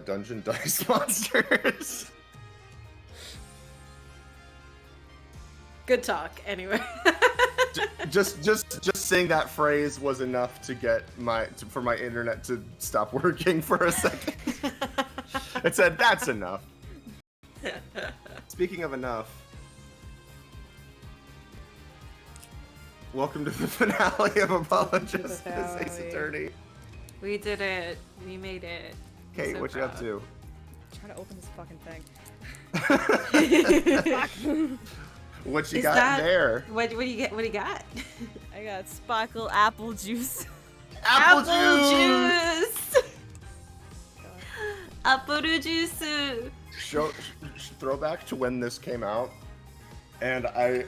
Dungeon Dice Monsters. Good talk, anyway. just saying that phrase was enough to get for my internet to stop working for a second. It said, that's enough. Speaking of enough, welcome to the finale of Apollo Justice, Ace Attorney. We did it. We made it. Kate, so what you up to? I'm trying to open this fucking thing. What you got there? What do you get? What do you got? I got sparkle apple juice. Apple juice! Apple juice! Throwback to when this came out, and I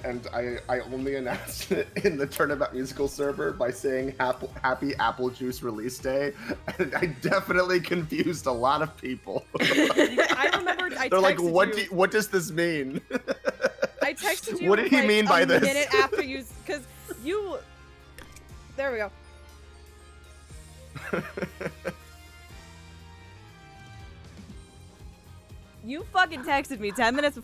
only announced it in the Turnabout Musical server by saying Happy Apple Juice Release Day, and I definitely confused a lot of people. I remember They're like, what does this mean? I texted you. What did he mean by this? A minute after you, because you. There we go. You fucking texted me 10 minutes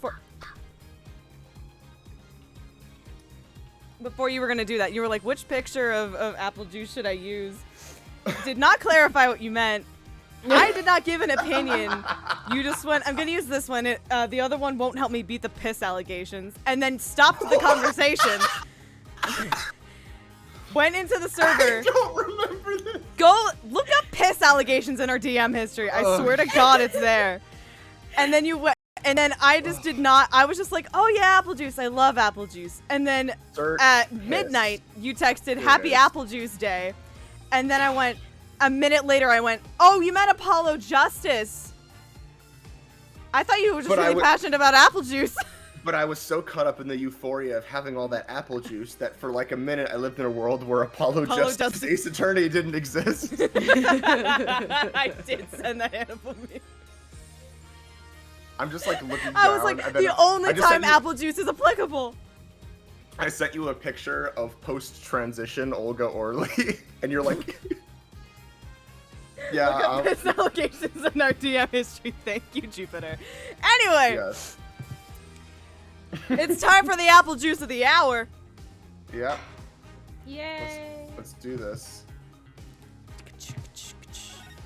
before you were gonna do that. You were like, which picture of apple juice should I use? Did not clarify what you meant. I did not give an opinion. You just went, I'm gonna use this one. The other one won't help me beat the piss allegations. And then stopped the conversation. Went into the server. I don't remember this. Go look up piss allegations in our DM history. I swear to God it's there. And then you went, and then I just did not, I was just like, oh yeah, apple juice. I love apple juice. And then at midnight, you texted Happy Apple Juice Day. And then I went, a minute later, I went, oh, you meant Apollo Justice. I thought you were just really passionate about apple juice. But I was so caught up in the euphoria of having all that apple juice that for like a minute I lived in a world where Apollo Justice Ace Attorney didn't exist. I did send that Hannibal meme. I'm just like looking down. I was like, the only time apple juice is applicable. I sent you a picture of post-transition Olga Orly, and you're like... Yeah, look at piss allegations in our DM history. Thank you, Jupiter. Anyway, yes. It's time for the apple juice of the hour. Yeah. Yay! Let's do this.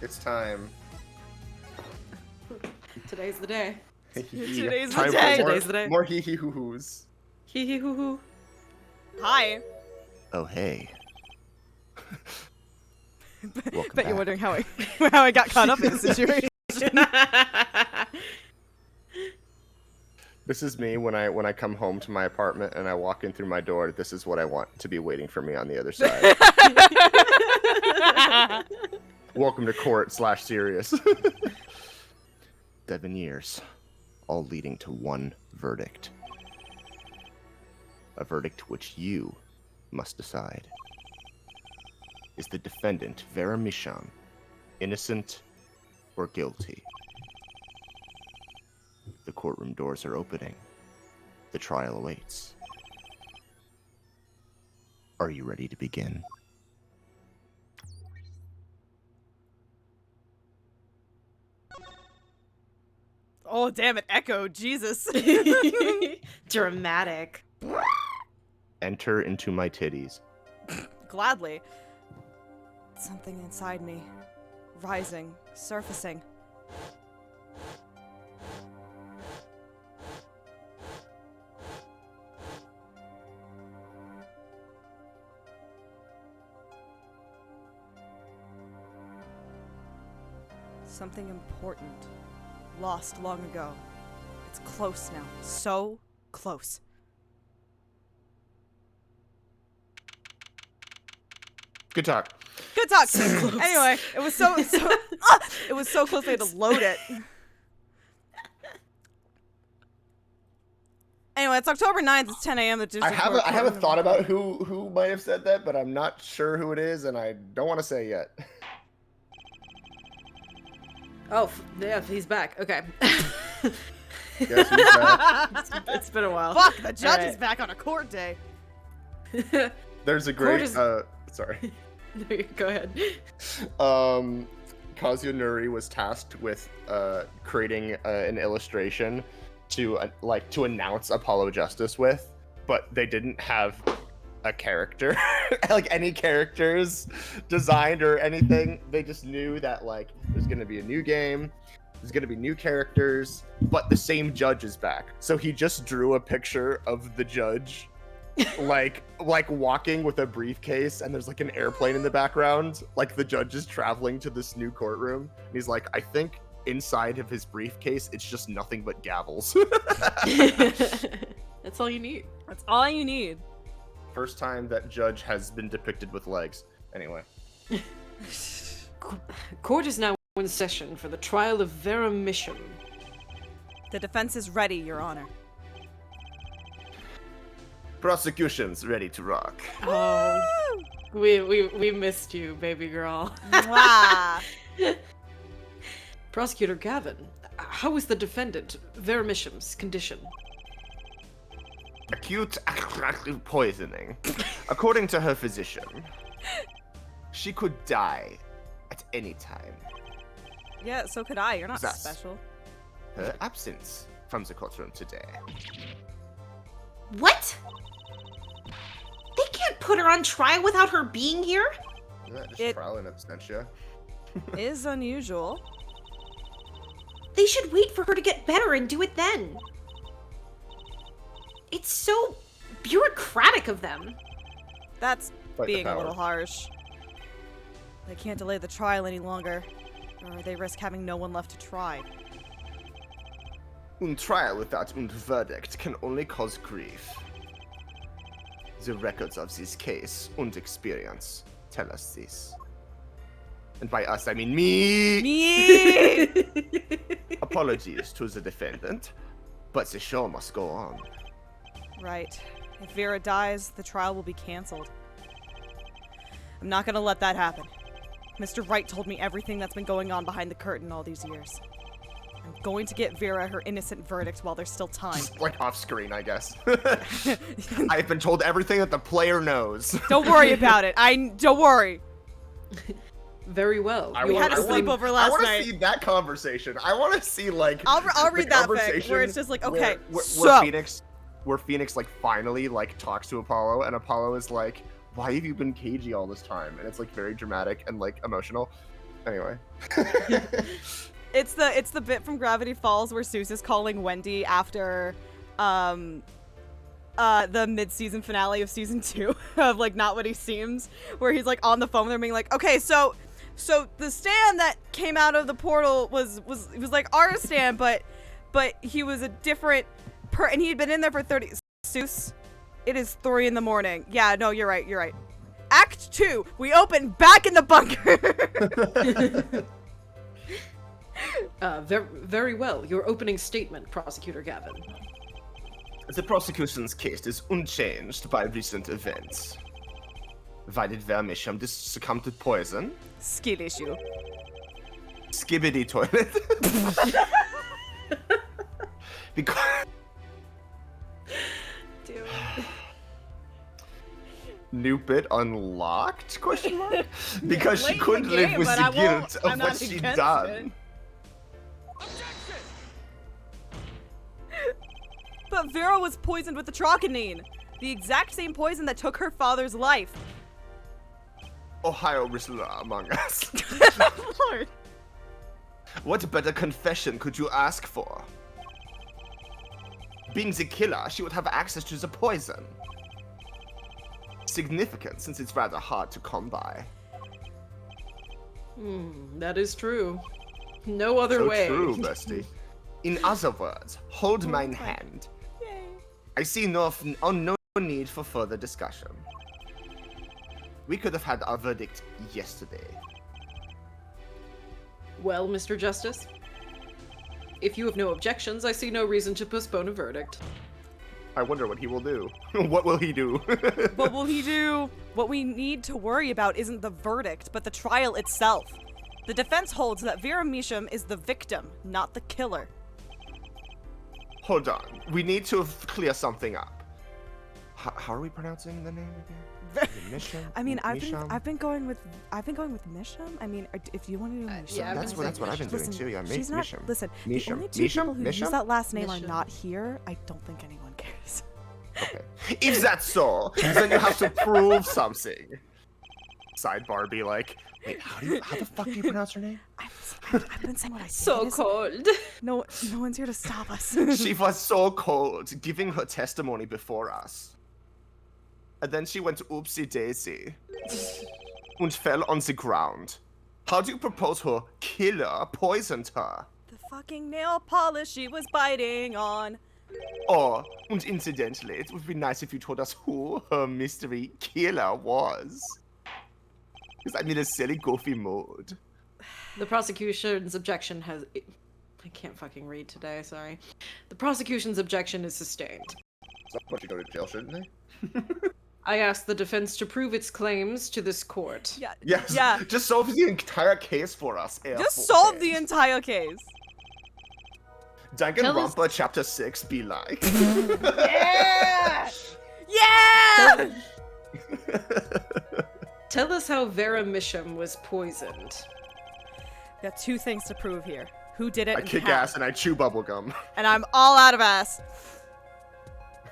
It's time. Today's the day. Today's the day. Today's the day. More hee-hee-hoo-hoos. Hee-hee-hoo-hoo. Hi. Oh, hey. Bet you're wondering how I got caught up in the situation. This is me when I come home to my apartment and I walk in through my door. This is what I want to be waiting for me on the other side. Welcome to court/serious. 7 years, all leading to one verdict. A verdict which you must decide. Is the defendant, Vera Michon, innocent or guilty? The courtroom doors are opening. The trial awaits. Are you ready to begin? Oh, damn it, echo, Jesus. Dramatic. Enter into my titties. Gladly. Something inside me. Rising. Surfacing. Something important. Lost long ago. It's close now. So close. Good talk. Good talk. Anyway, it was so it was so close I had to load it. Anyway, it's October 9th. It's 10 a.m. I haven't thought about who might have said that, but I'm not sure who it is, and I don't want to say yet. Oh, yeah, he's back. Okay. Yes, he's back. It's been a while. Fuck, the judge is back on a court day. There's a great sorry. No, go ahead. Kazunori was tasked with creating an illustration to to announce Apollo Justice with, but they didn't have a character, like any characters designed or anything. They just knew that like there's gonna be a new game, there's gonna be new characters, but the same judge is back. So he just drew a picture of the judge like walking with a briefcase, and there's like an airplane in the background, like the judge is traveling to this new courtroom, and he's like, I think inside of his briefcase it's just nothing but gavels. That's all you need. That's all you need. First time that judge has been depicted with legs. Anyway. Court is now in session for the trial of Vera Misham. The defense is ready, Your Honor. Prosecution's ready to rock. Oh, we missed you, baby girl. Mwah. Prosecutor Gavin, how is the defendant, Vera Misham's condition? Acute attractive poisoning. According to her physician, she could die at any time. Yeah, so could I. You're not Thus, special. Her absence from the courtroom today. What? They can't put her on trial without her being here? Isn't that just It- trial in absentia? Is unusual. They should wait for her to get better and do it then. It's so bureaucratic of them. That's Fight the being a little power. harsh. They can't delay the trial any longer, or they risk having no one left to try. Un trial without un verdict can only cause grief. The records of this case and experience tell us this. And by us, I mean me! Me! Apologies to the defendant, but the show must go on. Right. If Vera dies, the trial will be canceled. I'm not gonna let that happen. Mr. Wright told me everything that's been going on behind the curtain all these years. I'm going to get Vera her innocent verdict while there's still time. Like off screen, I guess. I've been told everything that the player knows. Don't worry about it. Don't worry. Very well. We had a sleepover last I want night. to see that conversation. I want to see like I'll the read that fic, conversation where it's just like, okay, where so Phoenix like finally like talks to Apollo, and Apollo is like, why have you been cagey all this time? And it's like very dramatic and like emotional. Anyway. it's the bit from Gravity Falls where Seuss is calling Wendy after the mid-season finale of season 2 of like Not What He Seems, where he's like on the phone with her being like, okay, so the stand that came out of the portal was like our stand, but he was a different and he had been in there for 30. Seuss, it is 3 a.m. Yeah, no, you're right. Act 2, we open back in the bunker. Very well. Your opening statement, Prosecutor Gavin. The prosecution's case is unchanged by recent events. Why did Vera Misham succumb to poison? Skill issue. Skibbity toilet. Because Dude. new bit unlocked? Question mark. Because she late in the couldn't live game, with but the I won't- guilt I'm of not what she'd against done. it. But Vera was poisoned with the troconine, the exact same poison that took her father's life. Ohio Whistler among us. Lord. What better confession could you ask for? Being the killer, she would have access to the poison. Significant, since it's rather hard to come by. That is true. No other So way. true, bestie. In other words, hold mine hand. Yay. I see no need for further discussion. We could have had our verdict yesterday. Well, Mr. Justice, if you have no objections, I see no reason to postpone a verdict. I wonder what he will do. What will he do? What will he do? What we need to worry about isn't the verdict, but the trial itself. The defense holds that Vera Misham is the victim, not the killer. Hold on. We need to clear something up. How are we pronouncing the name again? Misham? I mean, I've Misham? been going with Misham. I mean, if you want to do Misham, yeah, That's what I've been doing listen, too. Yeah, she's not. Misham. Listen, Misham? the only two Misham? people who Misham? use that last name are Misham. not here. I don't think anyone cares. Okay. If that's so, then you have to prove something. Sidebar be like, wait, how the fuck do you pronounce her name? I've been saying what I think So it is. cold. No one's here to stop us. She was so cold, giving her testimony before us. And then she went oopsie daisy. And fell on the ground. How do you propose her killer poisoned her? The fucking nail polish she was biting on. Or, and incidentally, it would be nice if you told us who her mystery killer was. Because I'm in a silly, goofy mode. The prosecution's objection has... I can't fucking read today, sorry. The prosecution's objection is sustained. Somebody should go to jail, shouldn't they? I ask the defense to prove its claims to this court. Yeah. Yes. Yeah. Just solve the entire case for us. Just solve the entire case. Danganronpa Chapter 6 be like. Yeah! Yeah! Tell us how Vera Misham was poisoned. Got two things to prove here. Who did it? I and kick how. ass and I chew bubblegum. And I'm all out of ass.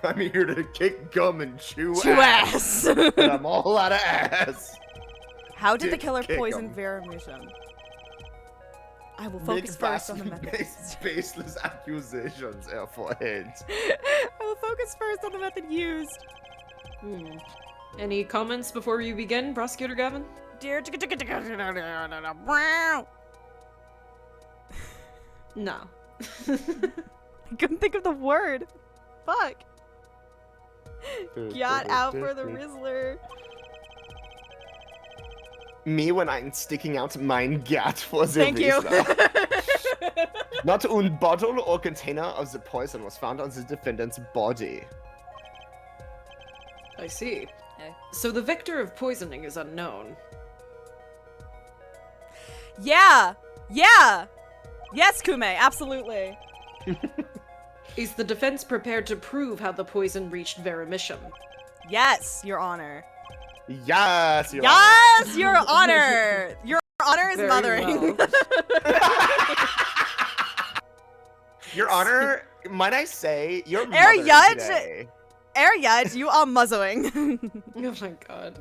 I'm here to kick gum and chew ass. and I'm all out of ass. How did the Dick killer kick poison 'em. Vera Misham? I will focus first on the method. Baseless accusations, forehead. I will focus first on the method used. Any comments before you begin, Prosecutor Gavin? Dear. No. I couldn't think of the word. Fuck. Got out for the Rizzler. Me when I'm sticking out mein Gat for the Thank you. Rizzler. Not a bottle or container of the poison was found on the defendant's body. I see. Okay. So the vector of poisoning is unknown. Yeah. Yes, Kume, absolutely. Is the defense prepared to prove how the poison reached Vera Misham? Yes, Your Honor. Yes, Your Yes, Your Honor. Your Honor is Very mothering. well. Your Honor, might I say, you're Air mothering Judge? today. Air Yudge, you are muzzling. Oh my god.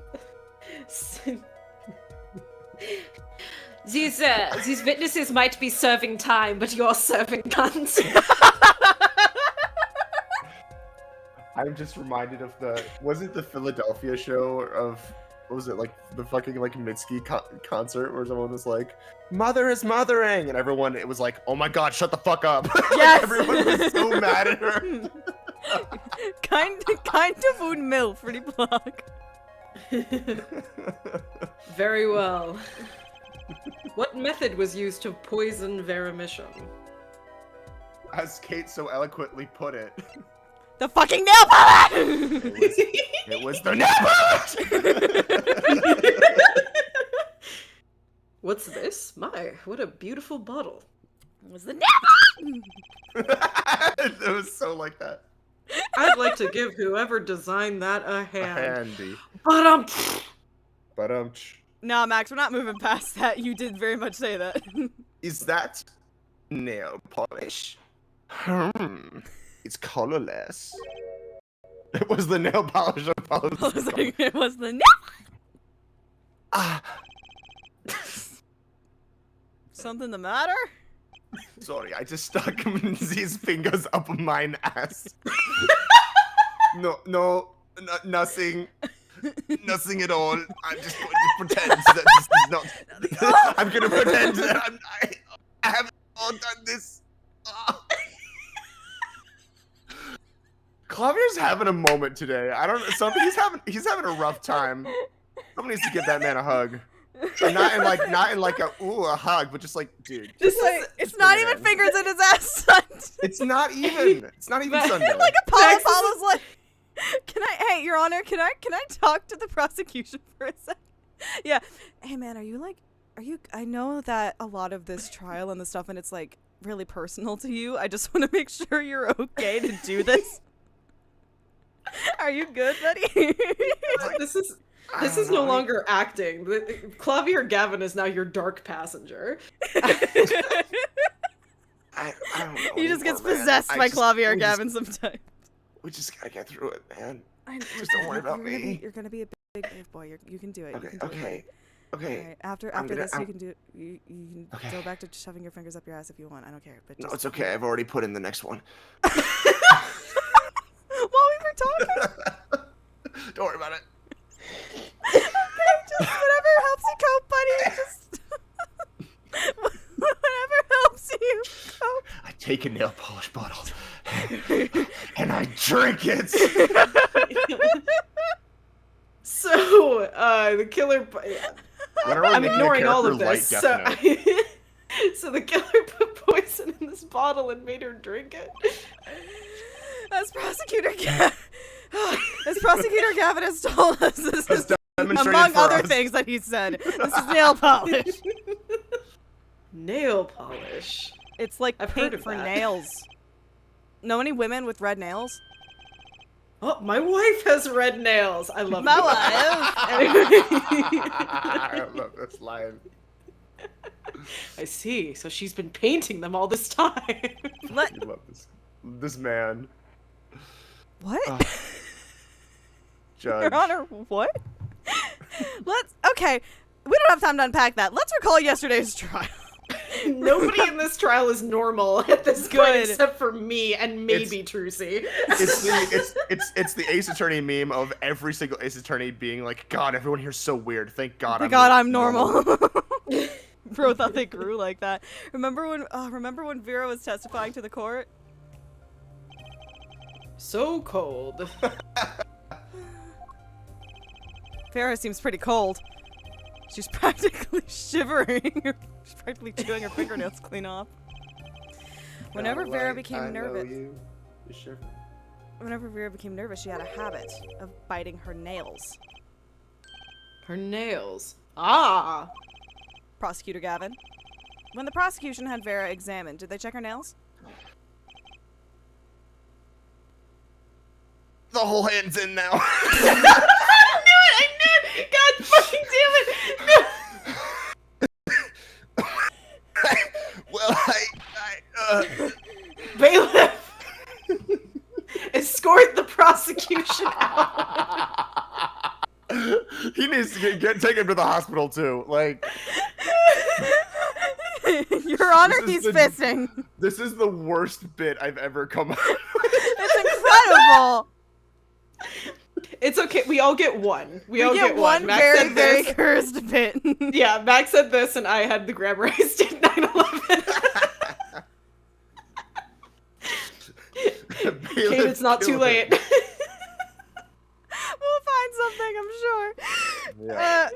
These witnesses might be serving time, but you're serving guns. I'm just reminded of was it the Philadelphia show of, what was it, like, the fucking, like, Mitski concert where someone was like, "Mother is mothering," and everyone, it was like, "Oh my god, shut the fuck up." Yes! Everyone was so mad at her. kind of un milf, pretty block. Very well. What method was used to poison Vera Misham? As Kate so eloquently put it, The fucking nail polish! it was the nail polish! What's this? My, what a beautiful bottle. It was the nail polish! It was so like that. I'd like to give whoever designed that a hand. Handy. But Nah, Max, we're not moving past that. You did very much say that. Is that nail polish? It's colorless. It was the nail polish of polish. It was the nail. Ah, Something the matter? sorry, I just stuck these fingers up mine ass. No, nothing. Nothing at all. I'm just going to pretend that this is not. I'm going to pretend that I haven't all done this. Clavier's having a moment today. I don't know. He's having a rough time. Someone needs to give that man a hug. And not in like a hug, but just like, dude. Just like, it's not even fingers in his ass, son. It's not even Sunday. Like Apollo's like, hey, Your Honor, can I talk to the prosecution for a sec? Yeah. Hey man, I know that a lot of this trial and the stuff and it's like really personal to you. I just want to make sure you're okay to do this. Are you good, buddy? This is no longer acting. Clavier Gavin is now your dark passenger. I don't know. He just gets anymore, man. possessed by Clavier we Gavin sometimes. We just gotta get through it, man. Just don't worry about me. You're gonna be a big brave boy. You can do it. Okay, you can do okay, It. okay. All right. After this, you can do. You can go back to shoving your fingers up your ass if you want. I don't care. But No, it's okay. I've already put in the next one. While we were talking. Don't worry about it. Okay, just whatever helps you cope, buddy. Just whatever helps you cope. I take a nail polish bottle and I drink it. So, the killer. I'm ignoring all of this. So, so the killer put poison in this bottle and made her drink it. As Prosecutor Gavin has told us, this is among other things that he said. This is nail polish. Nail polish. It's like I've heard paint of for that. nails. Know any women with red nails? Oh, my wife has red nails. I love My that. I love this line. I see. So she's been painting them all this time. Let I love this man. what? Judge. Your Honor, what? Okay. We don't have time to unpack that. Let's recall yesterday's trial. Nobody in this trial is normal at this point Good. except for me and maybe Trucy. It's the Ace Attorney meme of every single Ace Attorney being like, God, everyone here's so weird. Thank God I'm normal. Bro thought they grew like that. Remember when Vera was testifying to the court? So cold. Vera seems pretty cold. She's practically shivering. She's practically chewing her fingernails clean off. Whenever Vera became nervous, she had a habit of biting her nails. Her nails. Ah! Prosecutor Gavin. When the prosecution had Vera examined, did they check her nails? The whole hand's in now. I knew it! God fucking damn it! No! Well, Bailiff! Escort the prosecution out. he needs to get take him to the hospital too. Like, Your Honor, he's fisting. This is the worst bit I've ever come up with. It's incredible. It's okay. We all get one. We all get one Max very, said very this. cursed bit. Yeah, Max said this, and I had the grammarized in 9/11. Kate, it's not too late. We'll find something, I'm sure. Yeah.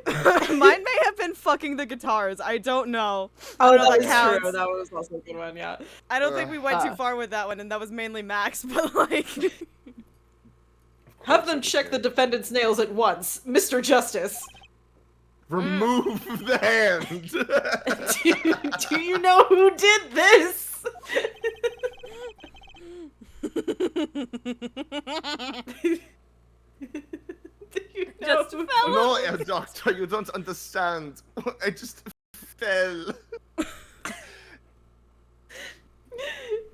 Mine may have been fucking the guitars. I don't know. Oh, that that counts. true. That was also a good one, yeah. I don't think we went too far with that one, and that was mainly Max, but like... Have them check the defendant's nails at once, Mr. Justice. Remove the hand. Do you know who did this? Do you know Just who- fell No, doctor, you don't understand. I just fell.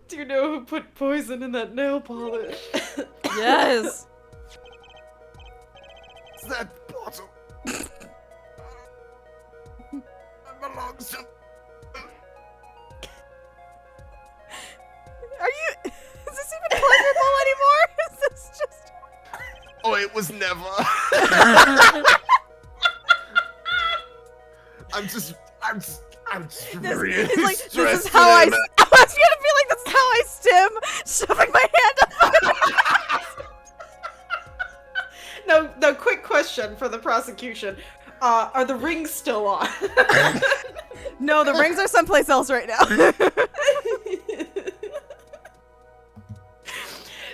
Do you know who put poison in that nail polish? Yes. It's that bottle. It belongs to. Are you... Is this even pleasurable anymore? Is this just... Oh, it was never. I'm just very It's like, this stressed is how I today, was gonna feel like that's how I stim, shoving my hand up. No, quick question for the prosecution. Are the rings still on? No, the rings are someplace else right now.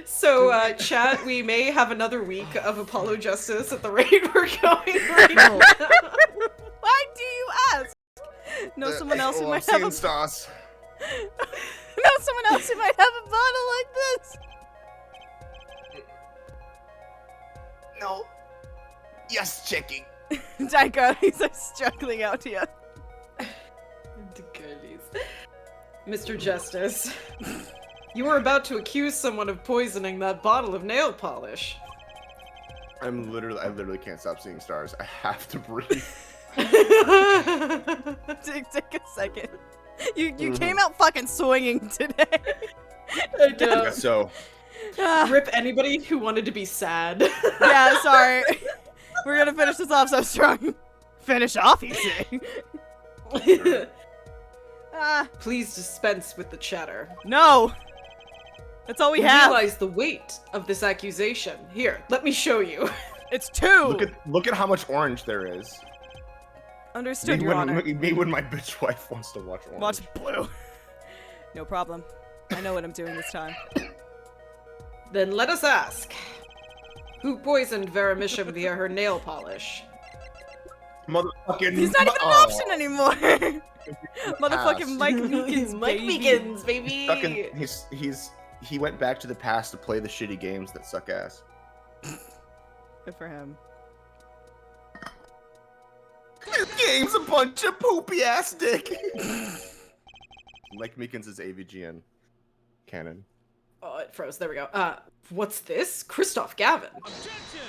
So, chat, we may have another week of Apollo Justice at the rate we're going right now. Why do you ask? Know someone else who might have a... stars. Know someone else who might have a bottle like this? No. Yes, checking. Daikoni's are struggling out here. Mr. Justice, you were about to accuse someone of poisoning that bottle of nail polish. I literally can't stop seeing stars. I have to breathe. Take a second. You came out fucking swinging today. I know. I guess so. Rip anybody who wanted to be sad. Yeah, sorry. We're gonna finish this off so strong. Finish off, you say? Please dispense with the chatter. No. That's all we have. Realize the weight of this accusation. Here, let me show you. It's 2. Look at how much orange there is. Understood, Your Honor. Me when my bitch wife wants to watch orange. Watch blue. No problem. I know what I'm doing this time. Then let us ask. Who poisoned Vera Misham via her nail polish? Motherfucking... He's not even an option anymore. Motherfucking Mike Meekins, Mike Meekins, baby. Fucking, he went back to the past to play the shitty games that suck ass. Good for him. This game's a bunch of poopy ass dick. Mike Meekins is AVGN canon. Oh, it froze. There we go. What's this? Christoph Gavin. Objection!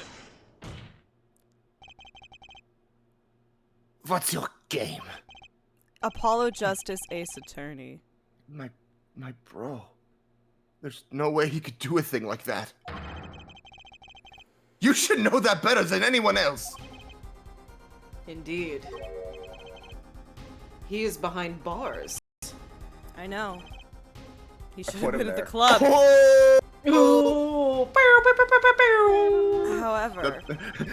What's your game? Apollo Justice Ace Attorney. My bro. There's no way he could do a thing like that. You should know that better than anyone else. Indeed. He is behind bars. I know. He should Put have him been at the there. club. Oh! However,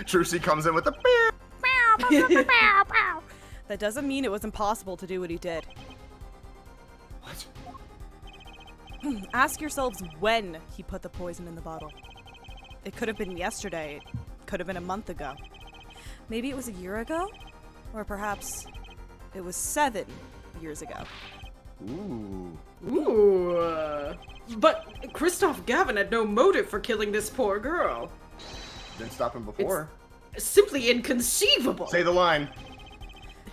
Trucy comes in with a that doesn't mean it was impossible to do what he did. What? Ask yourselves when he put the poison in the bottle. It could have been yesterday. It could have been a month ago. Maybe it was a year ago? Or perhaps it was 7 years ago. Ooh. Ooh. But Christoph Gavin had no motive for killing this poor girl. Didn't stop him before. Simply inconceivable. Say the line.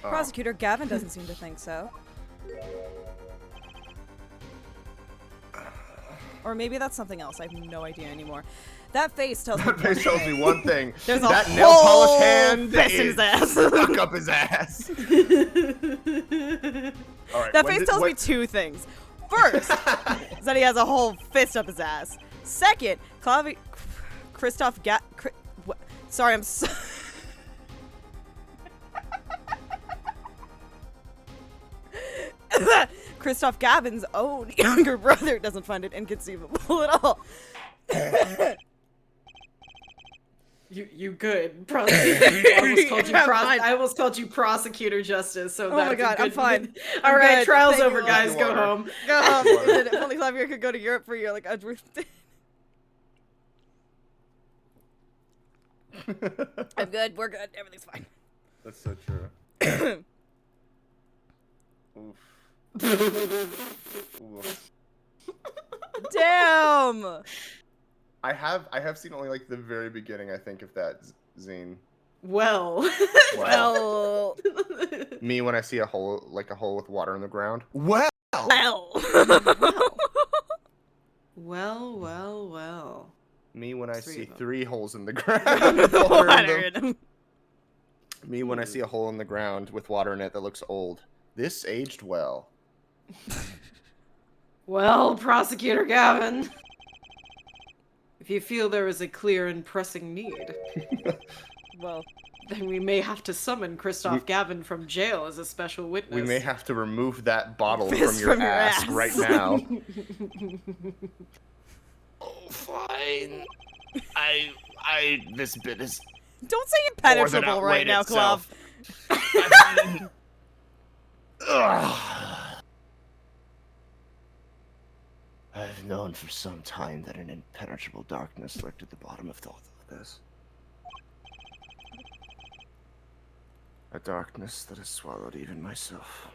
Oh. Prosecutor Gavin doesn't seem to think so. Or maybe that's something else. I have no idea anymore. That face tells me That face tells me one thing. There's that a nail polish whole hand fist in is his ass. stuck up his ass. All right, That face tells me 2 things. First, is that he has a whole fist up his ass. Second, Christoph sorry, I'm so Christoph Gavin's own younger brother doesn't find it inconceivable at all. You good. I almost called you prosecutor justice, so Oh my god, I'm fine. All right, good. trial's Thank over, you. guys. Go home. Go home. If only Xavier could go to Europe for a year like Edward. I'm good. We're good. Everything's fine. That's so true. Oof. Oof. Damn. I have seen only like the very beginning, I think, of that zine. Well. Well. Me when I see a hole with water in the ground. Well. Well. Me when I 3 see of them. 3 holes in the ground with water Water in in them. him. Me when I see a hole in the ground with water in it that looks old. This aged well. Well, Prosecutor Gavin. If you feel there is a clear and pressing need, Well, then we may have to summon Christoph Gavin from jail as a special witness. We may have to remove that bottle Fist from your from your ass ass. right now. Oh, fine. This bit is don't say more than impenetrable right outweighed now, itself. Clov. I've known for some time that an impenetrable darkness lurked at the bottom of all of this. A darkness that has swallowed even myself.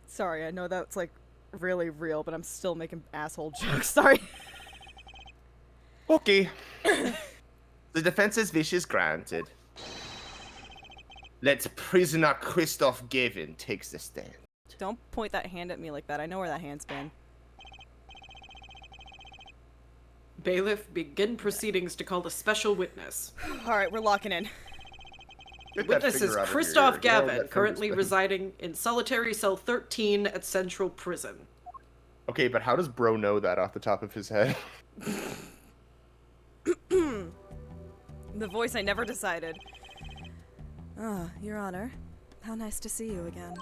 Sorry, I know that's like really real, but I'm still making asshole jokes. Sorry. Okay. The defense's wish is granted. Let prisoner Christoph Gavin take the stand. Don't point that hand at me like that. I know where that hand's been. Bailiff, begin proceedings to call the special witness. Alright, we're locking in. Witness is Christoph Gavin, currently residing in solitary cell 13 at Central Prison. Okay, but how does bro know that off the top of his head? The voice I never decided. Ah, Your Honor. How nice to see you again.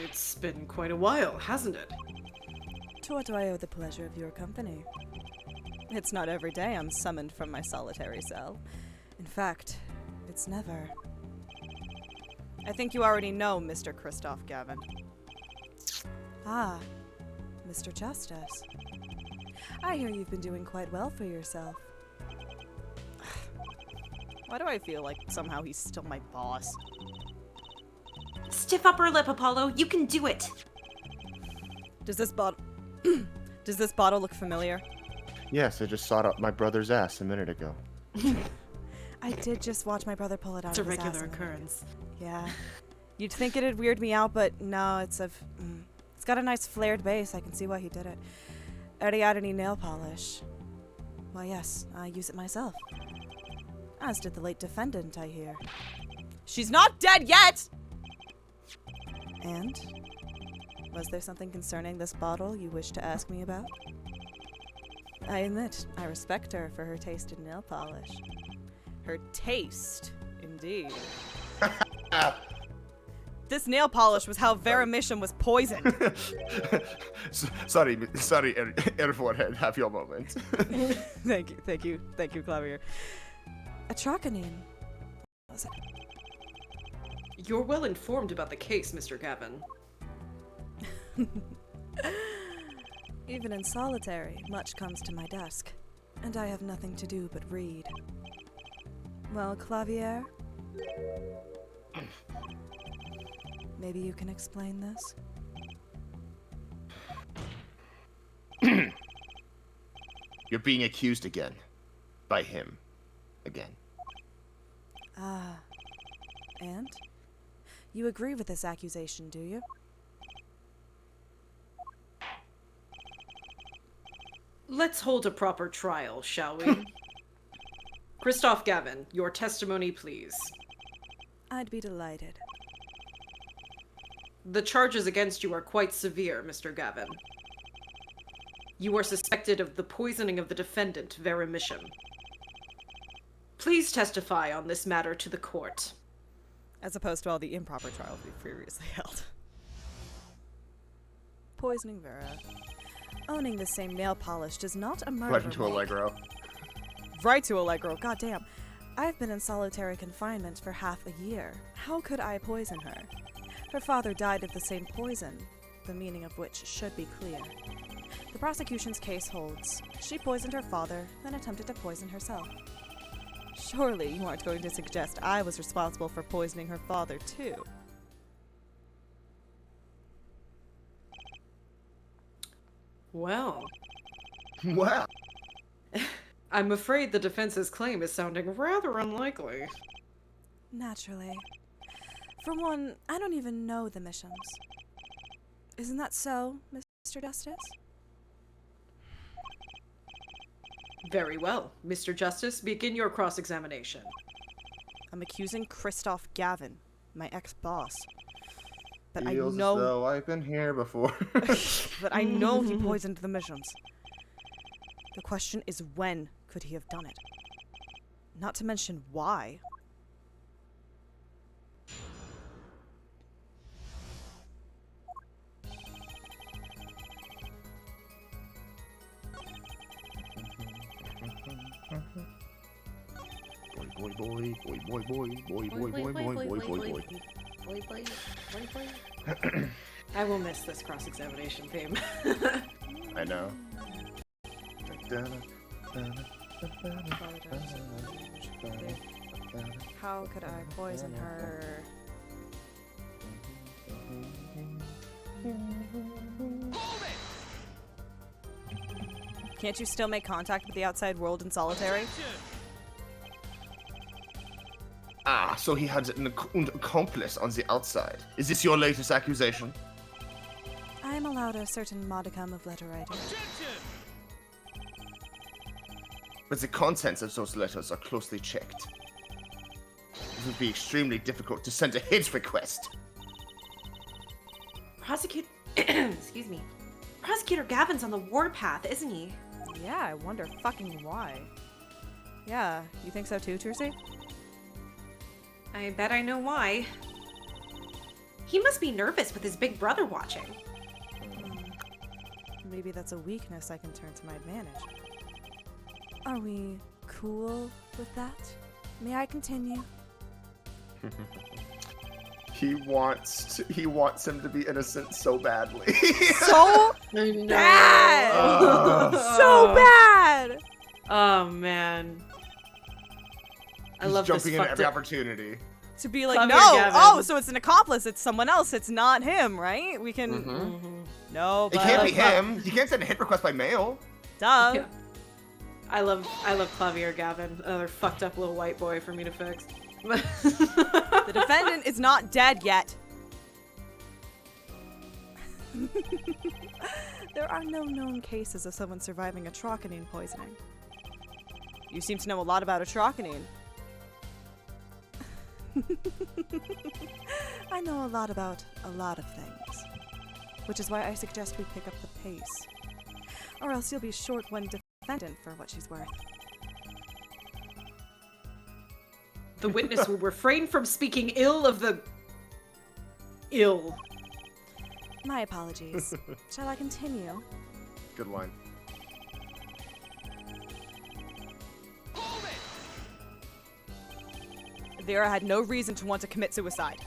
It's been quite a while, hasn't it? To what do I owe the pleasure of your company? It's not every day I'm summoned from my solitary cell. In fact, it's never. I think you already know Mr. Christoph Gavin. Ah, Mr. Justice. I hear you've been doing quite well for yourself. Why do I feel like somehow he's still my boss? Stiff upper lip, Apollo. You can do it. Does this bottle... Does this bottle look familiar? Yes, I just sawed up my brother's ass a minute ago. I did just watch my brother pull it out of his ass. It's a regular occurrence. Yeah. You'd think it'd weird me out, but no, it's got a nice flared base. I can see why he did it. Already add any nail polish? Why, yes, I use it myself. As did the late defendant, I hear. She's not dead yet! And? Was there something concerning this bottle you wish to ask me about? I admit, I respect her for her taste in nail polish. Her taste, indeed. This nail polish was how Veramisham was poisoned. sorry, Airforehead, have your moment. Thank you, Clavier. Atrocanine. Was it? You're well informed about the case, Mr. Gavin. Even in solitary, much comes to my desk, and I have nothing to do but read. Well, Clavier? Maybe you can explain this? You're being accused again. By him. Again. Ah. And? You agree with this accusation, do you? Let's hold a proper trial, shall we? Christoph Gavin, your testimony, please. I'd be delighted. The charges against you are quite severe, Mr. Gavin. You are suspected of the poisoning of the defendant, Veramisham. Please testify on this matter to the court. As opposed to all the improper trials we previously held. Poisoning Vera. Owning the same nail polish does not a murder. Right into Allegro. Right to Allegro, goddamn. I've been in solitary confinement for half a year. How could I poison her? Her father died of the same poison, the meaning of which should be clear. The prosecution's case holds. She poisoned her father, then attempted to poison herself. Surely you aren't going to suggest I was responsible for poisoning her father, too. Well. Wow. I'm afraid the defense's claim is sounding rather unlikely. Naturally. For one, I don't even know the Mishams. Isn't that so, Mr. Justice? Very well. Mr. Justice, begin your cross-examination. I'm accusing Christoph Gavin, my ex-boss. But Feels I know... as though I've been here before. But I know he poisoned the Mishams. The question is, when could he have done it? Not to mention why. I will miss this cross-examination theme. I know. How could I poison her? Can't you still make contact with the outside world in solitary? Ah, so he had an accomplice on the outside. Is this your latest accusation? I am allowed a certain modicum of letter writing. But the contents of those letters are closely checked. It would be extremely difficult to send a hit request. Excuse me. Prosecutor Gavin's on the warpath, isn't he? Yeah, I wonder fucking why. Yeah, you think so too, Trucy? I bet I know why. He must be nervous with his big brother watching. Maybe that's a weakness I can turn to my advantage. Are we cool with that? May I continue? He wants him to be innocent so badly. So bad! So bad! Oh man. I love this jumping in every opportunity. To be like, Clever, no, Gavin. oh, so it's an accomplice, it's someone else, it's not him, right? We can, no, It but, can't be him. He can't send a hit request by mail. duh. Yeah. I love Clavier Gavin, another fucked up little white boy for me to fix. The defendant is not dead yet. There are no known cases of someone surviving atrocanine poisoning. You seem to know a lot about atrocanine. I know a lot about a lot of things, which is why I suggest we pick up the pace. Or else you'll be short one defendant for what she's worth. The witness will refrain from speaking ill of the... ill. My apologies. Shall I continue? Good line. Vera had no reason to want to commit suicide.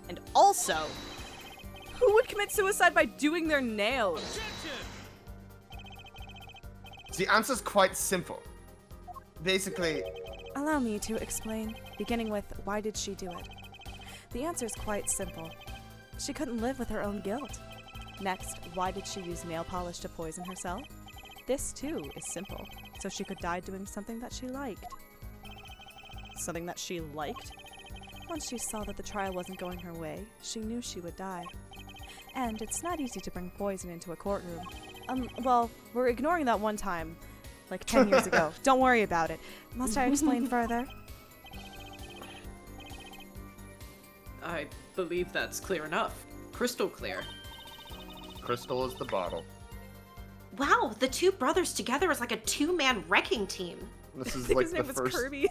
And also, who would commit suicide by doing their nails? The answer's quite simple. Basically, Allow me to explain, beginning with why did she do it? The answer is quite simple. She couldn't live with her own guilt. Next, why did she use nail polish to poison herself? This too is simple, so she could die doing something that she liked. Something that she liked? Once she saw that the trial wasn't going her way, she knew she would die. And it's not easy to bring poison into a courtroom. Well, we're ignoring that one time, like 10 years ago. Don't worry about it. Must I explain further? I believe that's clear enough. Crystal clear. Crystal is the bottle. Wow, the two brothers together is like a two-man wrecking team. This I is think like his the name was first. Kirby.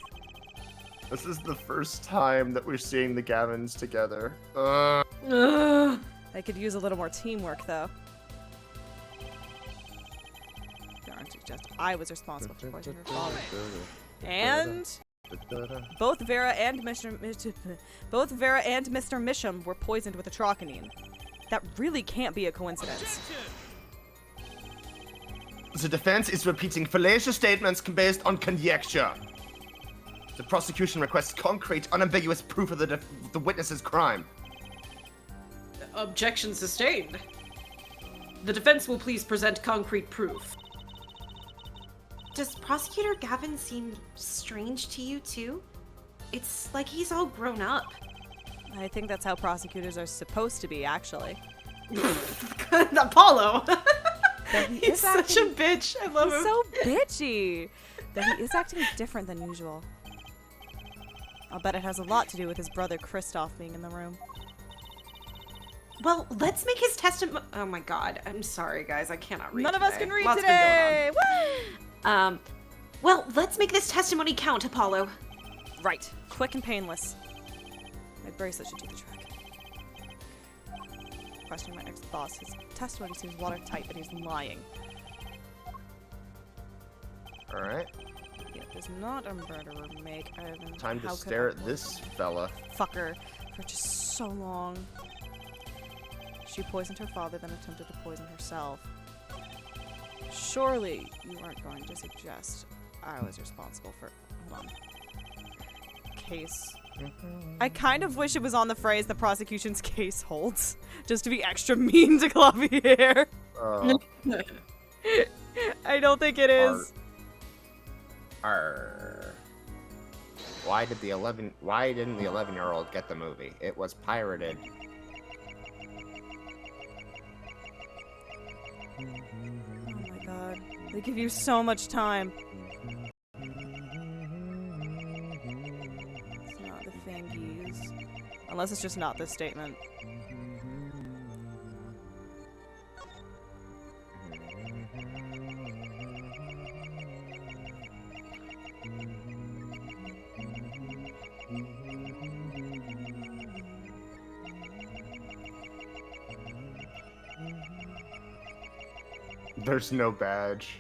This is the first time that we're seeing the Gavins together. Ugh. I could use a little more teamwork, though. There aren't you just. I was responsible for poisoning her father. And both Vera and Mr. Misham were poisoned with atrocanine. That really can't be a coincidence. The defense is repeating fallacious statements based on conjecture. The prosecution requests concrete, unambiguous proof of the witness's crime. Objection sustained. The defense will please present concrete proof. Does Prosecutor Gavin seem strange to you, too? It's like he's all grown up. I think that's how prosecutors are supposed to be, actually. Apollo! He He's is such a acting- bitch. I love He's him. so bitchy. Though he is acting different than usual. I'll bet it has a lot to do with his brother Kristoff being in the room. Well, let's make his testimony. Oh my god, I'm sorry, guys. I cannot read None of us can read Lots been going today! Woo! on. Well, let's make this testimony count, Apollo. Right. Quick and painless. My bracelet should do the trick. Questioning my ex-boss. His testimony seems watertight, but he's lying. Alright. It does not a murderer make Ivan. Time to How could stare I at this fella. fucker for just so long. She poisoned her father, then attempted to poison herself. Surely you aren't going to suggest I was responsible for. Hold on. Case. I kind of wish it was on the phrase the prosecution's case holds, just to be extra mean to Clavier. I don't think it is. Arr. Why didn't the 11-year-old get the movie? It was pirated. Oh my god. They give you so much time. It's not the Fangies. Unless it's just not this statement. There's no badge.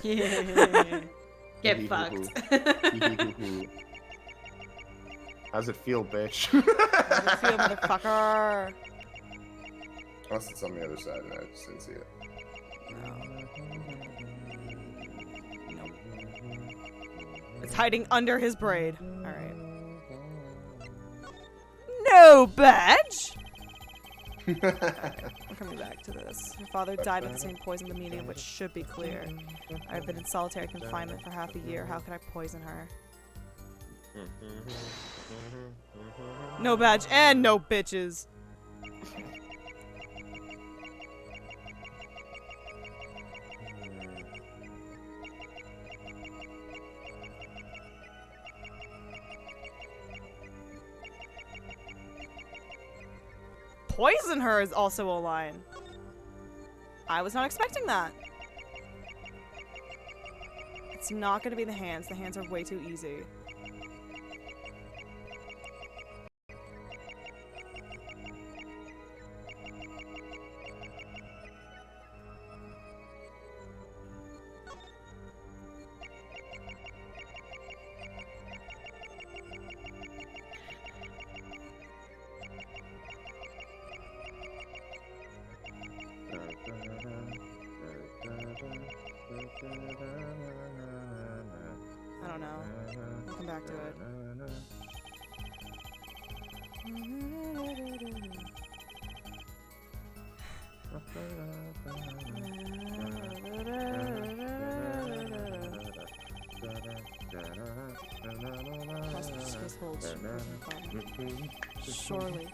Get fucked. How's it feel, bitch? How does it feel, motherfucker? Unless it's on the other side and I just didn't see it. No. Nope. It's hiding under his braid. Alright. No badge! We're coming back to this. Your father died of the same poison, the meaning of which should be clear. I've been in solitary confinement for half a year. How could I poison her? No badge and no bitches. Poison her is also a line. I was not expecting that. It's not gonna be the hands. The hands are way too easy. I don't know. We'll come back to it. Surely.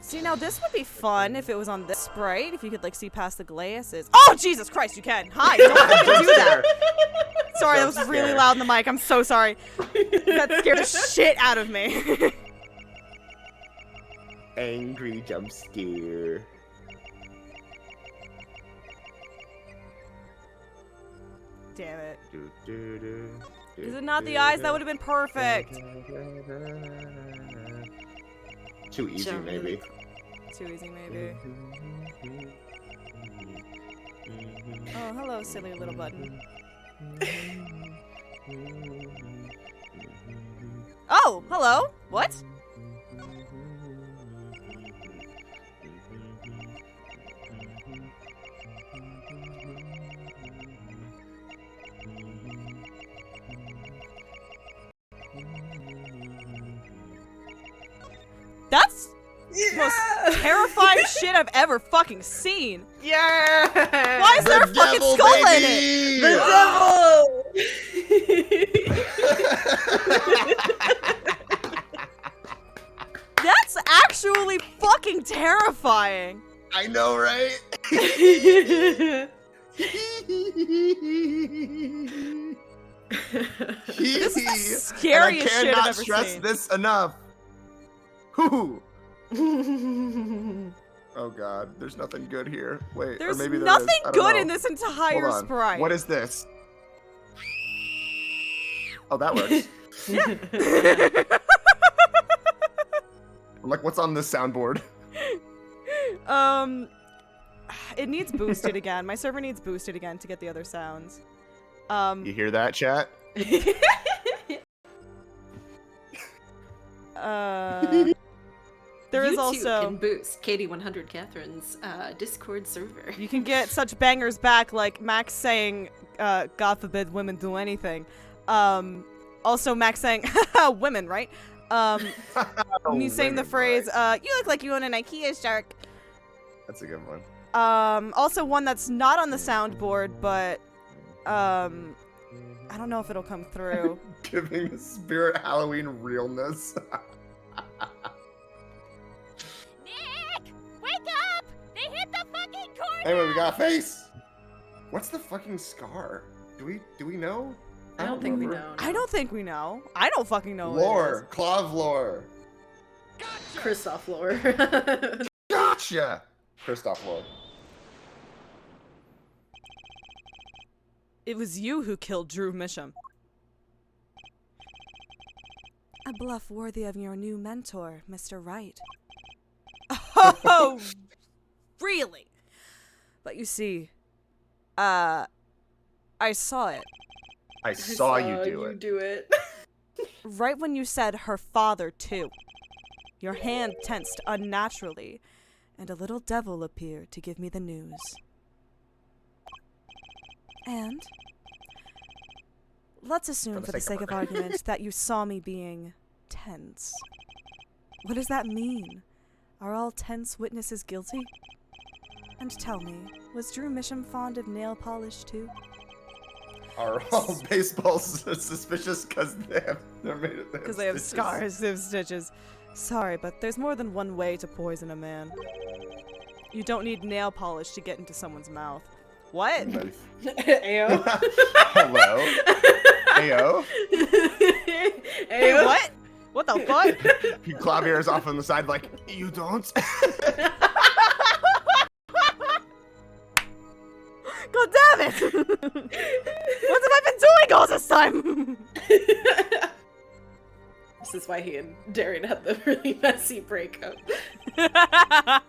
See, now this would be fun if it was on this sprite, if you could, like, see past the glasses. Oh, Jesus Christ, you can! Hi, don't fucking do that! Sorry, that was really loud in the mic, I'm so sorry. That scared the shit out of me. Angry jump scare. Damn it. Is it not the eyes? That would have been perfect. Too easy, maybe. Too easy, maybe. Oh, hello, silly little button. Oh, hello. What? That's the most terrifying shit I've ever fucking seen. Yeah. Why is there a fucking skull in it? The devil. That's actually fucking terrifying. I know, right? This is the scariest shit I've ever seen. I cannot stress this enough. Whew. Oh god, there's nothing good here. Wait, there's or maybe there nothing is. I don't good know. in this entire sprite. What is this? Oh, that works. Yeah. Like, what's on this soundboard? It needs boosted again. My server needs boosted again to get the other sounds. You hear that, chat? There is you also can boost Katie100 Catherine's Discord server. You can get such bangers back like Max saying, God forbid women do anything. Also Max saying, women, right? Me saying the phrase, you look like you own an IKEA shark. That's a good one. Also one that's not on the soundboard, but I don't know if it'll come through. Giving the spirit Halloween realness. Nick! Wake up! They hit the fucking corner! Anyway, we got a face! What's the fucking scar? Do we know? I don't think we know. No. I don't think we know. I don't fucking know Lore. Clav lore. Gotcha. Kristoff lore. Gotcha! Kristoff lore. It was you who killed Drew Misham. A bluff worthy of your new mentor, Mr. Wright. Oh, really? But you see, I saw it. I saw you do it. Right when you said her father, too. Your hand tensed unnaturally, and a little devil appeared to give me the news. And let's assume, for the sake of argument, that you saw me being tense. What does that mean? Are all tense witnesses guilty? And tell me, was Drew Misham fond of nail polish too? Are all baseballs suspicious because they have scars, they have stitches. Sorry, but there's more than one way to poison a man. You don't need nail polish to get into someone's mouth. What? Ayo. Hello? Ayo? Hey, what? What the fuck? Clavier's off on the side like, you don't? God damn it! What have I been doing all this time? This is why he and Darian had the really messy breakup. I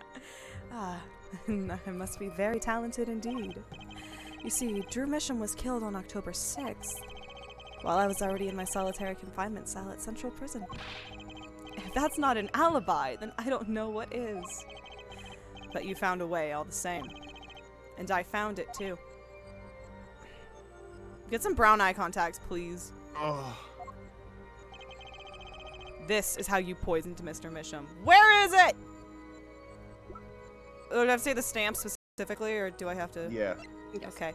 must be very talented indeed. You see, Drew Misham was killed on October 6th, while I was already in my solitary confinement cell at Central Prison. If that's not an alibi, then I don't know what is. But you found a way all the same. And I found it too. Get some brown eye contacts, please. Oh. This is how you poisoned Mr. Misham. Where is it? Do I have to say the stamp specifically, or do I have to? Yeah. Okay.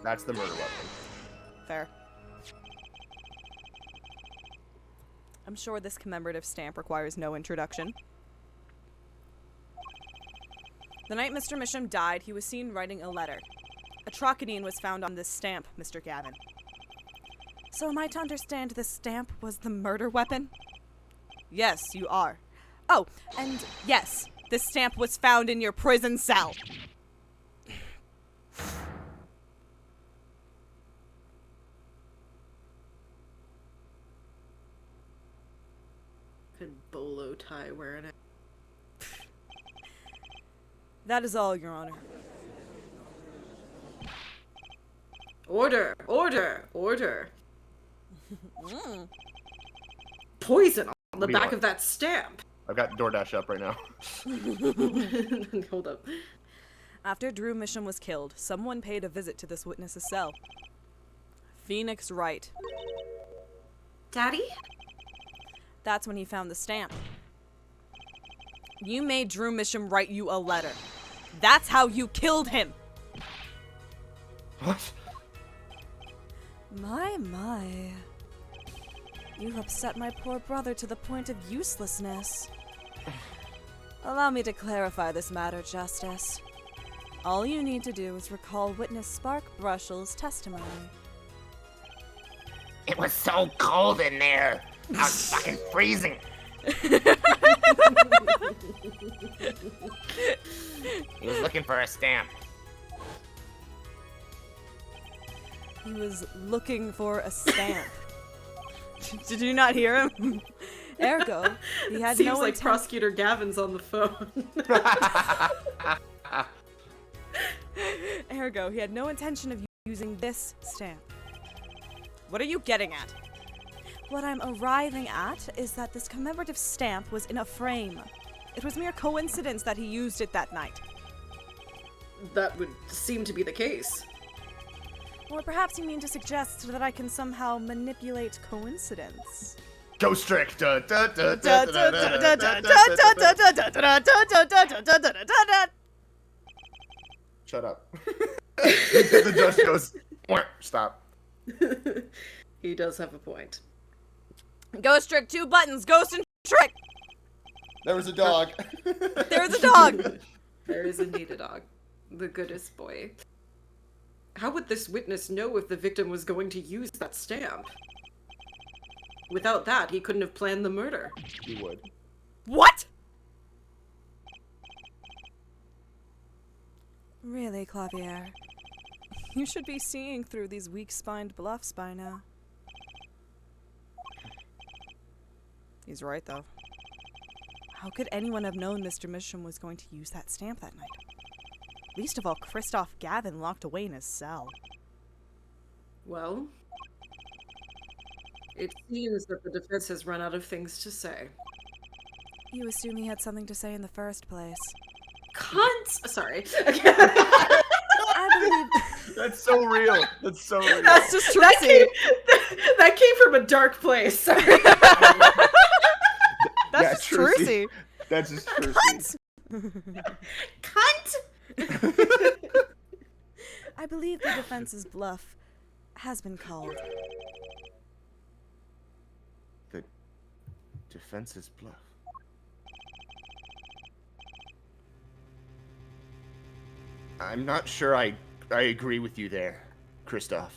That's the murder weapon. Fair. I'm sure this commemorative stamp requires no introduction. The night Mr. Misham died, he was seen writing a letter. A trocadine was found on this stamp, Mr. Gavin. So am I to understand this stamp was the murder weapon? Yes, you are. Oh, and yes, this stamp was found in your prison cell. Good bolo tie wearing it. That is all, Your Honor. Order! Order! Order! Poison on the back of that stamp! I've got DoorDash up right now. Hold up. After Drew Misham was killed, someone paid a visit to this witness's cell. Phoenix Wright. Daddy? That's when he found the stamp. You made Drew Misham write you a letter. That's how you killed him! What? My. You've upset my poor brother to the point of uselessness. Allow me to clarify this matter, Justice. All you need to do is recall witness Spark Brushell's testimony. It was so cold in there. I was fucking freezing. He was looking for a stamp. He was looking for a stamp. Did you not hear him? Ergo, he had Seems no like Prosecutor Gavin's on the phone. Ergo, he had no intention of using this stamp. What are you getting at? What I'm arriving at is that this commemorative stamp was in a frame. It was mere coincidence that he used it that night. That would seem to be the case. Or perhaps you mean to suggest that I can somehow manipulate coincidence. Ghost trick. shut up. The judge goes, stop. He does have a point. Ghost Trick, 2 buttons. Ghost and Trick. There was a dog. There's a dog. There is indeed a dog. The goodest boy. How would this witness know if the victim was going to use that stamp? Without that, he couldn't have planned the murder. He would. What? Really, Clavier? You should be seeing through these weak-spined bluffs by now. He's right, though. How could anyone have known Mr. Misham was going to use that stamp that night? Least of all, Christoph Gavin locked away in his cell. Well, it seems that the defense has run out of things to say. You assume he had something to say in the first place. Cunt! Sorry. I believe... That's so real. That's so real. That's just Tracy. That came from a dark place. Sorry. That's just Tracy. That's just Tracy. Cunt! I believe the defense's bluff has been called. The defense's bluff. I'm not sure I agree with you there, Christoph.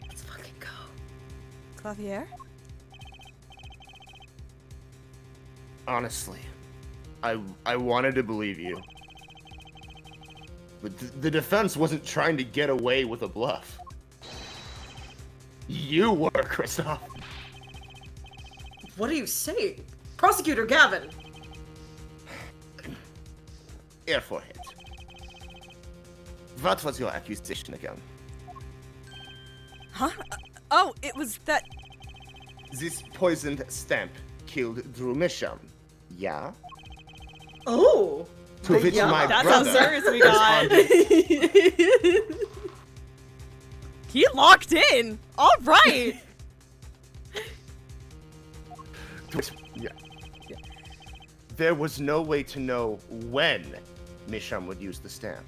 Let's fucking go. Clavier? Honestly, I wanted to believe you. But the defense wasn't trying to get away with a bluff. You were, Christoph. What are you saying? Prosecutor Gavin! Airforehead. What was your accusation again? Huh? Oh, it was that... This poisoned stamp killed Drew Misham. Yeah? Oh! To which my That's brother how serious we got. responded, He locked in! Alright! yeah. There was no way to know when Misham would use the stamp.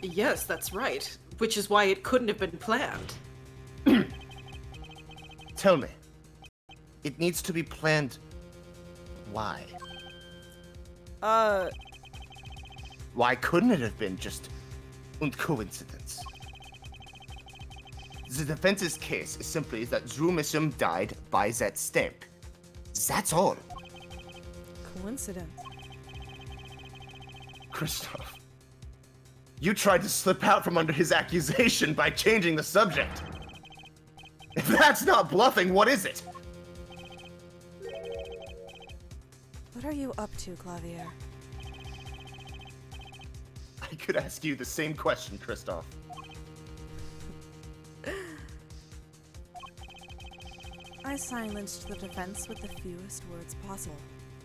Yes, that's right. Which is why it couldn't have been planned. Tell me. It needs to be planned. Why? Why couldn't it have been just und coincidence? The defense's case is simply that Drew Misham died by that stamp. That's all. Coincidence. Christoph, you tried to slip out from under his accusation by changing the subject. If that's not bluffing, what is it? What are you up to, Clavier? I could ask you the same question, Christoph. I silenced the defense with the fewest words possible.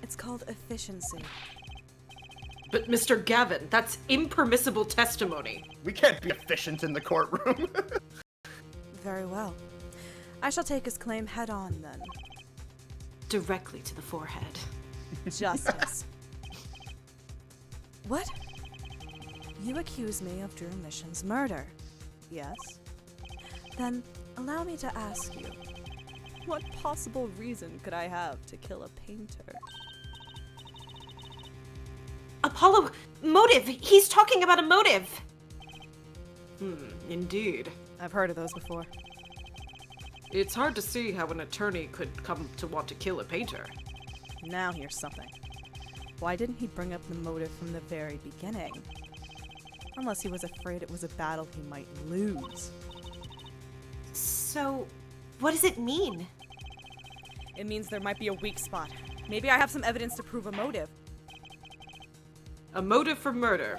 It's called efficiency. But Mr. Gavin, that's impermissible testimony. We can't be efficient in the courtroom. Very well. I shall take his claim head on, then. Directly to the forehead. Justice. What? You accuse me of Drew Misham's murder, yes? Then allow me to ask you, what possible reason could I have to kill a painter? Apollo, motive! He's talking about a motive! Indeed. I've heard of those before. It's hard to see how an attorney could come to want to kill a painter. Now here's something. Why didn't he bring up the motive from the very beginning? Unless he was afraid it was a battle he might lose. So, what does it mean? It means there might be a weak spot. Maybe I have some evidence to prove a motive. A motive for murder.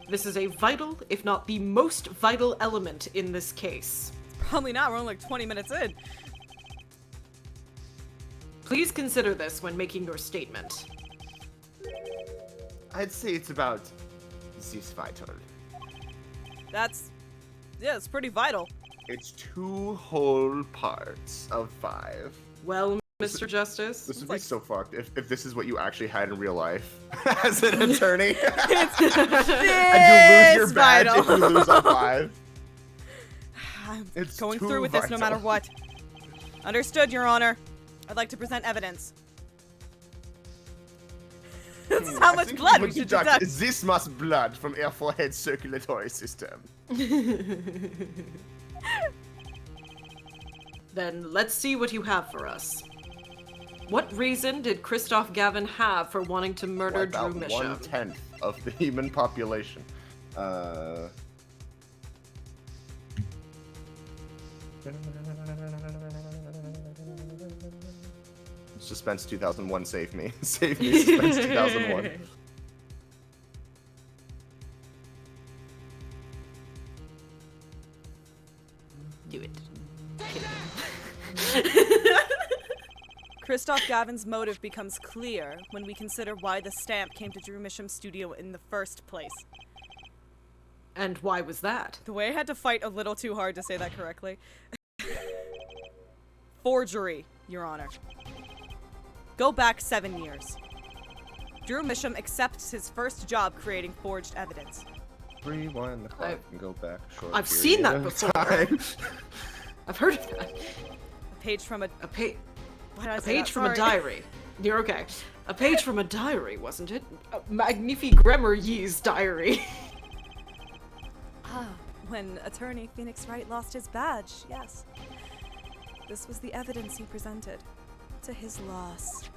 This is a vital, if not the most vital element in this case. Probably not, we're only like 20 minutes in. Please consider this when making your statement. I'd say it's about this vital. Yeah, it's pretty vital. It's 2 whole parts of 5. Well, Mr. Justice. This would be so fucked if this is what you actually had in real life as an attorney. It's And you lose your badge vital. if you lose on 5. I'm It's going too through with this no matter vital. what. Understood, Your Honor. I'd like to present evidence. This is how I much think blood we we should deduct deduct. this much blood from your forehead circulatory system. Then let's see what you have for us. What reason did Christoph Gavin have for wanting to murder About Drew Misham? 1/10 of the human population. Suspense 2001, save me. Save me, Suspense 2001. Do it. Christoph Gavin's motive becomes clear when we consider why the stamp came to Drew Misham's studio in the first place. And why was that? The way I had to fight a little too hard to say that correctly. Forgery, Your Honor. Go back 7 years. Drew Misham accepts his first job creating forged evidence. Rewind the clock and go back a short I've period seen that of before. time. I've heard of that. A page from a... Why did I A say page that? from a Sorry. diary. You're okay. A page from a diary, wasn't it? A Magnifique Gremmerye's diary. Ah, when attorney Phoenix Wright lost his badge, yes. This was the evidence he presented. To his loss.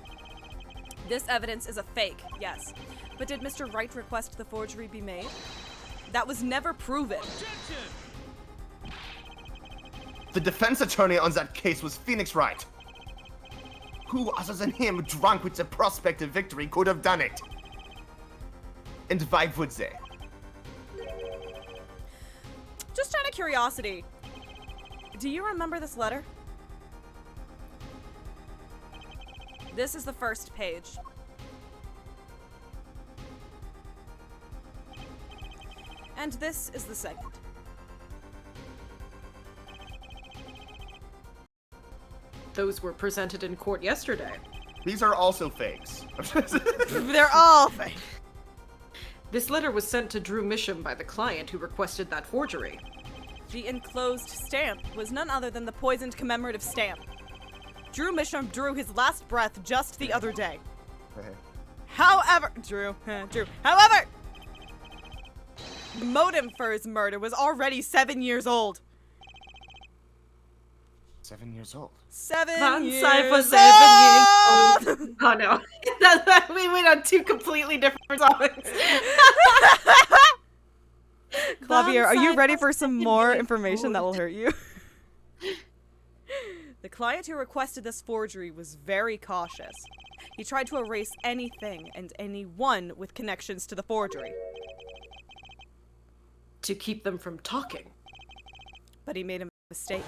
This evidence is a fake, yes. But did Mr. Wright request the forgery be made? That was never proven. The defense attorney on that case was Phoenix Wright. Who other than him, drunk with the prospect of victory, could have done it? And why would they? Just out of curiosity, do you remember this letter? This is the first page. And this is the second. Those were presented in court yesterday. These are also fakes. They're all fake. This letter was sent to Drew Misham by the client who requested that forgery. The enclosed stamp was none other than the poisoned commemorative stamp. Drew Misham drew his last breath just the other day. However, however, the motive for his murder was already 7 years old. 7 years old. 7 years Hindsight for old! 7 years old. Oh no. We went on 2 completely different songs. Clavier, are you Hindsight ready for for some 7 more years information that will old. hurt you? The client who requested this forgery was very cautious. He tried to erase anything and anyone with connections to the forgery. To keep them from talking. But he made a mistake.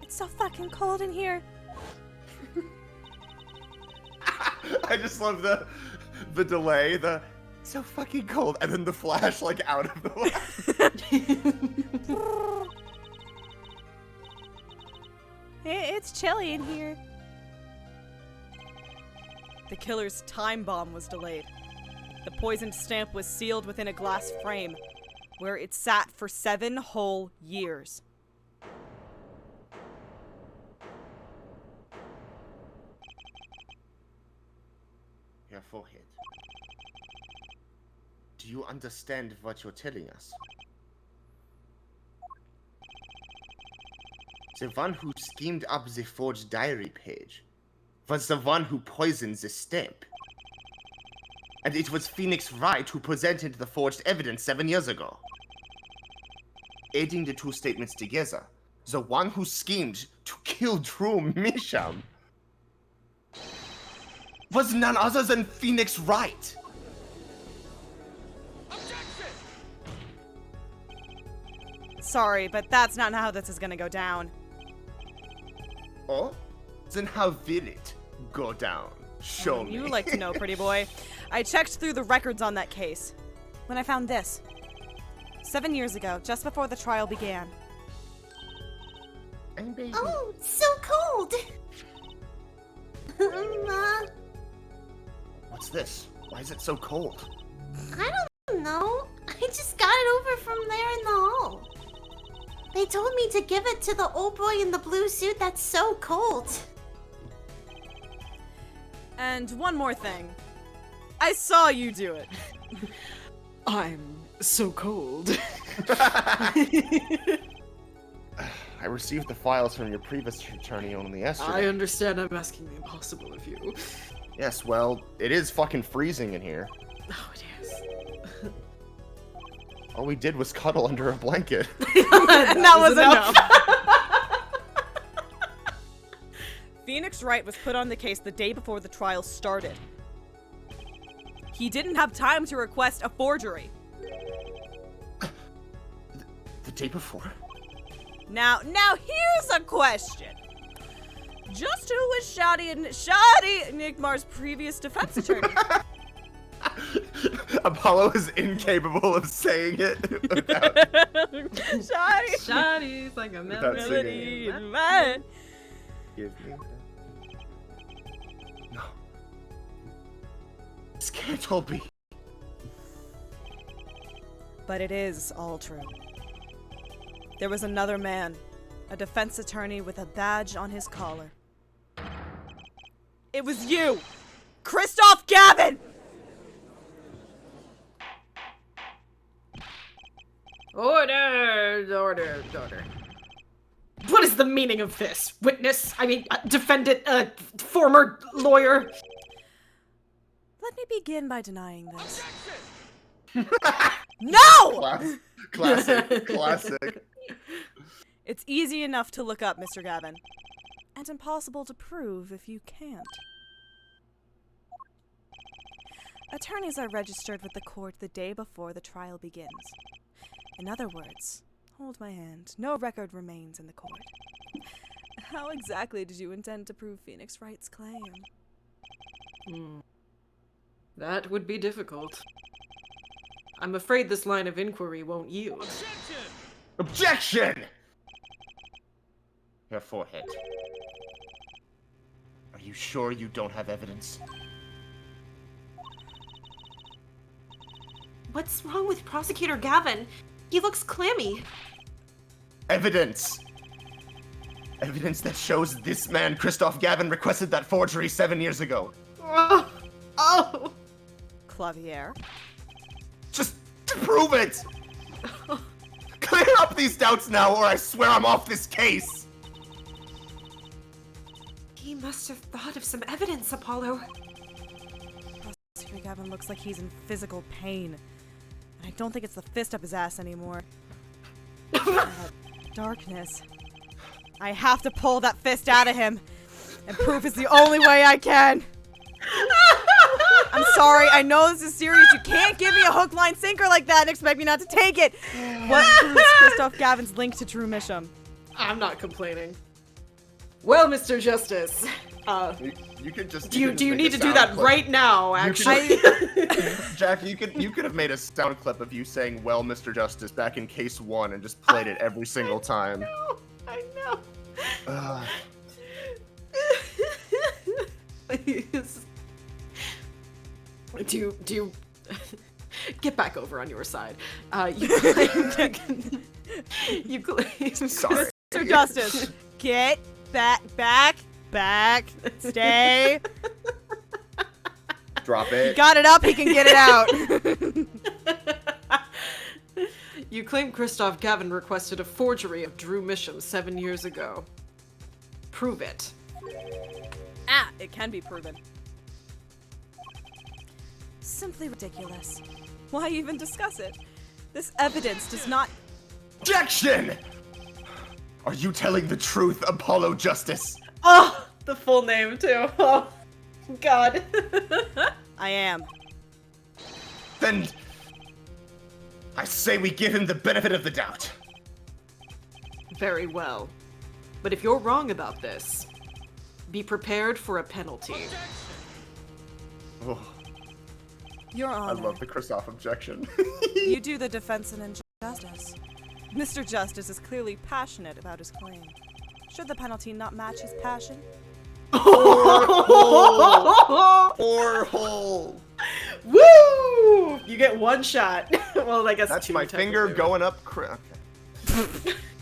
It's so fucking cold in here. I just love the delay, the so fucking cold, and then the flash like out of the light. It's chilly in here. The killer's time bomb was delayed. The poisoned stamp was sealed within a glass frame, where it sat for 7 whole years. Your forehead. Do you understand what you're telling us? The one who schemed up the forged diary page was the one who poisoned the stamp. And it was Phoenix Wright who presented the forged evidence 7 years ago. Adding the two statements together, the one who schemed to kill Drew Misham was none other than Phoenix Wright. Sorry, but that's not how this is gonna go down. Oh? Then how will it go down? Show me. You like to know, pretty boy. I checked through the records on that case when I found this. 7 years ago, just before the trial began, baby. Oh, so cold. What's this? Why is it so cold? I don't know. I just got it over from there in the hall. They told me to give it to the old boy in the blue suit that's so cold. And one more thing. I saw you do it. I'm so cold. I received the files from your previous attorney only yesterday. I understand I'm asking the impossible of you. Yes, well, it is fucking freezing in here. Oh, it is. All we did was cuddle under a blanket. And that was enough. Phoenix Wright was put on the case the day before the trial started. He didn't have time to request a forgery. The day before? Now here's a question. Just who was Shoddy Nigmar's previous defense attorney? Apollo is incapable of saying it without... Shoddy's like a melody in my... Give me... No. This can't all be... But it is all true. There was another man, a defense attorney with a badge on his collar. It was you! Christoph Gavin! Order. What is the meaning of this? Witness? Defendant, former lawyer? Let me begin by denying this. No! Classic. It's easy enough to look up, Mr. Gavin. And impossible to prove if you can't. Attorneys are registered with the court the day before the trial begins. In other words, hold my hand. No record remains in the court. How exactly did you intend to prove Phoenix Wright's claim? That would be difficult. I'm afraid this line of inquiry won't yield. Objection! Your forehead. Are you sure you don't have evidence? What's wrong with Prosecutor Gavin? He looks clammy. Evidence! Evidence that shows this man, Christoph Gavin, requested that forgery 7 years ago. Oh! Clavier. Just prove it! Clear up these doubts now, or I swear I'm off this case! He must have thought of some evidence, Apollo. Prosecutor Gavin looks like he's in physical pain. And I don't think it's the fist up his ass anymore. That darkness. I have to pull that fist out of him. And proof is the only way I can. I'm sorry, I know this is serious. You can't give me a hook, line, sinker like that and expect me not to take it. What proves Christoph Gavin's link to True Misham? I'm not complaining. Well, Mr. Justice, you could just. Do you need to do that right now? Actually, Jack, you could have made a sound clip of you saying "Well, Mr. Justice" back in case 1 and just played it every single time. I know. Do you get back over on your side? You claim. Sorry. Mr. Justice, get back, stay. Drop it. He got it up, he can get it out. You claim Christoph Gavin requested a forgery of Drew Misham 7 years ago. Prove it. It can be proven. Simply ridiculous. Why even discuss it? This evidence does not... Objection! Are you telling the truth, Apollo Justice? Oh, the full name too. Oh, God. I am. Then I say we give him the benefit of the doubt. Very well. But if you're wrong about this, be prepared for a penalty. Oh, Your Honor. I love the Christoph objection. You do the defense in injustice. Mr. Justice is clearly passionate about his claim. should the penalty not match his passion. Four hole. Woo! You get one shot. Well, I guess That's two, my finger technically. going up. Okay.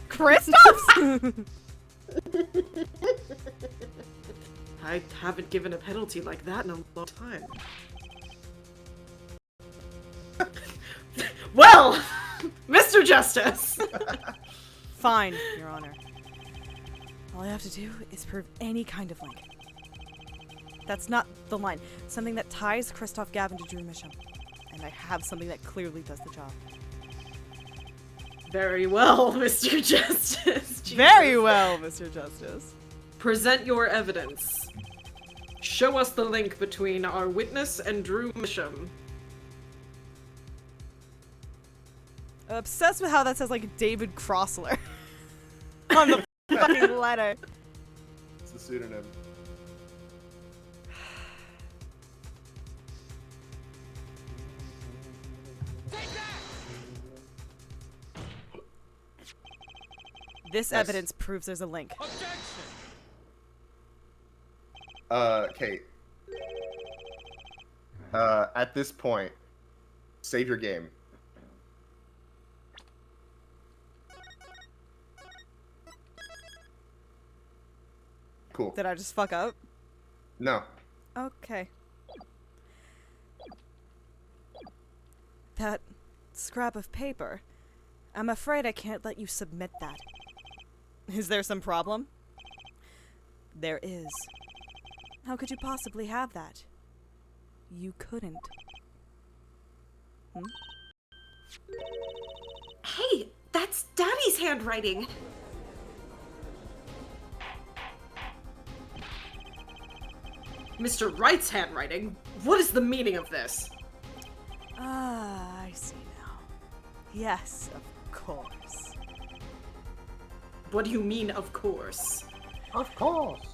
Kristoff's? I haven't given a penalty like that in a long time. Well, Mr. Justice. Fine, Your Honor. All I have to do is prove any kind of link. That's not the line. Something that ties Kristoff Gavin to Drew Misham. And I have something that clearly does the job. Very well, Mr. Justice. Very well, Mr. Justice. Present your evidence. Show us the link between our witness and Drew Misham. I'm obsessed with how that says, like, David Crossler on the fucking letter. It's the pseudonym. This Nice. evidence proves there's a link. Kate. At this point, save your game. Cool. Did I just fuck up? No. Okay. That scrap of paper. I'm afraid I can't let you submit that. Is there some problem? There is. How could you possibly have that? You couldn't. Hmm? Hey, that's Daddy's handwriting. Mr. Wright's handwriting? What is the meaning of this? Ah, I see now. Yes, of course. What do you mean, of course? Of course.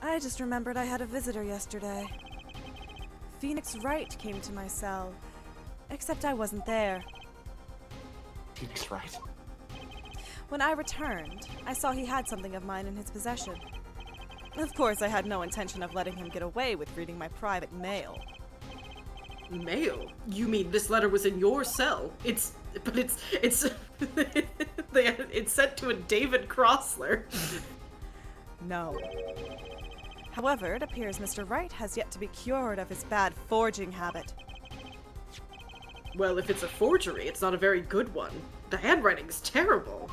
I just remembered I had a visitor yesterday. Phoenix Wright came to my cell, except I wasn't there. Phoenix Wright. When I returned, I saw he had something of mine in his possession. Of course, I had no intention of letting him get away with reading my private mail. Mail? You mean this letter was in your cell? It's it's sent to a David Crossler. No. However, it appears Mr. Wright has yet to be cured of his bad forging habit. Well, if it's a forgery, it's not a very good one. The handwriting's terrible.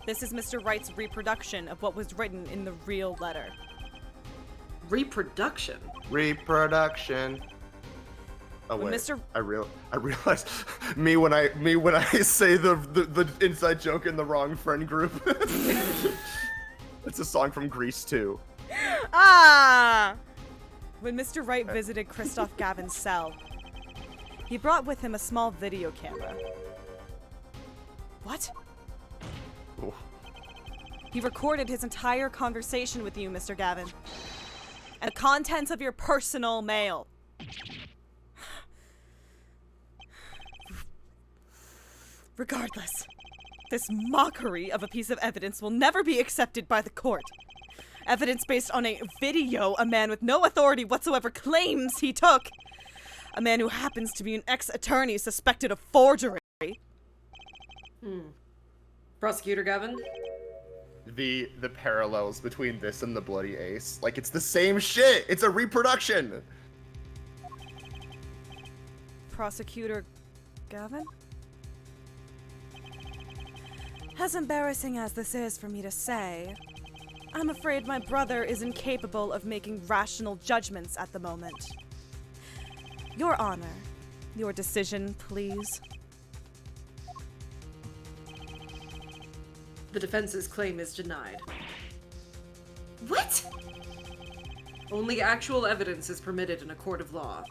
This is Mr. Wright's reproduction of what was written in the real letter. Reproduction? Reproduction. Oh When wait, Mr. I realized me when I say the inside joke in the wrong friend group. It's a song from Grease too. Ah! When Mr. Wright visited Kristoff Gavin's cell, he brought with him a small video camera. What? Ooh. He recorded his entire conversation with you, Mr. Gavin. And the contents of your personal mail. Regardless, this mockery of a piece of evidence will never be accepted by the court. Evidence based on a video a man with no authority whatsoever claims he took. A man who happens to be an ex-attorney suspected of forgery. Prosecutor Gavin? The parallels between this and the Bloody Ace, like it's the same shit. It's a reproduction. Prosecutor Gavin? As embarrassing as this is for me to say, I'm afraid my brother is incapable of making rational judgments at the moment. Your Honor, your decision, please. The defense's claim is denied. What? Only actual evidence is permitted in a court of law.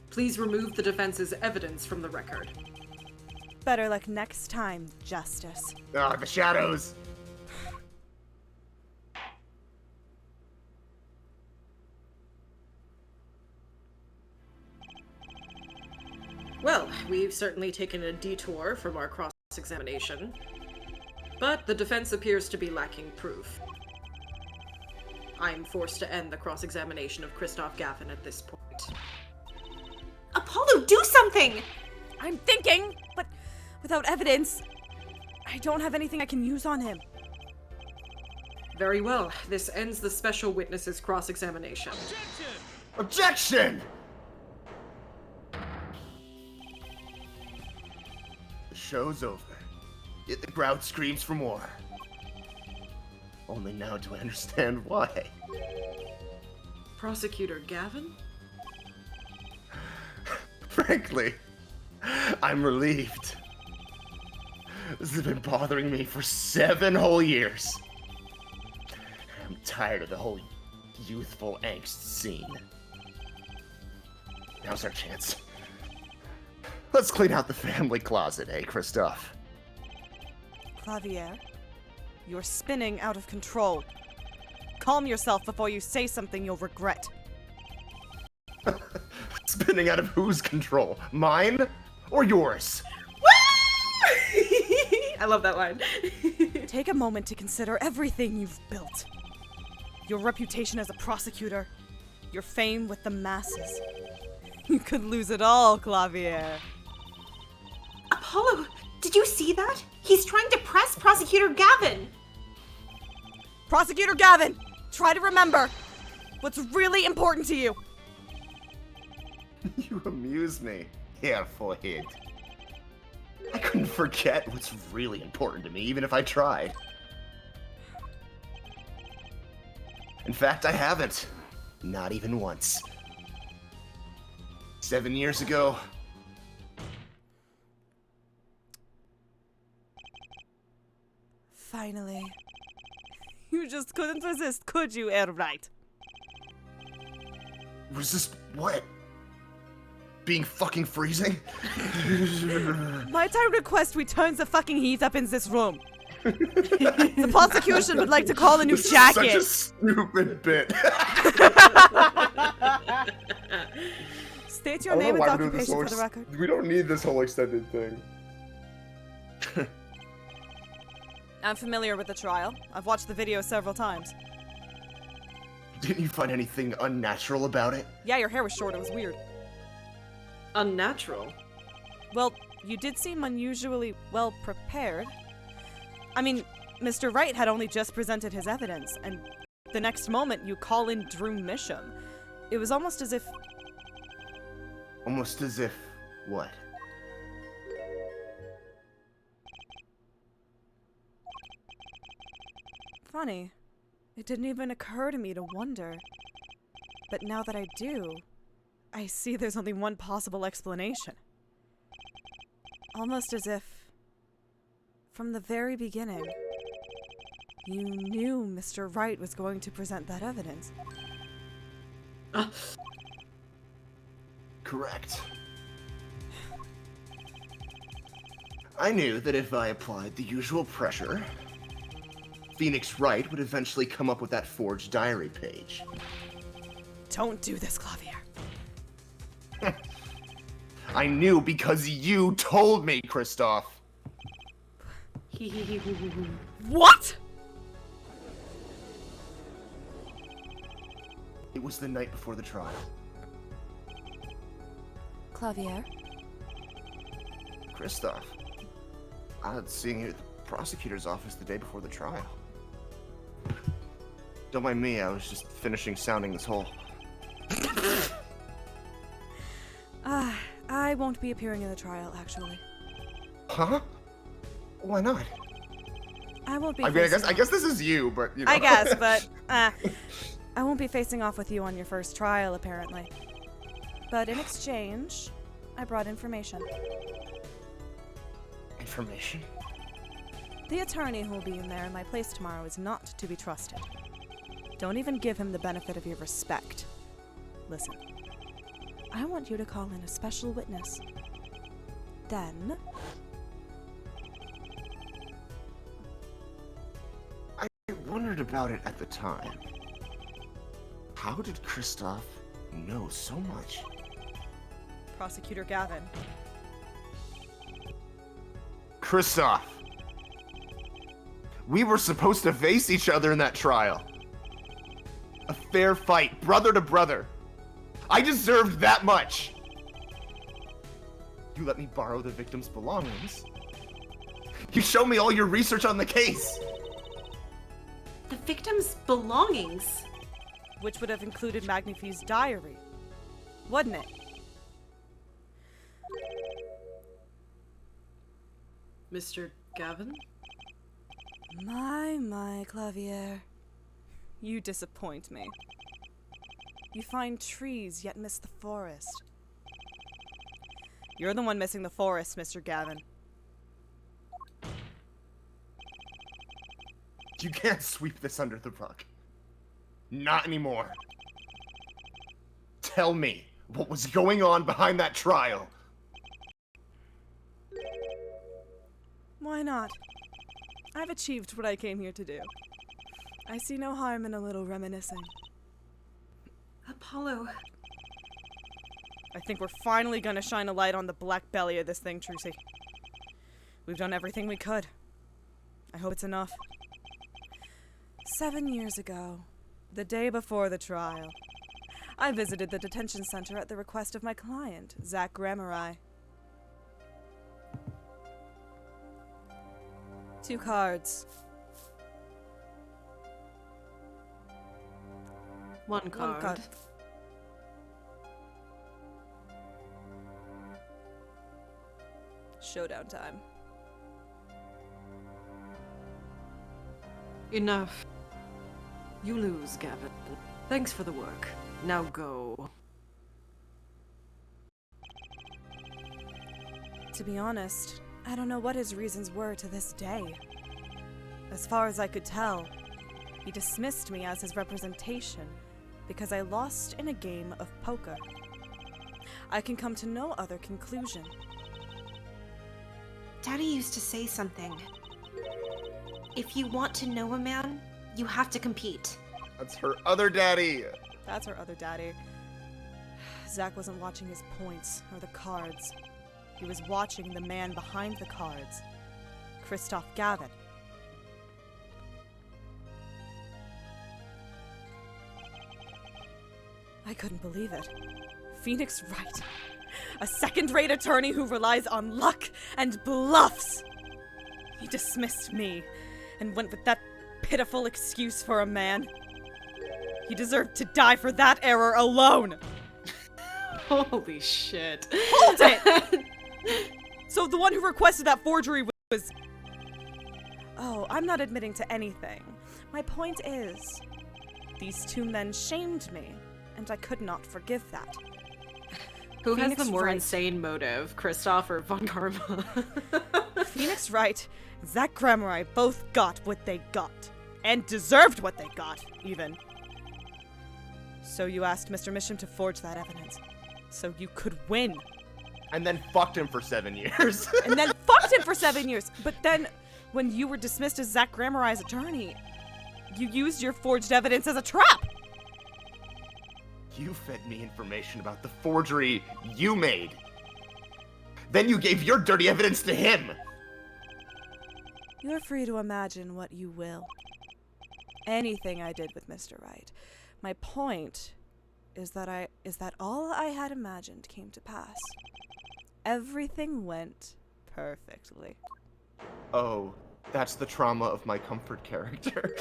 Please remove the defense's evidence from the record. Better luck next time, Justice. Ah, the shadows. Well, we've certainly taken a detour from our cross-examination. But the defense appears to be lacking proof. I'm forced to end the cross-examination of Christoph Gavin at this point. Apollo, do something! I'm thinking, but without evidence, I don't have anything I can use on him. Very well. This ends the special witness's cross-examination. Objection! The show's over. Yet the crowd screams for more. Only now do I understand why. Prosecutor Gavin? Frankly, I'm relieved. This has been bothering me for 7 whole years. I'm tired of the whole youthful angst scene. Now's our chance. Let's clean out the family closet, eh, Christoph? Clavier, you're spinning out of control. Calm yourself before you say something you'll regret. Spinning out of whose control? Mine or yours? I love that line. Take a moment to consider everything you've built. Your reputation as a prosecutor, your fame with the masses. You could lose it all, Clavier. Apollo, did you see that? He's trying to press Prosecutor Gavin. Prosecutor Gavin, try to remember what's really important to you. You amuse me, hair forehead. I couldn't forget what's really important to me, even if I tried. In fact, I haven't. Not even once. 7 years ago. Finally. You just couldn't resist, could you, Airwright? Resist what? Being fucking freezing? Might I request we turn the fucking heat up in this room? The prosecution would like to call a new This jacket. is such a stupid bit. State your name and occupation for the record. We don't need this whole extended thing. I'm familiar with the trial. I've watched the video several times. Didn't you find anything unnatural about it? Yeah, your hair was short. It was weird. Unnatural. Well, you did seem unusually well prepared. I mean, Mr. Wright had only just presented his evidence, and the next moment you call in Drew Misham. It was almost as if... Almost as if... what? Funny. It didn't even occur to me to wonder. But now that I do, I see there's only one possible explanation. Almost as if, from the very beginning, you knew Mr. Wright was going to present that evidence. Correct. I knew that if I applied the usual pressure, Phoenix Wright would eventually come up with that forged diary page. Don't do this, Clavier. I knew because you told me, Christoph. What?! It was the night before the trial. Clavier? Christoph, I had seeing you at the prosecutor's office the day before the trial. Don't mind me, I was just finishing sounding this hole. I won't be appearing in the trial, actually. Huh? Why not? I won't be I mean, I guess this is you, but you know. I guess, but, I won't be facing off with you on your first trial, apparently. But in exchange, I brought information. Information? The attorney who will be in there in my place tomorrow is not to be trusted. Don't even give him the benefit of your respect. Listen, I want you to call in a special witness. Then... I wondered about it at the time. How did Christoph know so much? Prosecutor Gavin. Christoph! We were supposed to face each other in that trial. A fair fight, brother to brother. I deserved that much. You let me borrow the victim's belongings. You show me all your research on the case. The victim's belongings? Which would have included Magnifi's diary, wouldn't it? Mr. Gavin? My, Clavier. You disappoint me. You find trees, yet miss the forest. You're the one missing the forest, Mr. Gavin. You can't sweep this under the rug. Not anymore. Tell me what was going on behind that trial. Why not? I've achieved what I came here to do. I see no harm in a little reminiscing. Apollo. I think we're finally gonna shine a light on the black belly of this thing, Trucy. We've done everything we could. I hope it's enough. 7 years ago, the day before the trial, I visited the detention center at the request of my client, Zach Gramerai. 2 cards. One card. Showdown time. Enough. You lose, Gavin. Thanks for the work. Now go. To be honest, I don't know what his reasons were to this day. As far as I could tell, he dismissed me as his representation because I lost in a game of poker. I can come to no other conclusion. Daddy used to say something. If you want to know a man, you have to compete. That's her other daddy. That's our other daddy. Zach wasn't watching his points or the cards. He was watching the man behind the cards, Christoph Gavin. I couldn't believe it. Phoenix Wright. A second-rate attorney who relies on luck and bluffs. He dismissed me and went with that pitiful excuse for a man. He deserved to die for that error alone. Holy shit. Hold it! So the one who requested that forgery was... Oh, I'm not admitting to anything. My point is, these 2 men shamed me, and I could not forgive that. Who Phoenix has the more Wright. insane motive, Christoph or Von Karma? Phoenix Wright and Zach Gramerai both got what they got. And deserved what they got, even. So you asked Mr. Misham to forge that evidence. So you could win. And then fucked him for 7 years. And then fucked him for 7 years. But then, when you were dismissed as Zach Gramerai's attorney, you used your forged evidence as a trap. You fed me information about the forgery you made. Then you gave your dirty evidence to him. You're free to imagine what you will. Anything I did with Mr. Wright. My point is that all I had imagined came to pass. Everything went perfectly. Oh, that's the trauma of my comfort character.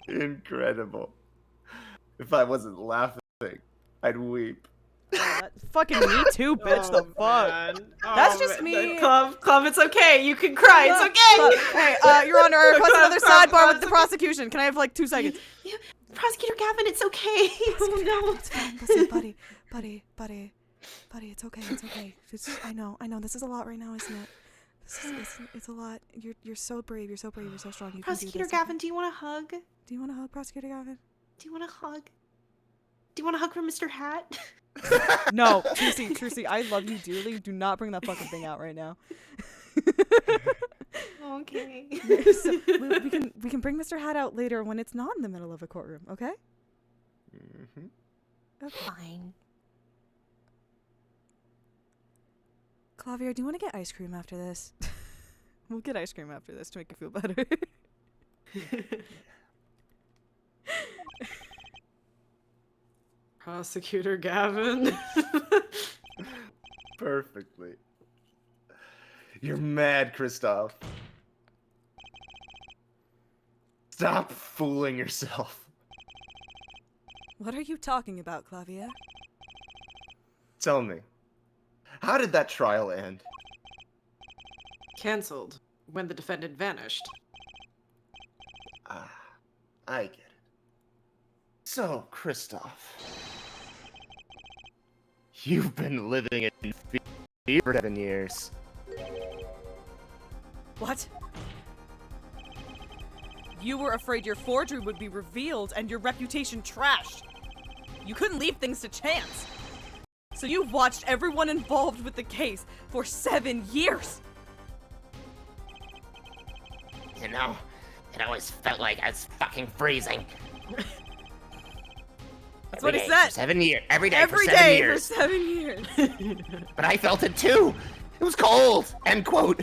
Incredible. If I wasn't laughing, I'd weep. Fucking me too, bitch. The fuck? That's just me. Club, it's okay. You can cry. It's okay. Hey, Your Honor, I request another sidebar with the prosecution. Can I have like 2 seconds? Yeah, Prosecutor Gavin, it's okay. Oh no. It's fine. Listen, buddy, it's okay. It's okay. I know. This is a lot right now, isn't it? It's a lot. You're so brave. You're so brave. You're so strong. You Prosecutor can do this, Gavin, okay? do you want a hug? Do you want a hug, Prosecutor Gavin? Do you want a hug? Do you want a hug from Mr. Hat? No, Trucy, I love you dearly. Do not bring that fucking thing out right now. Okay. So, we can bring Mr. Hat out later when it's not in the middle of a courtroom, okay? Mm-hmm. Okay. Fine. Clavier, do you want to get ice cream after this? We'll get ice cream after this to make you feel better. Prosecutor Gavin. Perfectly. You're mad, Kristoff. Stop fooling yourself. What are you talking about, Clavier? Tell me, how did that trial end? Cancelled when the defendant vanished. Ah, I get it. So, Kristoff, you've been living in fear for 7 years. What? You were afraid your forgery would be revealed and your reputation trashed. You couldn't leave things to chance. So you watched everyone involved with the case for 7 years. You know, it always felt like I was fucking freezing. That's what he said. For 7 years. Every day Every for 7 day years. for 7 years. But I felt it too. It was cold. End quote.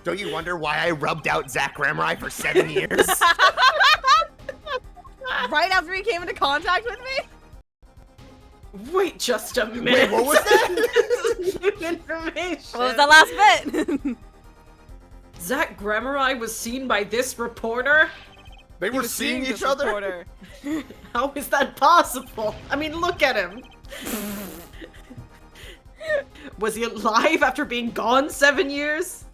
Don't you wonder why I rubbed out Zach Ramurai for 7 years? Right after he came into contact with me? Wait just a minute. Wait, what was that? New information. What was the last bit? Zach Grammari was seen by this reporter? They were seeing each other? How is that possible? I mean, look at him. Was he alive after being gone 7 years?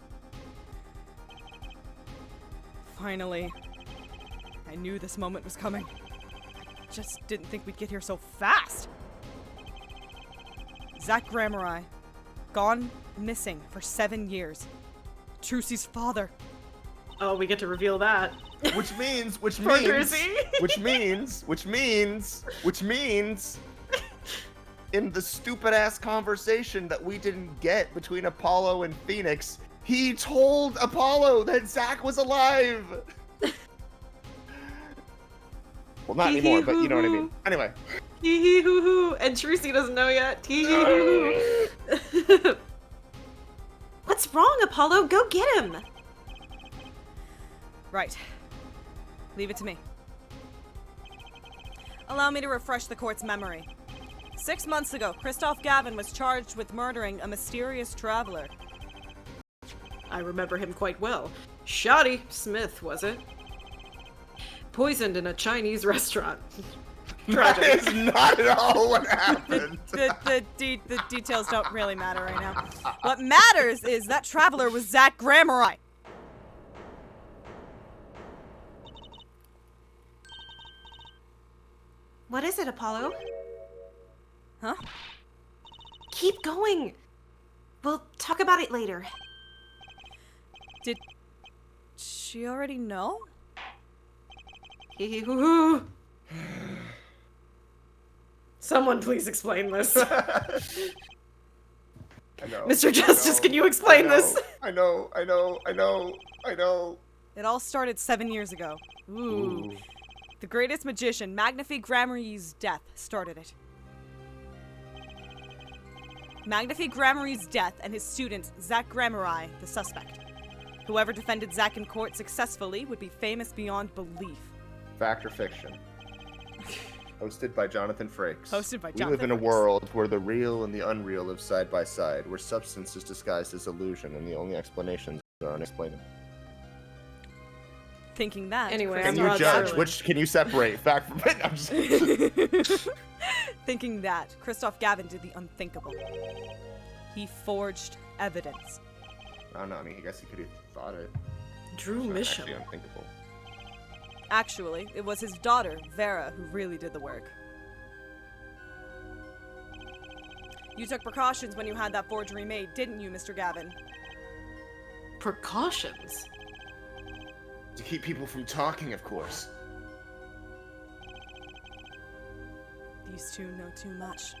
Finally. I knew this moment was coming. I just didn't think we'd get here so fast. Zach Grammari, gone missing for 7 years. Trucy's father. Oh, we get to reveal that. Which means, Trucy. which means, in the stupid ass conversation that we didn't get between Apollo and Phoenix, he told Apollo that Zach was alive. Well, not anymore, but you know what I mean. Anyway. Hee hee hoo hoo. And Trucy doesn't know yet. Hee hee hoo hoo. What's wrong, Apollo? Go get him. Right. Leave it to me. Allow me to refresh the court's memory. 6 months ago, Kristoff Gavin was charged with murdering a mysterious traveler. I remember him quite well. Shoddy Smith, was it? Poisoned in a Chinese restaurant. That is not at all what happened. The details don't really matter right now. What matters is that traveler was Zach Grammari. What is it, Apollo? Huh? Keep going. We'll talk about it later. Did she already know? Hee hee hoo hoo. Someone please explain this. I know. Mr. Justice, can you explain this? I know. It all started 7 years ago. Ooh. The greatest magician, Magnifi Grammari's death, started it. Magnifi Grammari's death and his student, Zach Grammari, the suspect. Whoever defended Zach in court successfully would be famous beyond belief. Fact or fiction? Hosted by Jonathan Frakes. Hosted by We Jonathan live in a Frakes. world where the real and the unreal live side by side, where substance is disguised as illusion, and the only explanations are unexplainable. Thinking that. Anyway, Can I'm you Rod judge? Serling. Which can you separate? Fact from it? I'm just... Thinking that, Kristoff Gavin did the unthinkable. He forged evidence. I don't know. I mean, I guess he could have thought it. Drew It's not Mission. actually unthinkable. Actually, it was his daughter, Vera, who really did the work. You took precautions when you had that forgery made, didn't you, Mr. Gavin? Precautions? To keep people from talking, of course. These two know too much.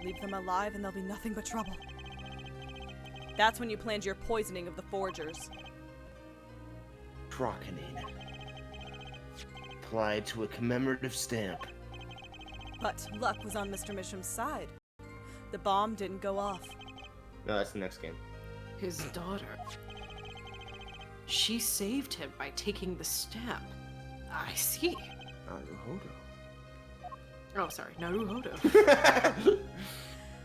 Leave them alive and there'll be nothing but trouble. That's when you planned your poisoning of the forgers. Trocanine. Applied to a commemorative stamp. But luck was on Mr. Misham's side. The bomb didn't go off. No, that's the next game. His daughter. She saved him by taking the step. I see. Naruhodo. Oh, sorry, Naruhodo.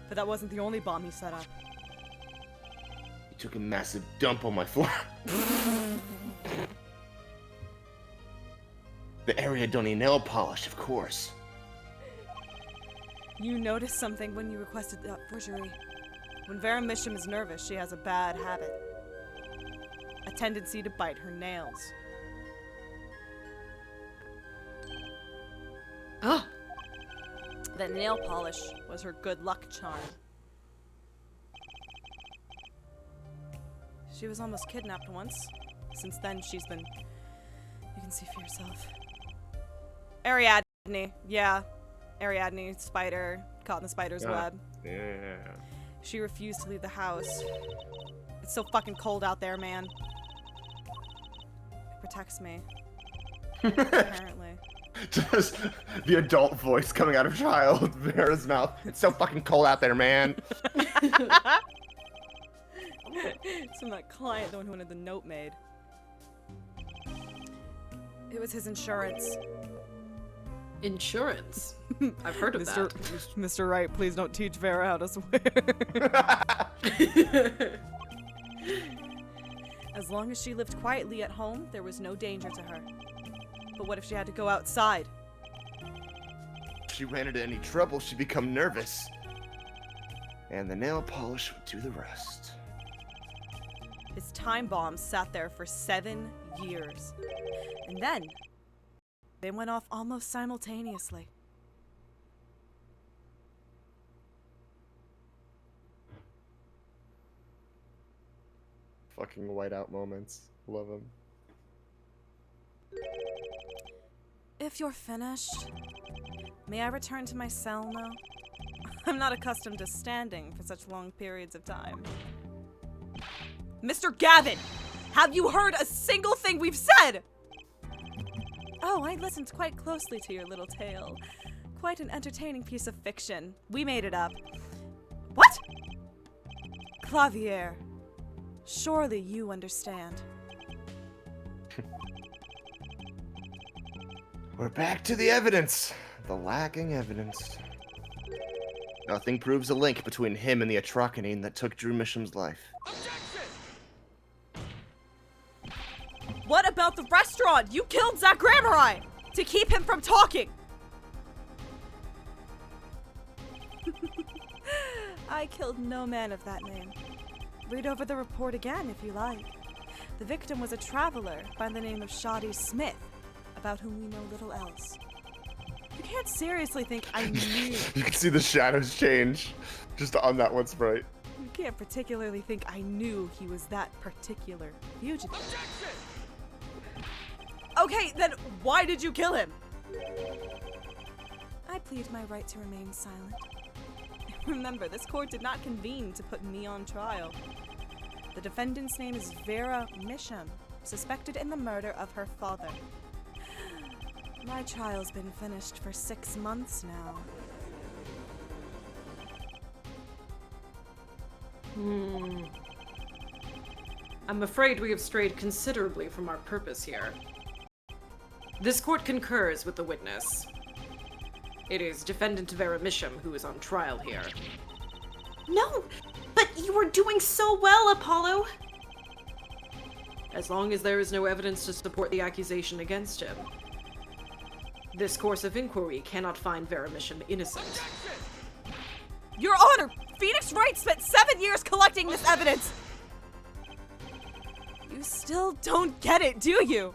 But that wasn't the only bomb he set up. He took a massive dump on my floor. The area don't need nail polish, of course. You noticed something when you requested that forgery. When Vera Misham is nervous, she has a bad habit. A tendency to bite her nails. Oh, That nail polish was her good luck charm. She was almost kidnapped once. Since then, she's been... You can see for yourself. Ariadne. Yeah. Ariadne, spider, caught in the spider's web. Yeah. She refused to leave the house. It's so fucking cold out there, man. It protects me. Apparently. Just the adult voice coming out of child Vera's mouth. It's so fucking cold out there, man. It's from that client, the one who wanted the note made. It was his insurance. insurance. I've heard of that. Mr. Wright, please don't teach Vera how to swear. As long as she lived quietly at home, there was no danger to her. But what if she had to go outside? If she ran into any trouble, she'd become nervous. And the nail polish would do the rest. His time bomb sat there for 7 years. And then, they went off almost simultaneously. Fucking whiteout moments. Love them. If you're finished, may I return to my cell now? I'm not accustomed to standing for such long periods of time. Mr. Gavin! Have you heard a single thing we've said? Oh, I listened quite closely to your little tale. Quite an entertaining piece of fiction. We made it up. What? Clavier. Surely you understand. We're back to the evidence. The lacking evidence. Nothing proves a link between him and the atrocinine that took Drew Misham's life. What about the restaurant? You killed Zach Gramerai to keep him from talking. I killed no man of that name. Read over the report again if you like. The victim was a traveler by the name of Shoddy Smith, about whom we know little else. You can't seriously think I knew. You can see the shadows change just on that one sprite. You can't particularly think I knew he was that particular fugitive. Okay, then why did you kill him? I plead my right to remain silent. Remember, this court did not convene to put me on trial. The defendant's name is Vera Misham, suspected in the murder of her father. My trial's been finished for 6 months now. I'm afraid we have strayed considerably from our purpose here. This court concurs with the witness. It is defendant Vera Misham who is on trial here. No, but you were doing so well, Apollo. As long as there is no evidence to support the accusation against him, this course of inquiry cannot find Vera Misham innocent. Your Honor, Phoenix Wright spent 7 years collecting this evidence! You still don't get it, do you?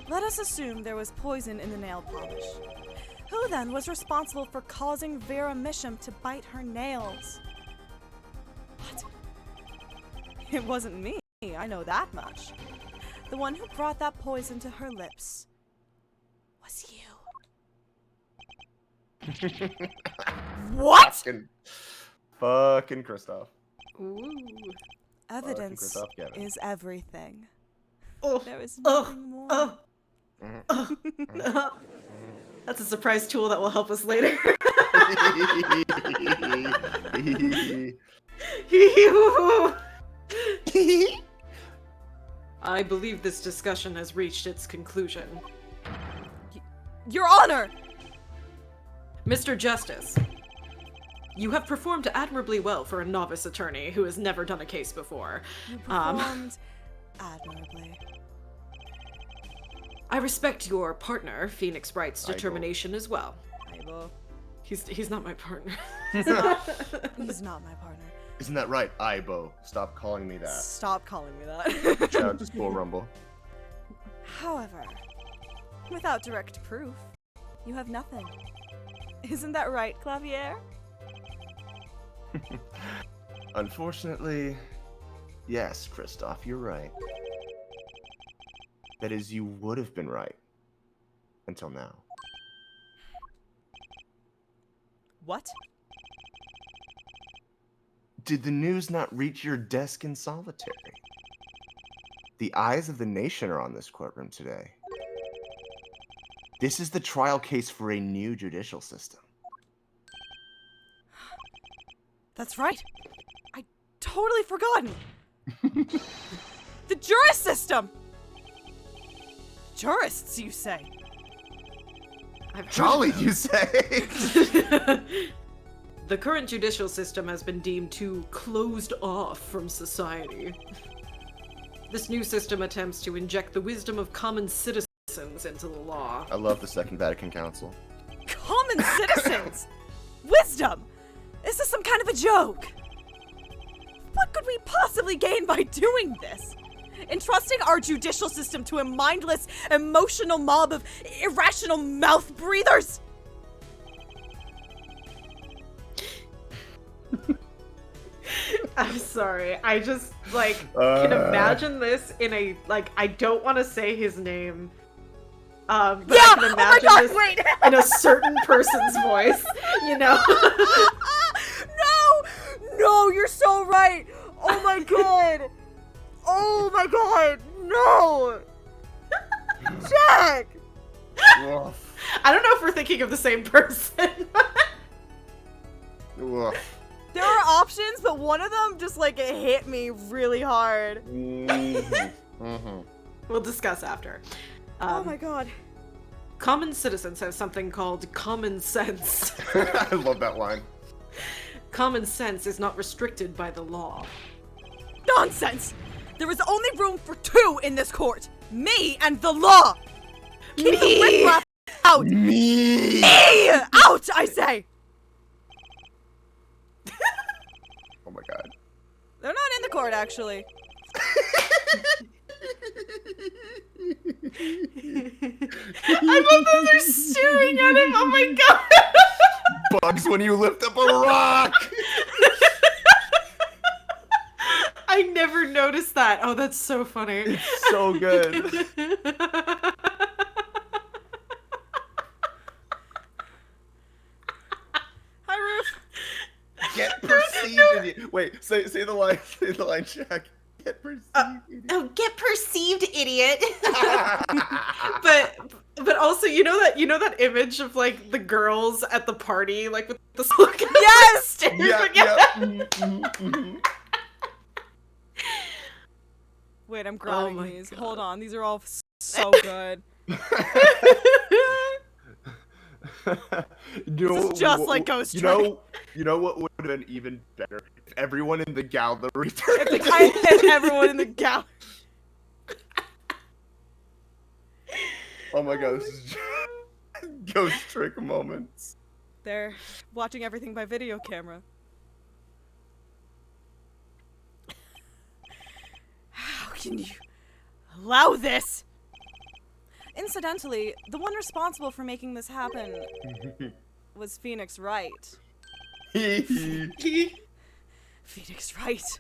Let us assume there was poison in the nail polish. Who then was responsible for causing Vera Misham to bite her nails? What? It wasn't me, I know that much. The one who brought that poison to her lips was you. What? Fucking Kristoff. Ooh. Evidence Kristoff Gavin. is everything. Oh. There is nothing more. That's a surprise tool that will help us later. I believe this discussion has reached its conclusion. Your Honor! Mr. Justice, you have performed admirably well for a novice attorney who has never done a case before. You performed admirably. I respect your partner, Phoenix Wright's determination as well. Aibo. He's not my partner. He's not my partner. Isn't that right, Aibo? Stop calling me that. Stop calling me that. Shout out to School Rumble. However, without direct proof, you have nothing. Isn't that right, Clavier? Unfortunately, yes, Kristoff, you're right. That is, you would have been right. Until now. What? Did the news not reach your desk in solitary? The eyes of the nation are on this courtroom today. This is the trial case for a new judicial system. That's right. I totally forgotten. The jurist system. Jurists, you say? Jolly, you say? The current judicial system has been deemed too closed off from society. This new system attempts to inject the wisdom of common citizens into the law. I love the Second Vatican Council. Common citizens? Wisdom? Is this some kind of a joke? What could we possibly gain by doing this? Entrusting our judicial system to a mindless, emotional mob of irrational mouth breathers? I'm sorry. I just, can imagine this in a, I don't want to say his name. But Yeah! I can imagine Oh my God, this wait! in a certain person's voice, you know? No, you're so right! Oh my god! Oh my god! No! Jack! Woof. I don't know if we're thinking of the same person. Woof. There are options, but one of them just it hit me really hard. We'll discuss after. Oh my god. Common citizens have something called common sense. I love that line. Common sense is not restricted by the law. Nonsense! There is only room for two in this court. Me and the law! Keep the riffraff out! Me! Me! Out, I say! Oh my god. They're not in the court, actually. I love that they're staring at him. Oh my god. Bugs when you lift up a rock! I never noticed that. Oh, that's so funny. It's so good. Hi, Ruth. Get perceived, idiot. Wait, say the line. Say the line, Jack. Get perceived, idiot. Oh, get perceived, idiot. But also, you know that image of the girls at the party, with the look. Yes! Yeah. Wait, I'm grabbing my these. God. Hold on, these are all so good. This is just like Ghost You know what would have been even better if everyone in the gallery I hit everyone in the gallery. Oh my god, this is ghost trick moments. They're watching everything by video camera. How can you allow this? Incidentally, the one responsible for making this happen was Phoenix Wright. Phoenix Wright.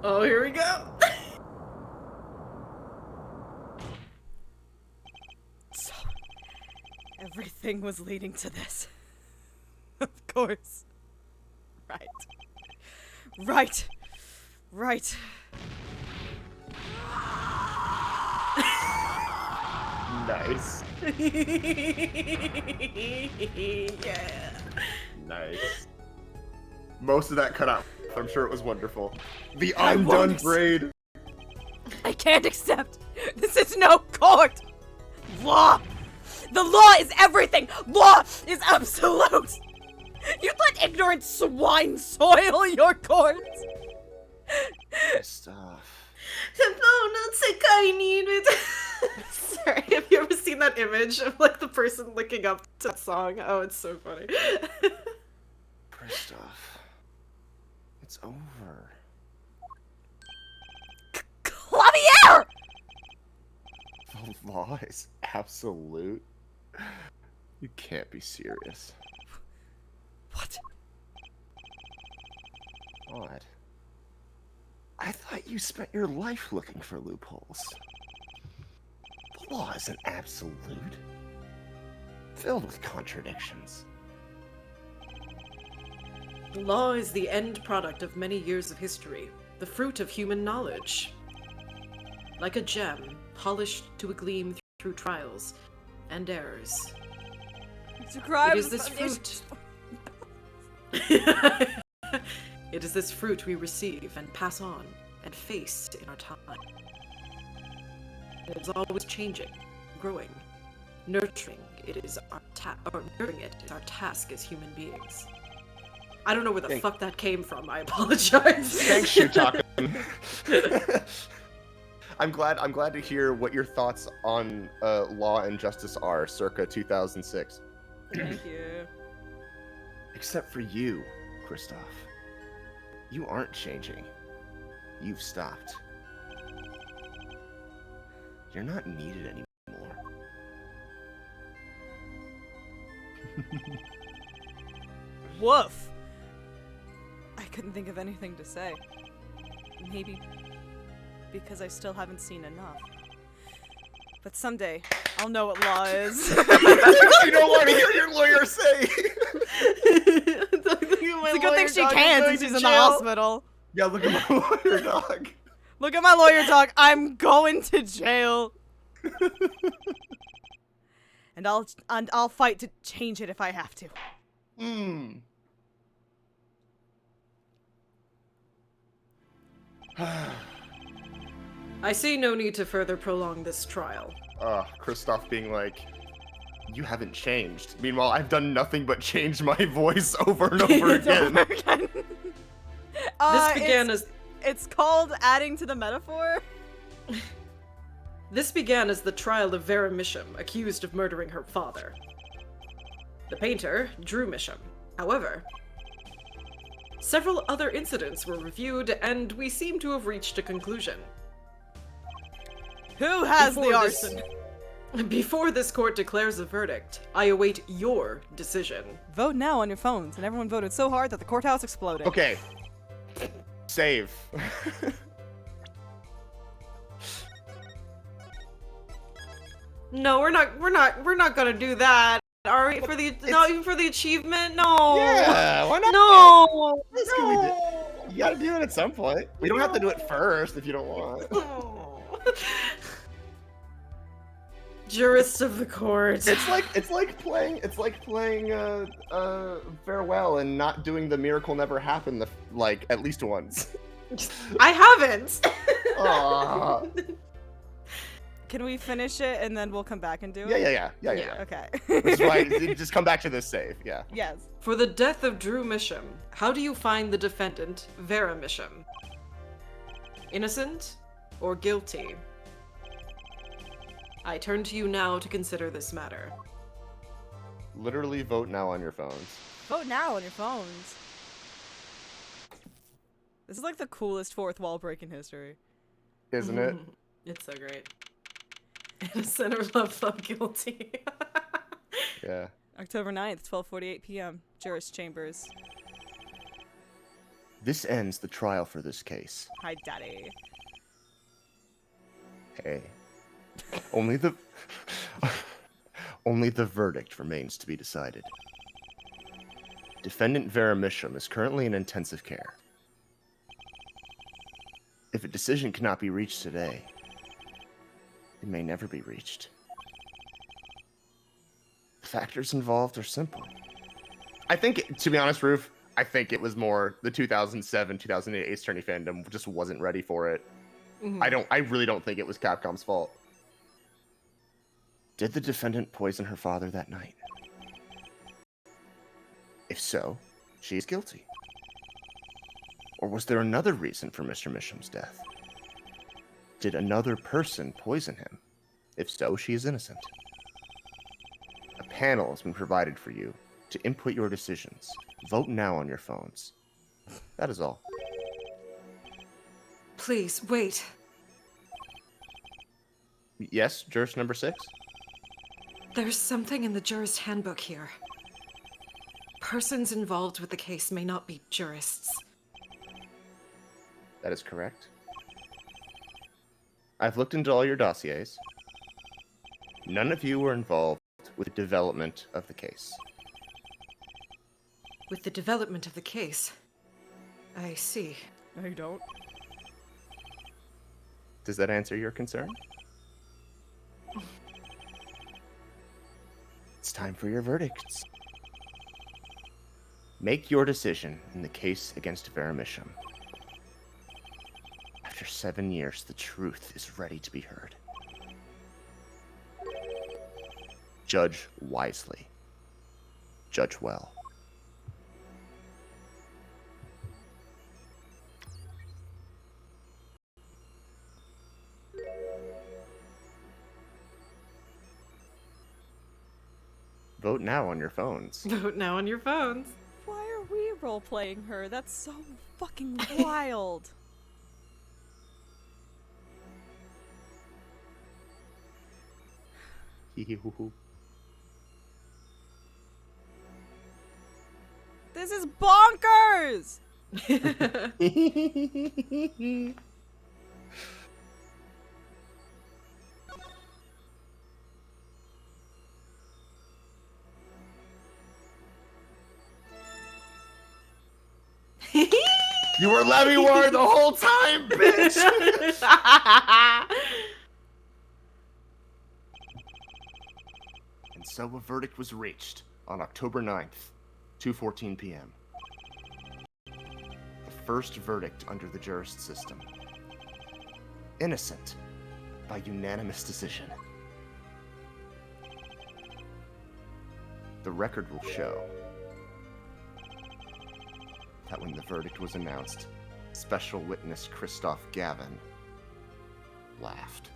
Oh, here we go. So, everything was leading to this. Of course. Right. Right. Right. Nice. Yeah. Nice. Most of that cut out. I'm sure it was wonderful. The I undone won't. braid. I can't accept. This is no court. Law. The law is everything. Law is absolute. You let ignorant swine soil your courts. Stuff. Sorry, have you ever seen that image of like the person licking up to that song? Oh, it's so funny. Stuff. It's over. Clavier! The law is absolute. You can't be serious. What? Odd. I thought you spent your life looking for loopholes. The law isn't absolute. Filled with contradictions. The law is the end product of many years of history, the fruit of human knowledge. Like a gem, polished to a gleam through trials and errors. It is this fruit. It is this fruit we receive and pass on and face in our time. It is always changing, growing, nurturing. It is our nurturing it is our task as human beings. I don't know where the fuck that came from. I apologize. Thanks, Shutaku. I'm glad to hear what your thoughts on Law and Justice are, circa 2006. Thank you. Except for you, Kristoff. You aren't changing. You've stopped. You're not needed anymore. Woof. I couldn't think of anything to say. Maybe because I still haven't seen enough. But someday, I'll know what law is. You don't want to hear your lawyer say. It's a good thing she can since she's in the hospital. Yeah, look at my lawyer dog. Look at my lawyer dog. I'm going to jail. And I'll fight to change it if I have to. I see no need to further prolong this trial. Kristoff being like, you haven't changed. Meanwhile, I've done nothing but change my voice over and over again. This began as... It's called adding to the metaphor. This began as the trial of Vera Misham, accused of murdering her father. The painter, Drew Misham. However, several other incidents were reviewed, and we seem to have reached a conclusion. Who has the arson? Before this court declares a verdict, I await your decision. Vote now on your phones, and everyone voted so hard that the courthouse exploded. Okay. Save. No, we're not gonna do that. Are we not even for the achievement? No. Yeah, why not? No. You gotta do it at some point. We don't have to do it first if you don't want. Jurists of the court. It's like playing farewell and not doing the miracle never happened at least once. I haven't. Aww. Can we finish it and then we'll come back and do it? Yeah. Okay. That's why just come back to this save. Yeah. Yes. For the death of Drew Misham, how do you find the defendant, Vera Misham? Innocent or guilty? I turn to you now to consider this matter. Literally vote now on your phones. Vote now on your phones. This is like the coolest fourth wall break in history. Isn't it? It's so great. Innocent or love guilty. Yeah. October 9th, 12:48 p.m. Juris Chambers. This ends the trial for this case. Hi, Daddy. Hey. Only the verdict remains to be decided. Defendant Vera Misham is currently in intensive care. If a decision cannot be reached today, it may never be reached. factors involved are simple. I think, to be honest, Roof, I think it was more the 2007, 2008 Ace Attorney fandom just wasn't ready for it. I really don't think it was Capcom's fault. Did the defendant poison her father that night? If so, she is guilty. Or was there another reason for Mr. Misham's death? Did another person poison him? If so, she is innocent. A panel has been provided for you to input your decisions. Vote now on your phones. That is all. Please, wait. Yes, jurist number 6? There's something in the jurist handbook here. Persons involved with the case may not be jurists. That is correct. I've looked into all your dossiers. None of you were involved with the development of the case. With the development of the case. I see. No, you don't. Does that answer your concern? It's time for your verdicts. Make your decision in the case against Vera Misham. After 7 years, the truth is ready to be heard. Judge wisely. Judge well. Vote now on your phones. Vote now on your phones. Why are we role-playing her? That's so fucking wild. This is bonkers! You were Levy War the whole time, bitch! And so a verdict was reached on October 9th, 2:14 p.m. The first verdict under the jurist system. Innocent by unanimous decision. The record will show that when the verdict was announced, special witness Christoph Gavin laughed.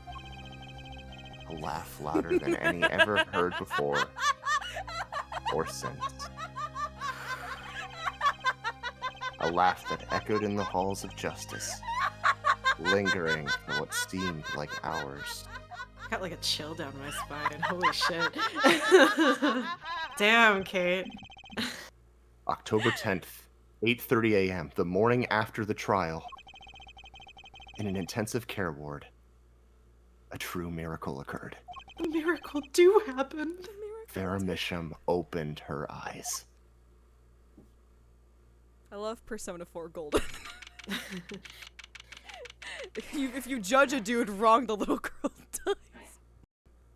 A laugh louder than any ever heard before or since. A laugh that echoed in the halls of justice, lingering for what seemed like hours. Got like a chill down my spine. Holy shit. Damn, Kate. October 10th, 8:30 a.m., the morning after the trial. In an intensive care ward, a true miracle occurred. A miracle do happen. Vera Misham opened her eyes. I love Persona 4 Golden. if you judge a dude wrong, the little girl dies.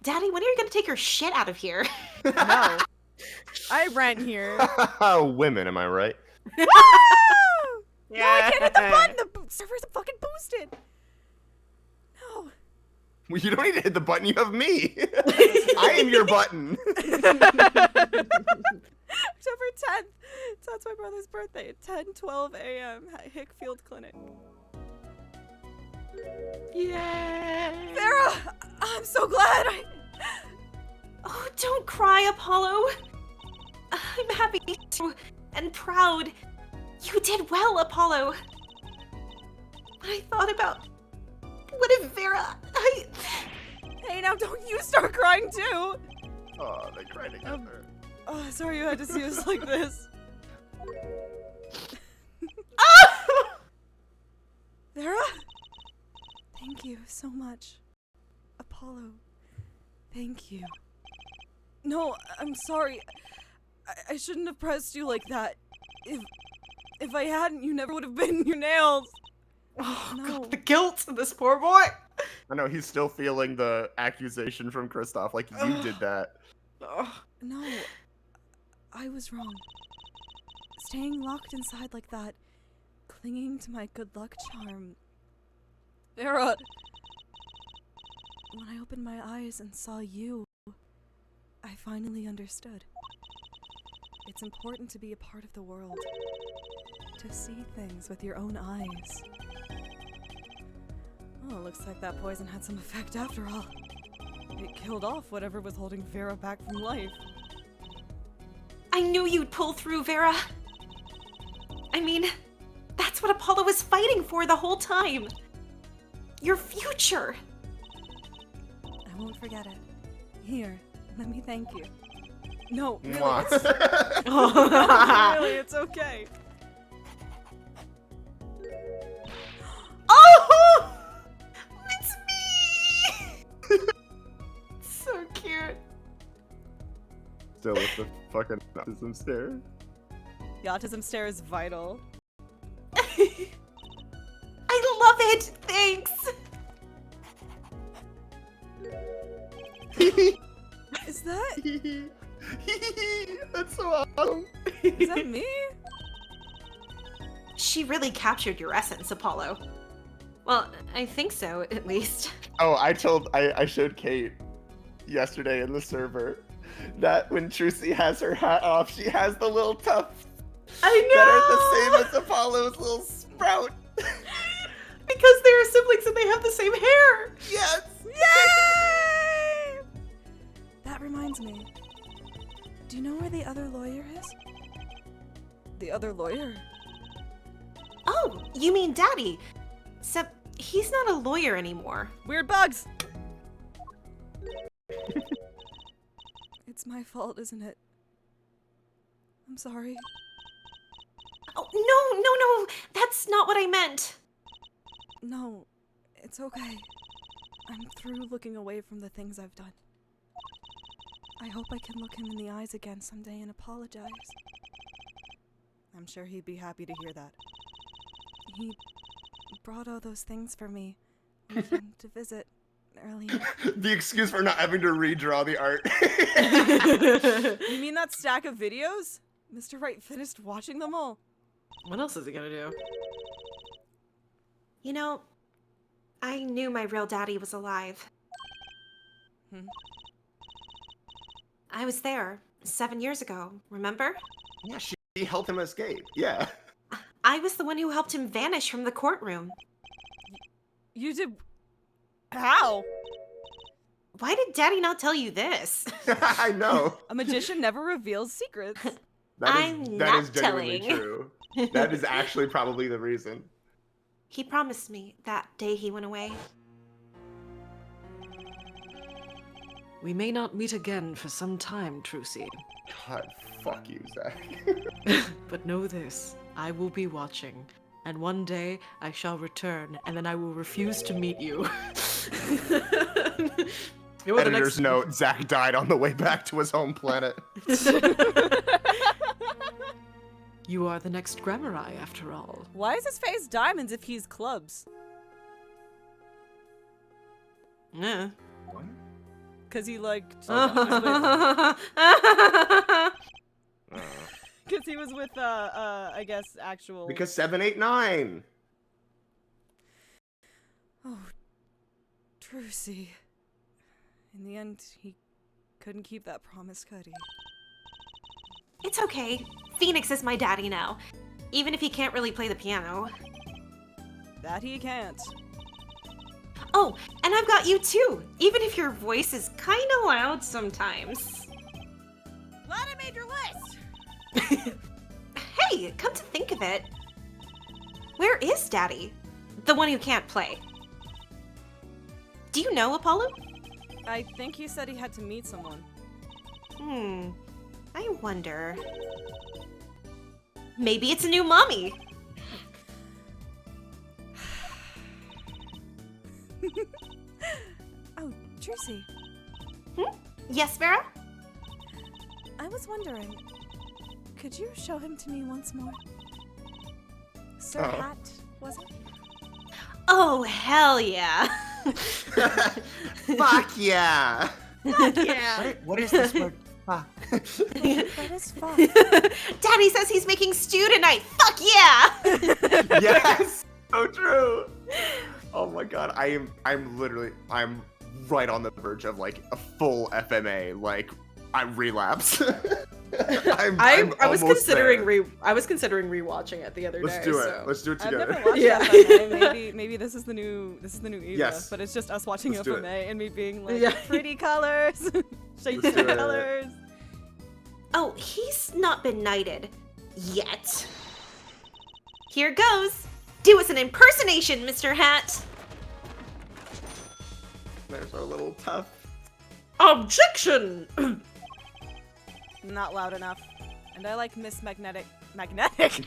Daddy, when are you gonna take your shit out of here? No. I rent here. Women, am I right? Woo! No, I can't hit the button! The server's fucking boosted! No. Well, you don't need to hit the button, you have me! I am your button! October 10th. So that's my brother's birthday. 10:12 a.m. at Hickfield Clinic. Yay! Vera! I'm so glad Oh, don't cry, Apollo. I'm happy too, and proud. You did well, Apollo. But I thought about... What if Vera... Hey, now don't you start crying too! Oh, they cried together. Oh, sorry you had to see us like this. Vera? Thank you so much. Apollo. Thank you. No, I'm sorry. I shouldn't have pressed you like that. If I hadn't, you never would have bitten your nails. Oh, No. God, the guilt of this poor boy. I know, he's still feeling the accusation from Christoph, like you did that. No, I was wrong. Staying locked inside like that, clinging to my good luck charm. Vera! When I opened my eyes and saw you, I finally understood. It's important to be a part of the world. To see things with your own eyes. Oh, looks like that poison had some effect after all. It killed off whatever was holding Vera back from life. I knew you'd pull through, Vera. I mean, that's what Apollo was fighting for the whole time. Your future. I won't forget it. Here, let me thank you. No, really, Mwah. it's... No, really, it's okay. Oh! It's me! So cute. Still with the fucking autism stare. The autism stare is vital. I love it! Thanks! Is that... That's so awesome. Is that me? She really captured your essence, Apollo. Well, I think so, at least. Oh, I showed Kate yesterday in the server that when Trucy has her hat off, she has the little tufts I that are the same as Apollo's little sprout. Because they're siblings and they have the same hair! Yes! Yay! That reminds me. Do you know where the other lawyer is? The other lawyer? Oh, you mean Daddy. Except he's not a lawyer anymore. Weird bugs! It's my fault, isn't it? I'm sorry. Oh, no, that's not what I meant. No, it's okay. I'm through looking away from the things I've done. I hope I can look him in the eyes again someday and apologize. I'm sure he'd be happy to hear that. He brought all those things for me when he came to visit earlier. The excuse for not having to redraw the art. You mean that stack of videos? Mr. Wright finished watching them all. What else is he gonna do? You know, I knew my real daddy was alive. I was there 7 years ago, remember? Yeah, she helped him escape. Yeah. I was the one who helped him vanish from the courtroom. You did... How? Why did Daddy not tell you this? I know. A magician never reveals secrets. I'm that not is genuinely telling. true. That is actually probably the reason. He promised me that day he went away. We may not meet again for some time, Trucy. God, fuck you, Zach. But know this, I will be watching. And one day, I shall return, and then I will refuse to meet you. You know, Editor's note, Zach died on the way back to his home planet. You are the next Grammar-Eye, after all. Why is his face diamonds if he's clubs? Yeah. What? Because he, like... Oh. Because he was with, I guess, actual... Because 789. Oh, Trucy. In the end, he couldn't keep that promise, could he? It's okay. Phoenix is my daddy now. Even if he can't really play the piano. That he can't. Oh, and I've got you too. Even if your voice is kinda loud sometimes. Glad I made your list! Hey, come to think of it. Where is Daddy? The one who can't play. Do you know Apollo? I think he said he had to meet someone. I wonder. Maybe it's a new mommy. Oh, Trucy. Yes, Vera? I was wondering, could you show him to me once more? Sir Oh. Hat, was it? Oh, hell yeah. Fuck yeah. Yeah. What is this word? That is fun. Daddy says he's making stew tonight. Fuck yeah! Yes, so true. Oh my god, I'm right on the verge of like a full FMA. Like I relapse. I was almost considering there. I was considering rewatching it the other Let's day. do it. So. Let's do it I've together. never watched Yeah. FMA. Maybe this is the new Eva. Yes. But it's just us watching Let's do it. FMA and me being like, Yeah. pretty colors, shades do of it. colors. Oh, he's not been knighted. Yet. Here goes. Do us an impersonation, Mr. Hat. There's our little tough. Objection! Not loud enough. And I like Miss Magnetic. Magnetic.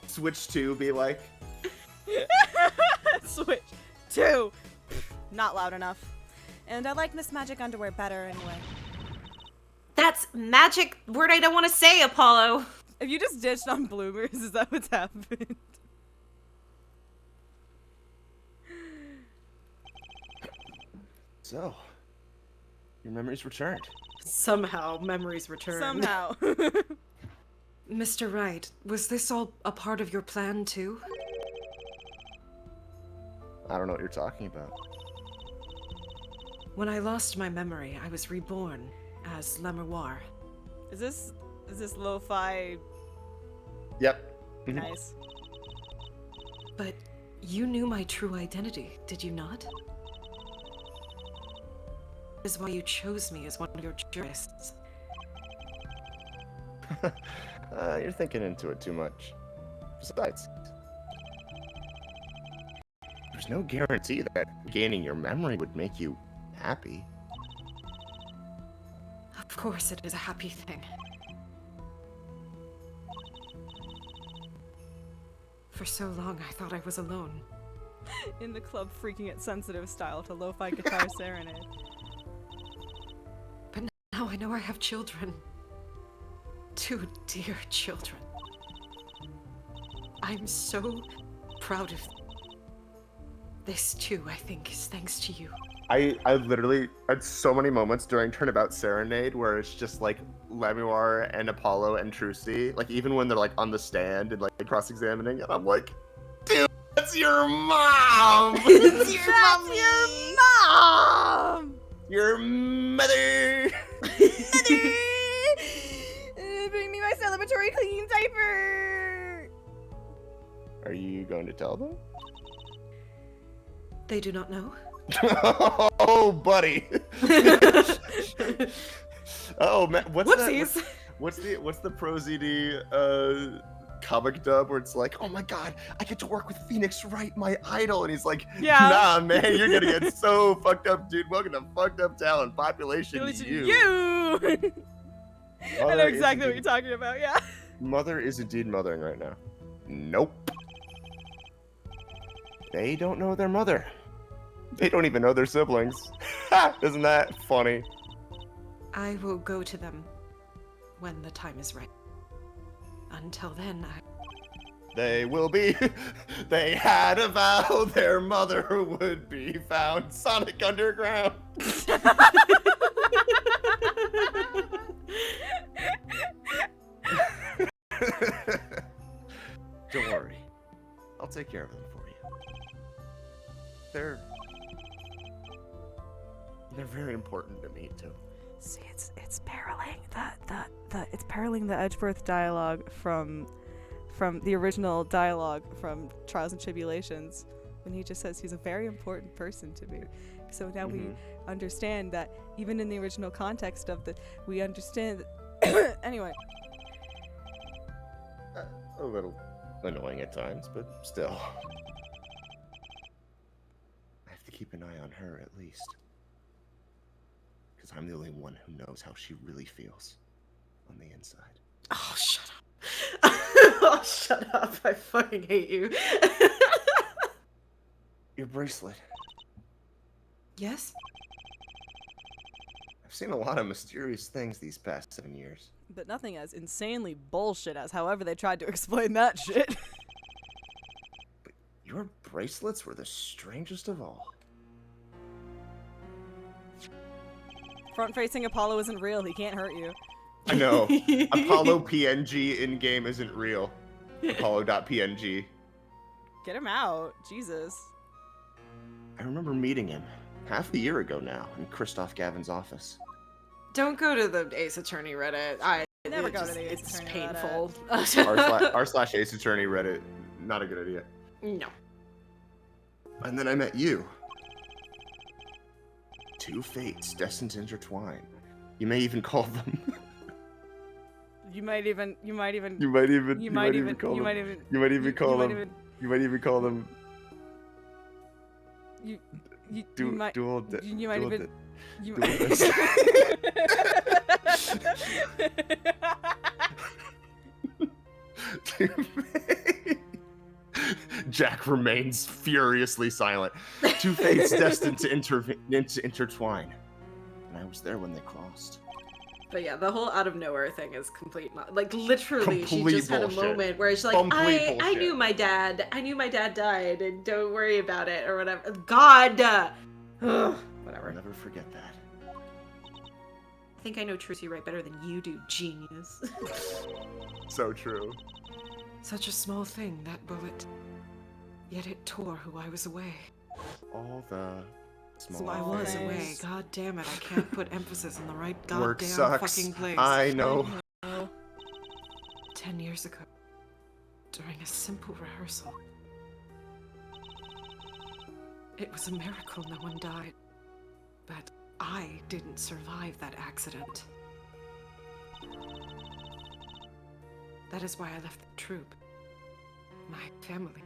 Switch to be like. Switch. 2. Not loud enough. And I like Miss Magic Underwear better anyway. That's magic word I don't want to say, Apollo. If you just ditched on bloomers, is that what's happened? So, your memories returned. Somehow, memories return. Somehow. Mr. Wright, was this all a part of your plan too? I don't know what you're talking about. When I lost my memory, I was reborn as Lemoir. Is this lo-fi Yep. Mhm. nice? But you knew my true identity, did you not? Is why you chose me as one of your jurists. You're thinking into it too much. Besides, there's no guarantee that gaining your memory would make you happy. Of course it is a happy thing. For so long I thought I was alone. In the club, freaking it sensitive style to lo-fi guitar serenade. But now I know I have children. 2 dear children. I'm so proud of them. This too, I think, is thanks to you. I literally had so many moments during Turnabout Serenade where it's just like Lemuar and Apollo and Trucy, like even when they're like on the stand and like cross-examining, and I'm like, dude, that's your mom! That's your mom! Your mother! Bring me my celebratory clean diaper! Are you going to tell them? They do not know? Oh, buddy! Oh man, Whoopsies! What's the Pro ZD comic dub where it's like, oh my god, I get to work with Phoenix Wright, my idol, and he's like, Yeah. nah, man, you're gonna get so fucked up, dude. Welcome to fucked up talent population. You! I know Mother is exactly what indeed- you're talking about, yeah. Mother is indeed mothering right now. Nope. They don't know their mother. They don't even know their siblings. Ha! Isn't that funny? I will go to them when the time is right. Until then, They will be. They had a vow their mother would be found. Sonic Underground. Don't worry. I'll take care of them for you. They're very important to me too. See, it's paralleling it's paralleling the Edgeworth dialogue from the original dialogue from Trials and Tribulations, when he just says he's a very important person to me. So now we understand that even in the original context of we understand that anyway. A little annoying at times, but still. I have to keep an eye on her at least. Because I'm the only one who knows how she really feels on the inside. oh, shut up. Oh, shut up. I fucking hate you. Your bracelet. Yes? I've seen a lot of mysterious things these past 7 years. But nothing as insanely bullshit as however they tried to explain that shit. Your bracelets were the strangest of all. Front-facing Apollo isn't real. He can't hurt you. I know. Apollo PNG in-game isn't real. Apollo.png. Get him out. Jesus. I remember meeting him half a year ago now in Christoph Gavin's office. Don't go to the Ace Attorney Reddit. Never go to the Ace It's Attorney painful. r/Ace Attorney Reddit. Not a good idea. No. And then I met you. Two fates destined to intertwine. You may even call them. You might even You might even call them. Jack remains furiously silent. Two fates destined to intertwine. And I was there when they crossed. But yeah, the whole out of nowhere thing is like literally she Complete just had a bullshit. moment where she's like, Complete I bullshit. knew my dad died and don't worry about it or whatever. God! Ugh, whatever. I'll never forget that. I think I know Trucy right better than you do, genius. So true. Such a small thing, that bullet. Yet it tore who I was away. All the small So I was things. away. God damn it, I can't put emphasis in the right Work goddamn sucks. fucking place. I know. 10 years ago, during a simple rehearsal. It was a miracle no one died. But I didn't survive that accident. That is why I left the troupe. My family.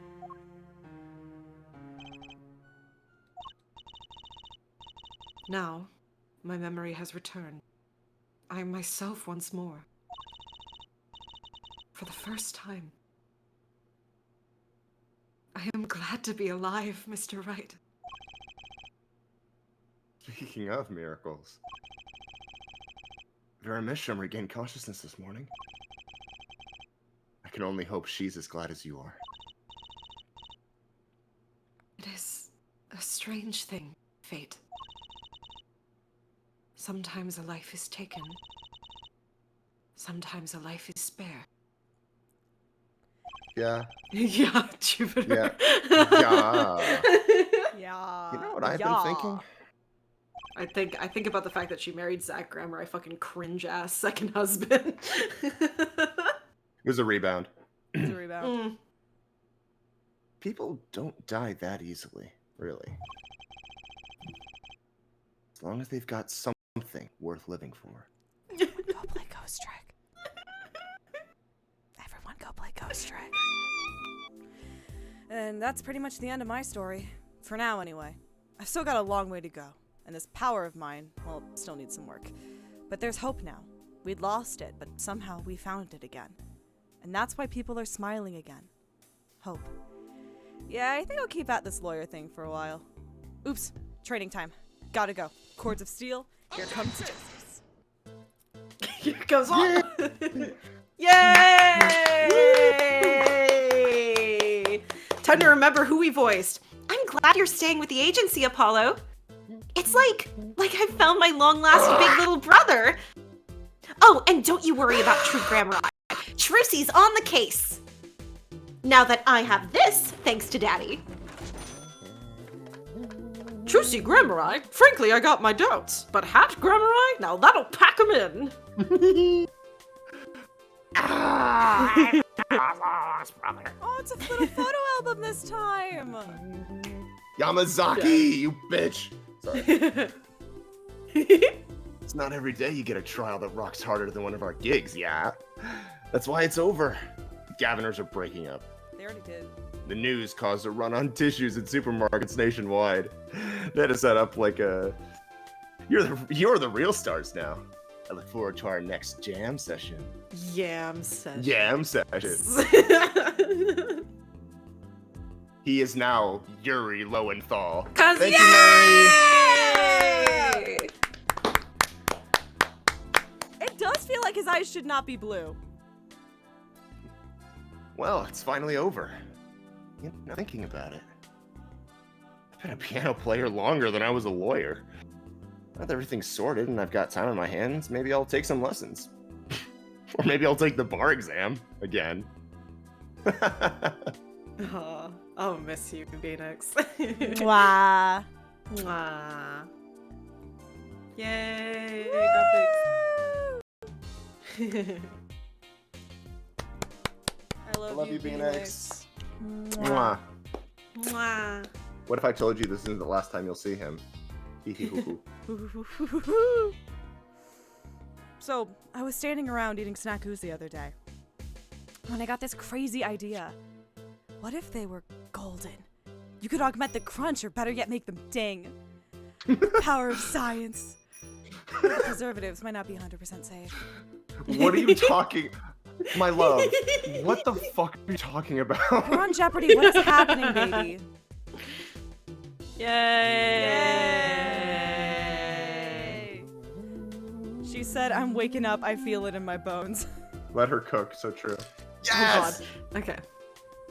Now, my memory has returned. I am myself once more. For the first time. I am glad to be alive, Mr. Wright. Speaking of miracles, Vera Misham regained consciousness this morning. I can only hope she's as glad as you are. It is a strange thing, fate. Sometimes a life is taken. Sometimes a life is spared. Yeah. Yeah, Jupiter. Yeah. Yeah. You know what I've been thinking? I think about the fact that she married Zach Grammer. I fucking cringe ass second husband. It was a rebound. It's a rebound. People don't die that easily, really. As long as they've got something worth living for. Go play Ghost Trick. Everyone go play Ghost Trick. And that's pretty much the end of my story. For now, anyway. I've still got a long way to go. And this power of mine, well, still needs some work. But there's hope now. We'd lost it, but somehow we found it again. And that's why people are smiling again. Hope. Yeah, I think I'll keep at this lawyer thing for a while. Oops, training time. Gotta go. Cords of steel, here comes justice. Here goes on. Yay! Time to remember who we voiced. I'm glad you're staying with the agency, Apollo. It's like I found my long-lost big little brother. Oh, and don't you worry about True Grammar. Trucy's on the case. Now that I have this, thanks to Daddy. Trucy Grammari? Frankly, I got my doubts. But Hat Grammari? Now that'll pack him in. Oh, it's a little photo album this time! Yamazaki, you bitch! Sorry. It's not every day you get a trial that rocks harder than one of our gigs, yeah? That's why it's over. The Gaviners are breaking up. They already did. The news caused a run on tissues in supermarkets nationwide. They had to set up like a... You're the real stars now. I look forward to our next jam session. Yam session. Jam session. He is now Yuri Lowenthal. Thank you, Mary! It does feel like his eyes should not be blue. Well, it's finally over. You know, thinking about it, I've been a piano player longer than I was a lawyer. Now that everything's sorted and I've got time on my hands, maybe I'll take some lessons. Or maybe I'll take the bar exam again. Oh, I'll miss you, Phoenix. Mwah. Mwah. Yay, graphics. I love you, Phoenix. Mwah. Mwah. What if I told you this isn't the last time you'll see him? So, I was standing around eating snackoos the other day, when I got this crazy idea. What if they were golden? You could augment the crunch, or better yet, make them ding. Power of science. The preservatives might not be 100% safe. What are you talking? My love, what the fuck are you talking about? We're on Jeopardy. What is happening, baby? Yay! She said, I'm waking up. I feel it in my bones. Let her cook, so true. Yes! Oh God. Okay.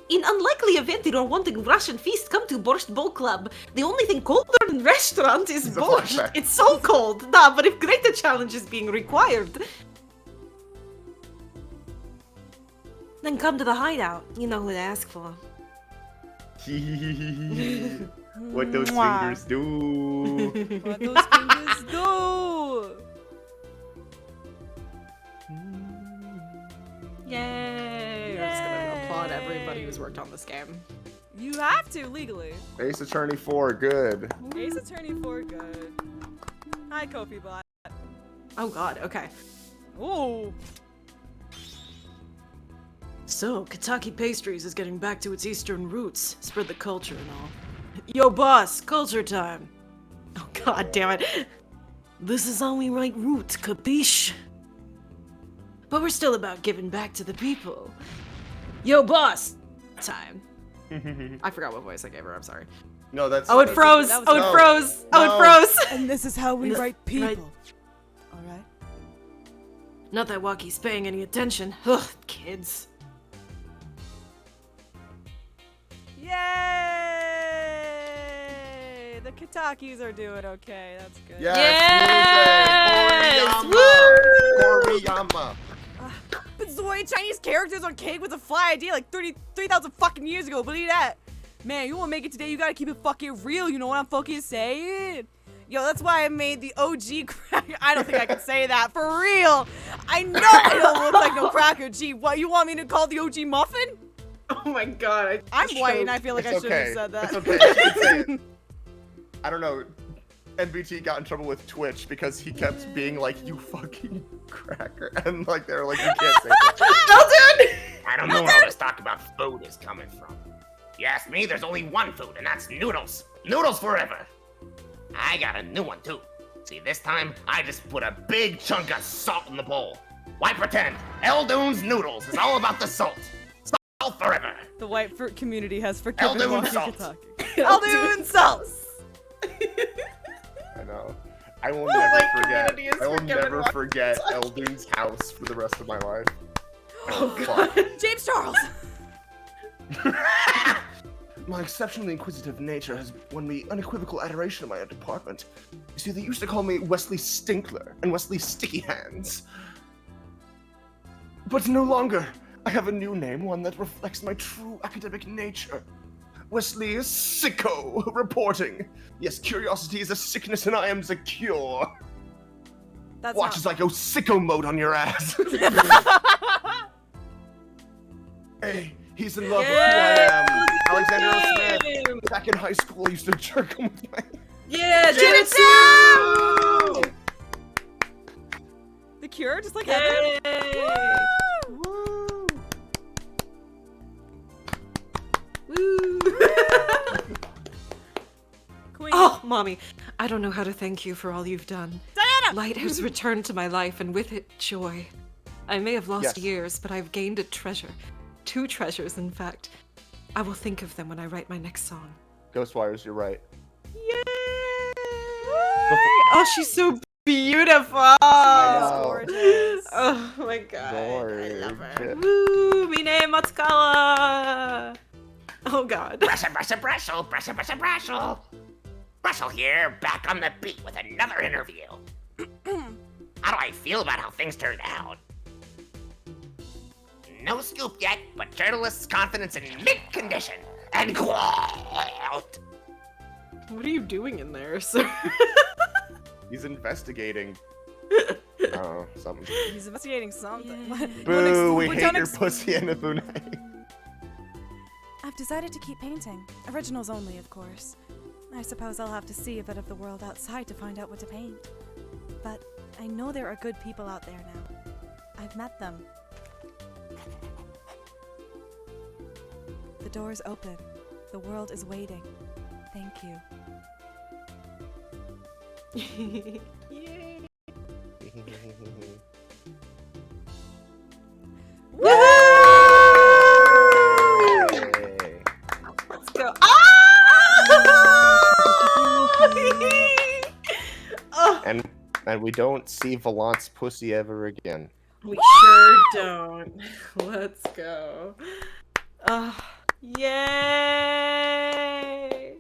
In unlikely event you are wanting Russian feast, come to Borscht Bowl Club. The only thing colder than restaurant is It's a borscht. flashback. It's so cold. Nah, but if greater challenge is being required, then come to the hideout. You know who to ask for. What those Mwah. fingers do. What those fingers do? Yay! I'm just gonna applaud everybody who's worked on this game. You have to, legally. Ace Attorney 4, good. Ace Attorney 4, good. Hi, Kofi Bot. Oh God. Okay. Ooh. So, Kentucky Pastries is getting back to its eastern roots. Spread the culture and all. Yo, boss! Culture time! Oh, God damn it. This is how we write root, capiche? But we're still about giving back to the people. Yo, boss! Time. I forgot what voice I gave her, I'm sorry. No, that's. Oh, it froze! that was- Oh, it No. froze! Oh, No. it froze! And this is how we This- write people. right. Alright? Not that Waukie's paying any attention. Ugh, kids. Yay! The Kitakis are doing okay. That's good. Yes! Yes! Music! Koriyama! But Zoe, Chinese characters on cake was a fly idea like 33,000 fucking years ago. Believe that? Man, you wanna make it today, you gotta keep it fucking real. You know what I'm fucking saying? Yo, that's why I made the OG cracker. I don't think I can say that. For real. I know I don't look like no cracker. Gee, what, you want me to call the OG muffin? Oh my God, I'm white and I feel like It's I shouldn't have okay. said that. It's okay. You can say it. I don't know. NBT got in trouble with Twitch because he kept being like, you fucking cracker. And like, they were like, you can't say that. Elton! I don't know where this talk about food is coming from. You ask me, there's only one food, and that's noodles. Noodles forever. I got a new one, too. See, this time, I just put a big chunk of salt in the bowl. Why pretend? Eldoon's noodles is all about the salt. Salt forever. The white fruit community has forgiven Eldoon Walkie salt. Kentucky. Eldoon salts! I know. I will my never forget. community is I will forgiven never Walkie forget Eldoon's house for the rest of my life. Oh God. James Charles! My exceptionally inquisitive nature has won me unequivocal adoration in my department. You see, they used to call me Wesley Stinkler and Wesley Sticky Hands. But no longer. I have a new name, one that reflects my true academic nature. Wesley Sicko reporting. Yes, curiosity is a sickness and I am the cure. That's Watch as I go sicko mode on your ass. Hey, he's in love with who I am. Alexander Smith. Back in high school, I used to jerk him with my... Yeah, Jitsu! The Cure, just like Heather? Woo! Woo! Queen. Oh, Mommy, I don't know how to thank you for all you've done. Diana! Light has returned to my life, and with it, joy. I may have lost Yes. years, but I've gained a treasure. 2 treasures, in fact. I will think of them when I write my next song. Ghostwires, you're right. Yay! Oh, she's so beautiful! know. Gorgeous. Oh my God, I love her. Gorgeous. Woo! Mine Matsukawa! Oh God. Brusha, brusha, brusha, brusha, brusha, brusha. Russell here, back on the beat with another interview. How do I feel about how things turned out? No scoop yet, but journalists' confidence in mint condition. And quote. What are you doing in there, sir? He's investigating. Oh, something. He's investigating something. Yeah. Boo, we But hate don't your ex- pussy, Inafune. I've decided to keep painting. Originals only, of course. I suppose I'll have to see a bit of the world outside to find out what to paint. But I know there are good people out there now. I've met them. The door's open. The world is waiting. Thank you. Yay. Yay. Let's go. And we don't see Vallant's pussy ever again. We sure don't. Let's go. Yay!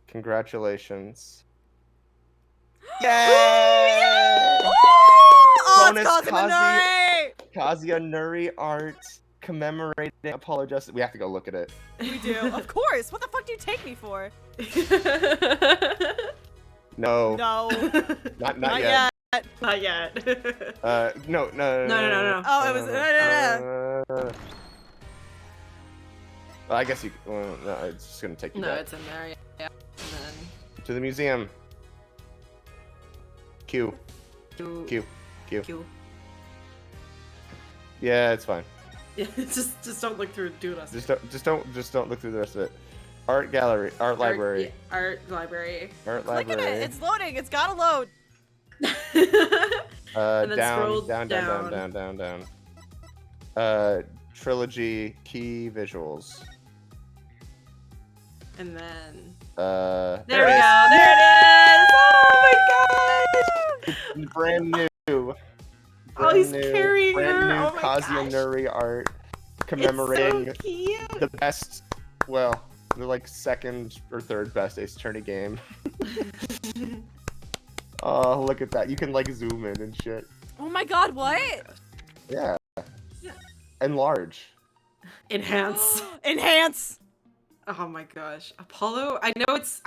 Congratulations. Oh, Bonus it's Kazuminori! Kazuya Nuri art commemorating Apollo Justice. We have to go look at it. We do, of course. What the fuck do you take me for? No. No, Not not yet. yet. Not yet. No. No. Oh, it was. Well, I guess you. Well, no, it's just gonna take you No, back it's in there. Yeah. And to the museum. Q. then Q. Q. Yeah, it's fine. Yeah, just don't look through. Do it. Just don't look through the rest of it. Art gallery, art library, Art library. art Look at library. it. It's loading. It's gotta load. And then scroll down. Trilogy key visuals. And then There there we go. There it is. Oh my gosh. Brand new. Oh, he's Brand new- carrying brand her. new Oh my Kazuya gosh. Nuri art It's commemorating so cute. the best, well, the like second or third best Ace Attorney game. Oh, look at that. You can like zoom in and shit. Oh my god, what? Yeah. Yeah. Enlarge. Enhance. Enhance. Oh my gosh, Apollo. I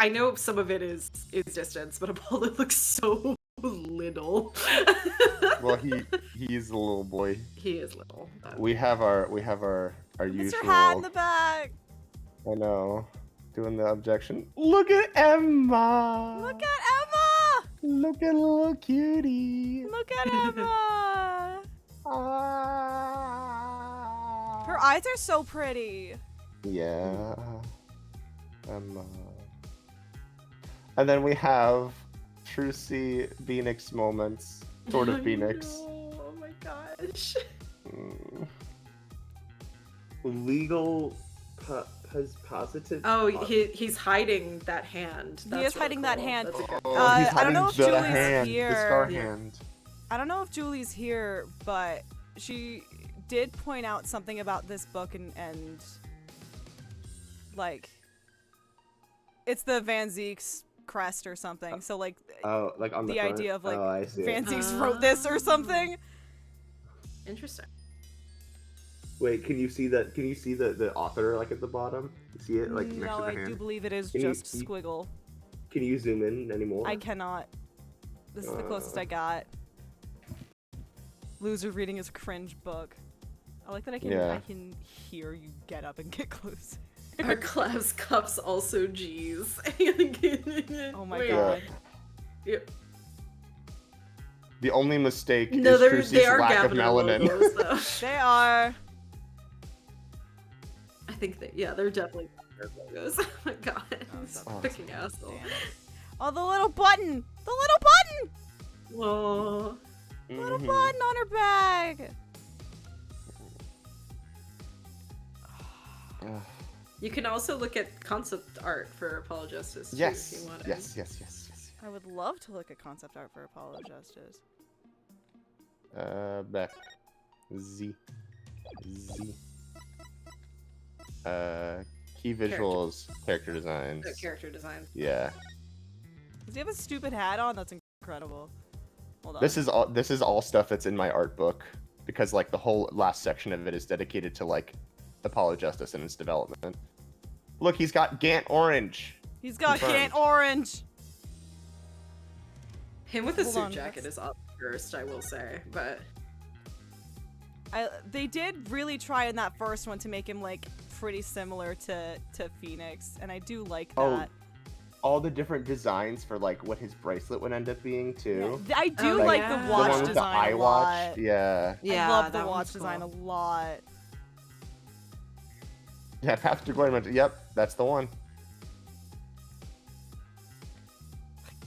know some of it is distance, but Apollo looks so little. Well, he's a little boy. He is little. but- We have our Mr. usual. Hat in the back. I know. Doing the objection. Look at Emma. Look at Emma. Look at little cutie. Look at Emma. Ah. Her eyes are so pretty. Yeah. Emma. And then we have Trucy Phoenix moments. Sort of I Phoenix. know, oh my gosh. Mm. Legal positive. Oh, he's hiding that hand. He is hiding that hand. That's a good. Oh, Uh, he's I don't know hiding if the Julie's hand, here. The scar Yeah. hand. I don't know if Julie's here, but she did point out something about this book and like it's the Van Zeek's crest or something. So like Oh, like on the front? idea of like Oh, I see. Van Zeek's wrote this or something. Interesting. Wait, can you see that? Can you see the author like at the bottom? You see it like next No, to the I hand? do believe it is Can you- just squiggle. Can you zoom in anymore? I cannot. This is the closest I got. Loser reading his cringe book. I like that I can hear you get up and get close. Our class cups also G's. Oh my Wait. god. Yep. The only mistake No, is they Trucy's are lack of Gavin melanin. logos, though. They are. I think they're definitely Gavin logos. Oh my god. He's a Oh. freaking asshole. Oh, the little button! The little button! Oh. Little Mhm. button on her bag! Ugh. You can also look at concept art for Apollo Justice too, if Yes. you wanted. Yes. I would love to look at concept art for Apollo Justice. Back. Z. Key visuals, character designs. The character design. Yeah. Does he have a stupid hat on? That's incredible. Hold on. This is all stuff that's in my art book because like the whole last section of it is dedicated to like Apollo Justice and its development. Look, he's got Gant Orange. He's got Confirmed. Gant Orange. Him with a Hold suit on, jacket is up first, I will say, but They did really try in that first one to make him like pretty similar to Phoenix, and I do like that. Oh, all the different designs for like what his bracelet would end up being too. I do Oh, like yeah. the The watch one with the design eye a watch. lot. Yeah. yeah, I love the that watch one's design a cool. lot. Yeah, Path to Glory. Yep, that's the one.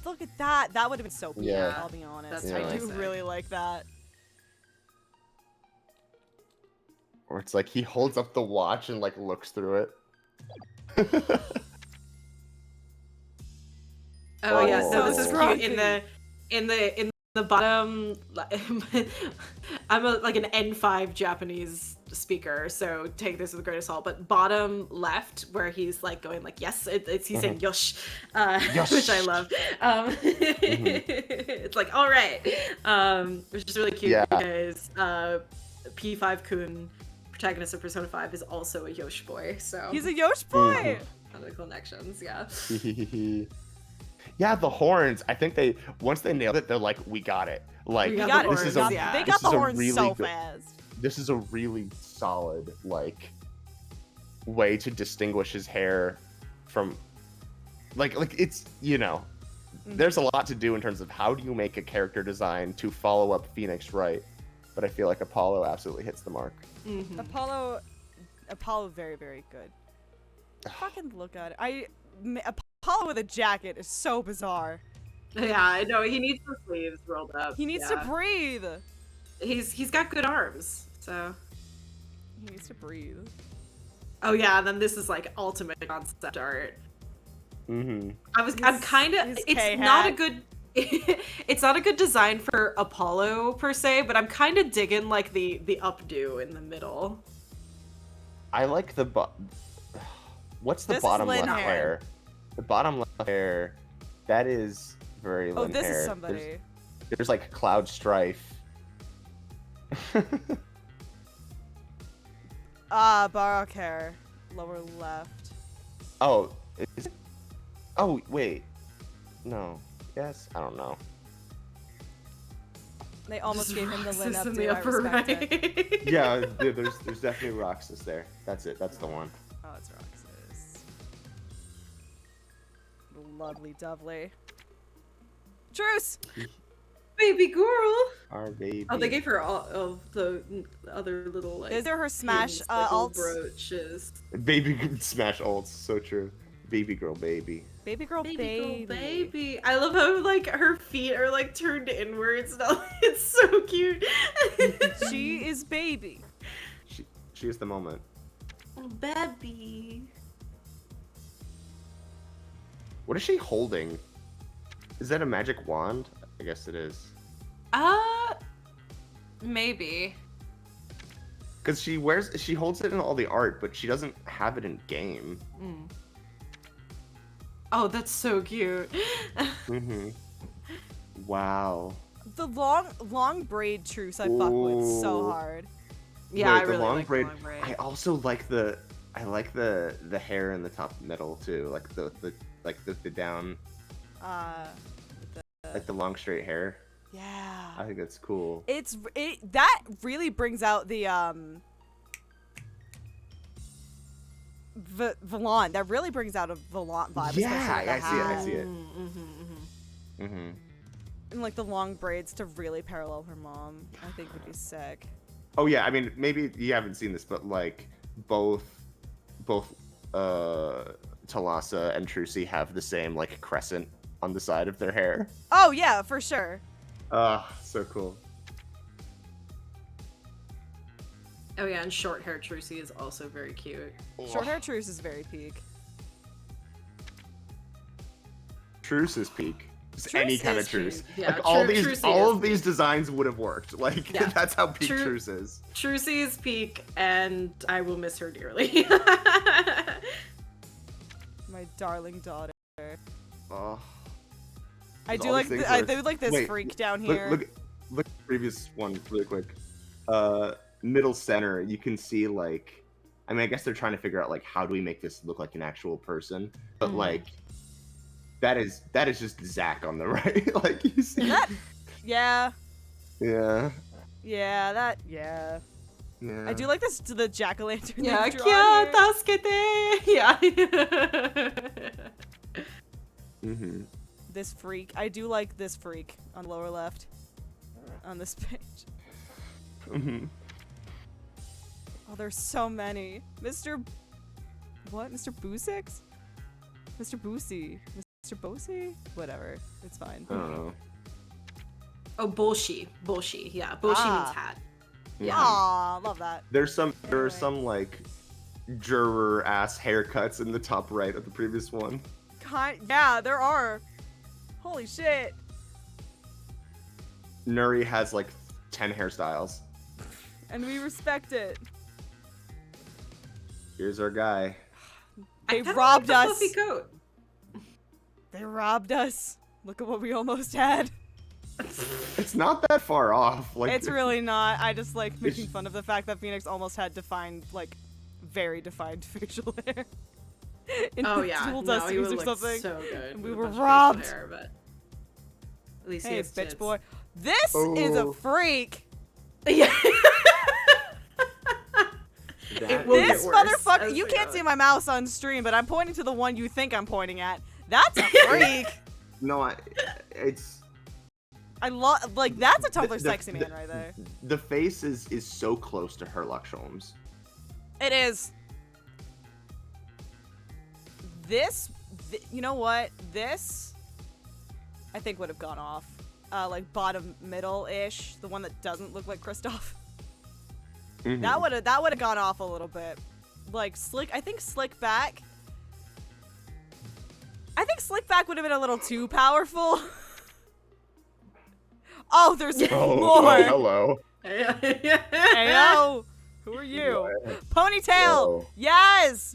Look at that. That would have been so cool. Yeah. I'll be honest. That's I do fantastic. really like that. Where it's like he holds up the watch and like looks through it. Oh yeah, Oh. so this is So cute. In the bottom, I'm like an N5 Japanese speaker, so take this with a grain of salt. But bottom left, where he's like going like yes, he's saying yosh, Yosh. which I love. It's like all right, which is really cute Yeah. because P5 Kun, protagonist of Persona 5, is also a Yosh boy. So He's a Yosh boy. other connections, yeah. Yeah, the horns. I think they once they nailed it, they're like, we got it. Like We They got got, the this is horns, a yeah. they this got is the a horns really so good- fast. This is a really solid like way to distinguish his hair from like it's there's a lot to do in terms of how do you make a character design to follow up Phoenix right, but I feel like Apollo absolutely hits the mark. Mhm. Apollo, very, very good. Fucking look at it. Apollo with a jacket is so bizarre. Yeah, I know. He needs the sleeves rolled up. He needs yeah. to breathe. He's got good arms, so. He needs to breathe. Oh yeah, and then this is like ultimate concept art. Mm-hmm. I'm kind of. his It's K not a hat. good. It's not a good design for Apollo per se, but I'm kind of digging like the updo in the middle. I like the what's the This is bottom Lin left hair. hair? The bottom left hair, that is very Oh, Lin this hair. is somebody. There's like Cloud Strife. Barak hair. Lower left. Oh, is it? Oh, wait. No. Yes? I don't know. They almost Just gave him the Lin Roxas in updo. the I upper respect right. it. Yeah, there's definitely Roxas there. That's it. That's the one. Oh, it's Roxas. Lovely dovely. Truce! Baby girl. Our baby. Oh, they gave her all of the other little like. Is there her smash pins, like, little alts? brooches. Baby smash ults. So true. Baby girl, baby. Baby girl, baby. Girl, baby. I love how like her feet are like turned inwards now. It's so cute. She is baby. She is the moment. Oh, baby. What is she holding? Is that a magic wand? I guess it is. Maybe. Because she holds it in all the art, but she doesn't have it in game. Mm. Oh, that's so cute. Mm-hmm. Wow. The long braid truce I fuck with so Ooh. hard. Yeah, Wait, I really the long like braid. the long braid. I also like the hair in the top middle too, like the down, like the long straight hair. Yeah. I think that's cool. That really brings out the Volant. That really brings out a Volant vibe. Yeah, especially with the I see it. I hat. see it. Mm-hmm. And like the long braids to really parallel her mom, I think would be sick. Oh yeah, I mean maybe you haven't seen this, but like both Talassa and Trucy have the same like crescent on the side of their hair. Oh yeah, for sure. So cool. Oh yeah, and short hair Trucy is also very cute. Short hair truce is very peak. Truce's peak. Just Truce any kind of is truce. peak. Yeah, Like all Trucy of these designs would have worked. Like Yeah. that's how peak Tru- Truce is. Trucy is peak, and I will miss her dearly. My darling daughter. Oh. I do all like these things I where do like this wait, freak down Look, here. look at the previous one really quick. Middle center, you can see like, I mean, I guess they're trying to figure out like how do we make this look like an actual person, but like that is just Zach on the right. Like you see That, yeah, yeah. yeah. Yeah. I do like this the jack-o'-lantern. Yeah, they've drawn here. Yeah. Mm-hmm. This freak. I do like this freak on lower left. On this page. Mm-hmm. Oh, there's so many. Mr. What? Mr. Boosix? Mr. Boosie? Mr. Bosie? Whatever. It's fine. I don't know. Oh, Bolshi. Yeah, Bolshi means hat. Yeah. Aw, love that. There are Anyway. some like juror ass haircuts in the top right of the previous one. Yeah, there are. Holy shit. Nuri has like 10 hairstyles. And we respect it. Here's our guy. They I kinda robbed like the us. fluffy coat. They robbed us. Look at what we almost had. It's not that far off. Like It's really not. I just like making fun of the fact that Phoenix almost had defined, like, very defined facial hair. In Oh the yeah, Dual no, he Destinies would or look something. so good. And we with a were bunch of facial robbed. hair, but at least he Hey, has bitch tits. boy. This is a Oh. freak. Yeah. that will get This worse motherfucker. as You we can't go. see my mouse on stream, but I'm pointing to the one you think I'm pointing at. That's a freak. No, it's I love, like, that's a Tumblr the- sexy the- man right there. the face is so close to Herlock Sholmes. It is. This, you know what? This, I think would have gone off. Like bottom middle-ish, the one that doesn't look like Kristoff. Mhm. That would have gone off a little bit. Like I think Slick Back. I think Slick Back would have been a little too powerful. Oh, there's Oh, more. hello. Heyo. Who are you? Ponytail. Whoa. Yes,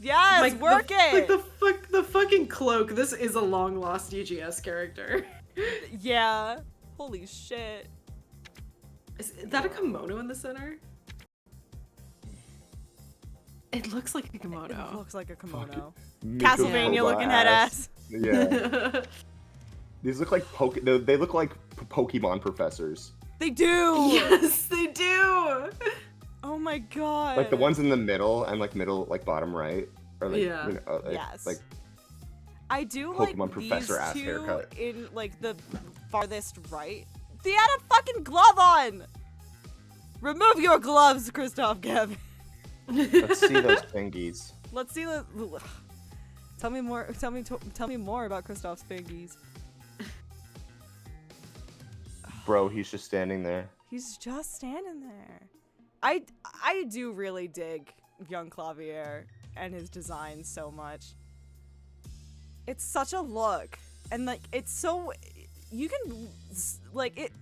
work it. The fucking cloak. This is a long lost EGS character. Yeah. Holy shit. Is that a kimono in the center? It looks like a It kimono. looks like a kimono. Mika Castlevania Boba looking head ass. Yeah. These look like they look like Pokemon professors. They do. Yes, they do. Oh my god. Like the ones in the middle and like bottom right, or like, Yeah. you know, like, Yes. like I do Pokemon like professor these ass two haircut. in like the farthest right. They had a fucking glove on. Remove your gloves, Kristoff Gavin. let's see those fingies. Let's see the. Tell me more. Tell me more about Kristoff's fingies. Bro, he's just standing there. He's just standing there. I do really dig young Clavier and his design so much. It's such a look, and like it's so you can like it.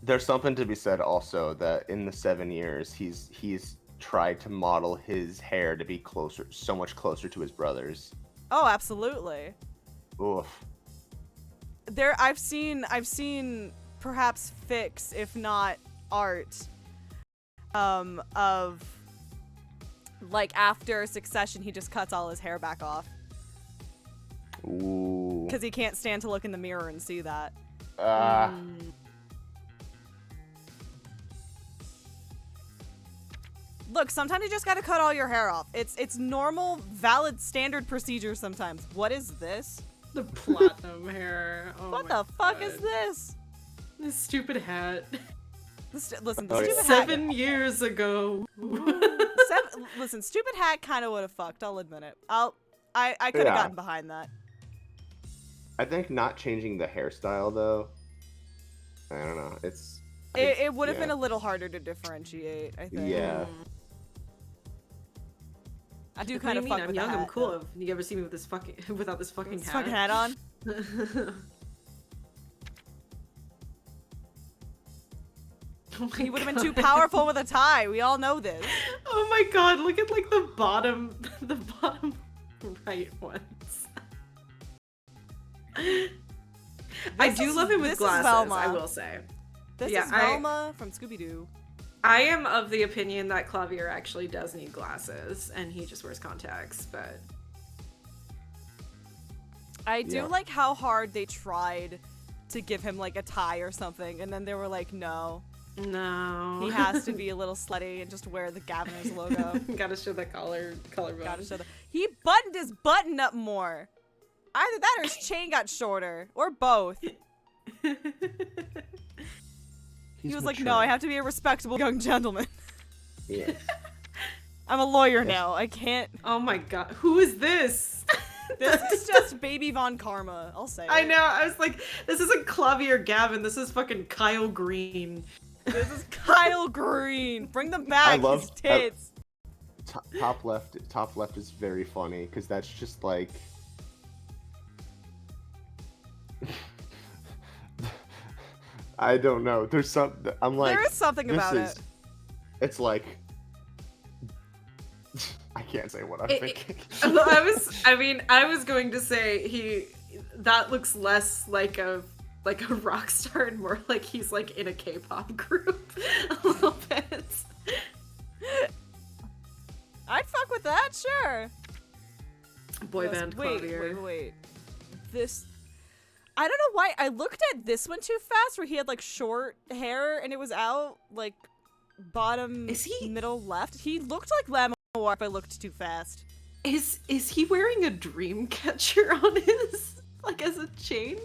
There's something to be said also that in the 7 years he's tried to model his hair to be so much closer to his brother's. Oh, absolutely. Oof. I've seen perhaps fics, if not art, of like after Succession he just cuts all his hair back off Ooh. because he can't stand to look in the mirror and see that. Look, sometimes you just gotta cut all your hair off. It's normal, valid, standard procedure sometimes. What is this? The platinum hair. Oh What my the fuck God. is this? This stupid hat. Listen, Oh, yeah. stupid hat. 7 years ago. Listen, stupid hat kind of would have fucked. I'll admit it. I could have Yeah. gotten behind that. I think not changing the hairstyle though. I don't know. It would have yeah. been a little harder to differentiate. I think. Yeah. I do What kind do of you fuck mean? with I'm young. the I'm hat, cool. though. Have you ever seen me with this without this fucking This hat? fucking hat on. Oh my He would have been too God. powerful with a tie. We all know this. Oh my god, look at like the bottom right ones. I do love him with this glasses, is Velma. I will say. This Yeah, is Velma from Scooby-Doo. I am of the opinion that Clavier actually does need glasses, and he just wears contacts, but... I do like how hard they tried to give him, like, a tie or something, and then they were like, no. No. He has to be a little slutty and just wear the Gaviner's logo. Gotta show the collarbone. Gotta show the... He buttoned his button up more. Either that or his chain got shorter. Or both. He was like, no, I have to be a respectable young gentleman. Yeah. I'm a lawyer now. I can't... Oh my god. Who is this? This is just Baby Von Karma. I'll say I it. know. I was like, this isn't Clavier Gavin. This is fucking Kyle Green. This is Kyle Green. Bring them back. His tits. Top left is very funny because that's just like. I don't know. There's some. I'm like. There is something about it. It's like. I can't say what I'm thinking. I was going to say that looks less like a rock star and more like he's like in a K-pop group a little bit. I'd fuck with that, sure. Boy band Clavier. Wait. This, I don't know why I looked at this one too fast where he had like short hair and it was out like bottom middle left. He looked like Lamar if I looked too fast. Is he wearing a dream catcher on his like as a chain?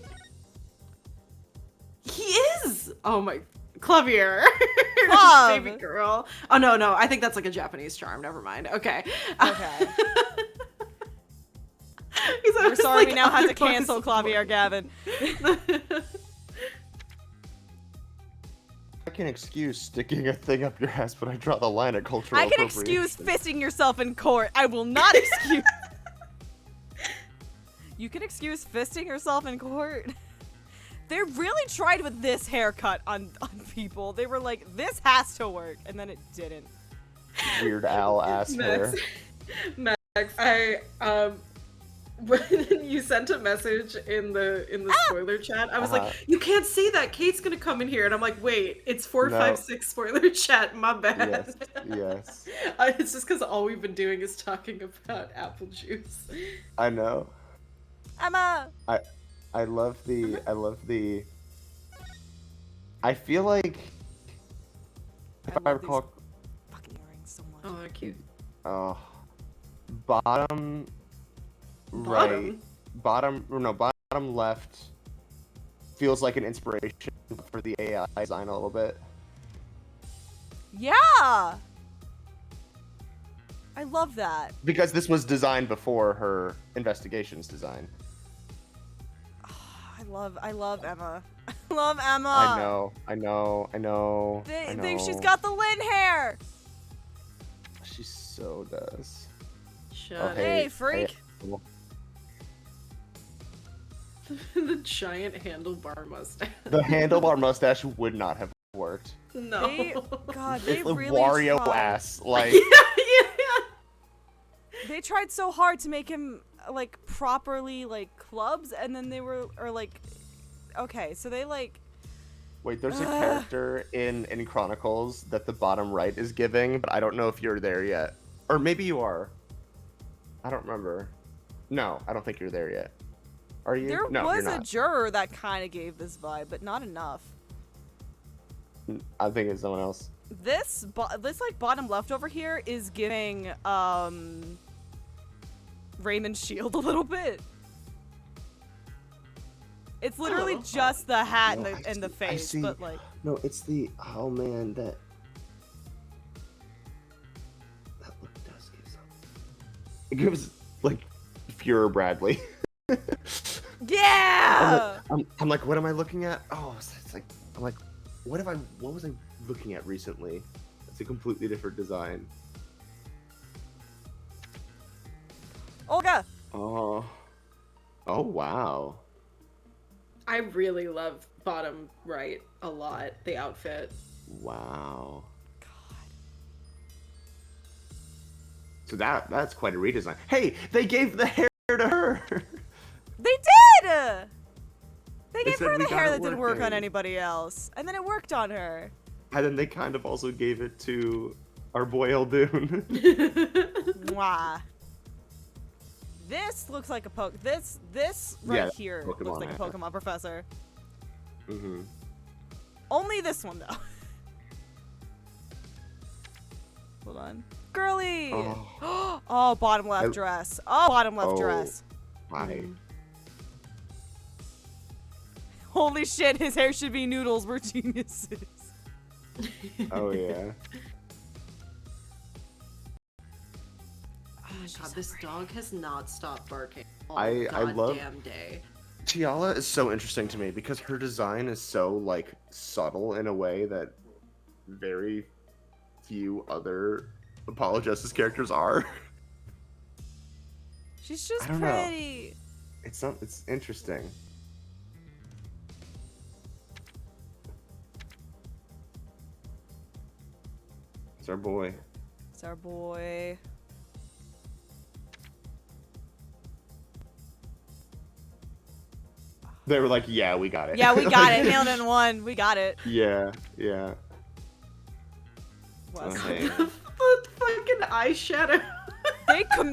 He is! Oh my... Clavier! Baby girl. Oh, no. I think that's like a Japanese charm. Never mind. Okay. Okay. We're sorry we now have to cancel Clavier Gavin. I can excuse sticking a thing up your ass, but I draw the line at cultural I can appropriation. excuse fisting yourself in court. I will not excuse... You can excuse fisting yourself in court? They really tried with this haircut on people. They were like, this has to work, and then it didn't. Weird Al ass hair. Max, when you sent a message in the spoiler chat, I was like, you can't say that. Kate's gonna come in here, and I'm like, wait, it's 456 spoiler chat. My bad. Yes. It's just because all we've been doing is talking about apple juice. I know. Emma. I love the. I feel like if I recall. Fucking earrings so much. Oh, they're cute. Bottom right, bottom left feels like an inspiration for the AI design a little bit. Yeah. I love that. Because this was designed before her investigations design. I love Emma. I love Emma. I know. She's got the Lynn hair. She so does. Shut Oh, up. Hey, freak. The giant handlebar mustache. The handlebar mustache would not have worked. No. They It's the really Wario tried. ass. Like. Yeah. They tried so hard to make him like properly like clubs, and then they were okay, so they like. Wait, there's a character in Chronicles that the bottom right is giving, but I don't know if you're there yet. Or maybe you are. I don't remember. No, I don't think you're there yet. Are you? There No, was you're a not. juror that kind of gave this vibe, but not enough. I think it's someone else. This like bottom left over here is giving Raymond Shield a little bit. It's literally just the hat and the face, but like. No, it's the man that look does give something. It gives like Fuhrer Bradley. Yeah. I'm like, what am I looking at? Oh, it's like I'm like, what was I looking at recently? It's a completely different design. Olga. Oh wow. I really love bottom right a lot. The outfit. Wow. God. So that's quite a redesign. Hey, they gave the hair to her. They did. They gave said her we the got hair it that didn't work on working. anybody else, and then it worked on her. And then they kind of also gave it to our boy Eldoon. Mwah. This looks like a poke. This right Yeah, here Pokemon looks like a hair. Pokemon professor. Mm-hmm. Only this one though. Hold on. Girly! Oh. Oh, bottom left I- dress. Oh, bottom left Oh. dress. Hi. Holy shit, his hair should be noodles. We're geniuses. Oh yeah. Oh my god, this dog has not stopped barking all I love- goddamn day. Tiala is so interesting to me because her design is so like subtle in a way that very few other Apollo Justice characters are. She's just I don't know. pretty. It's interesting. It's our boy. It's our boy. They were like, yeah, we got it. Yeah, we got it. Like, Nailed it in one. We got it. Yeah, yeah. Was. Okay. The fucking eyeshadow.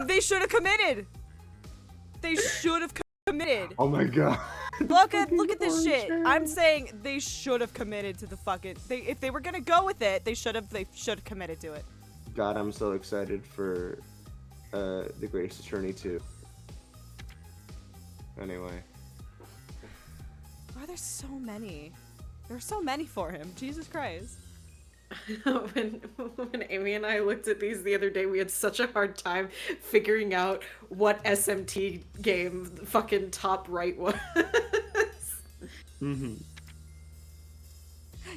They should have committed. They should have committed. Oh my god. Look at this shit. I'm saying they should have committed to the fucking. If they were gonna go with it, they should have committed to it. God, I'm so excited for the Greatest Attorney 2. Anyway. Why are there so many? There's so many for him. Jesus Christ. when Amy and I looked at these the other day, we had such a hard time figuring out what SMT game fucking top right was. Mm-hmm.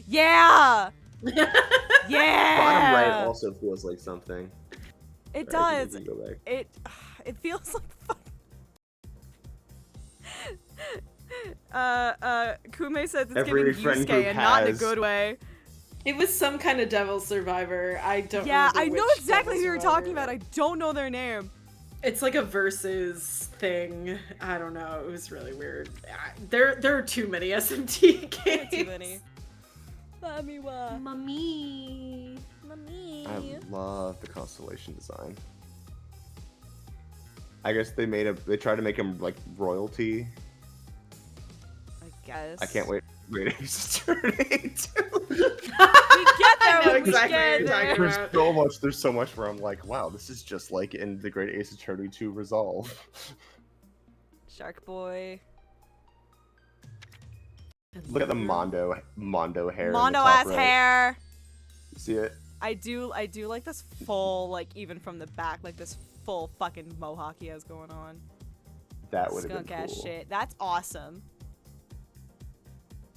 Yeah. Bottom Yeah. right also feels like something. It Alright, does. you can go back. It feels like fuck. Kume says it's Every giving friend Yusuke group and not in a has- good way. It was some kind of Devil Survivor. I don't. Yeah, remember I know which exactly Devil who you're Survivor. talking about. I don't know their name. It's like a versus thing. I don't know. It was really weird. There are too many SMT games. Too many. Mommy, Mommy. Mommy. I love the constellation design. I guess they tried to make him like royalty. I guess. I can't wait. Great Ace Attorney 2. We get there. I know when we exactly get what you're there. talking about. There's so much where I'm like, wow, this is just like in the Great Ace Attorney 2 Resolve. Shark Boy. Look at the Mondo hair. Mondo in the top ass right. hair. You see it? I do like this full, like even from the back, like this full fucking mohawk he has going on. That would have Skunk been ass cool. shit. That's awesome.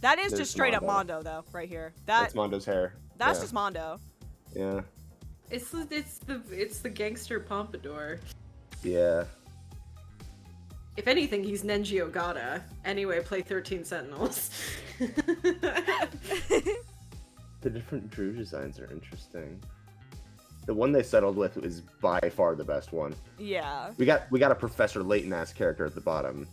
That is There's just straight up Mondo. Mondo though, right here. That's Mondo's hair. That's Yeah. just Mondo. Yeah. It's the gangster pompadour. Yeah. If anything, he's Nenji Ogata. Anyway, play 13 Sentinels. The different Drew designs are interesting. The one they settled with is by far the best one. Yeah. We got a Professor Layton ass character at the bottom.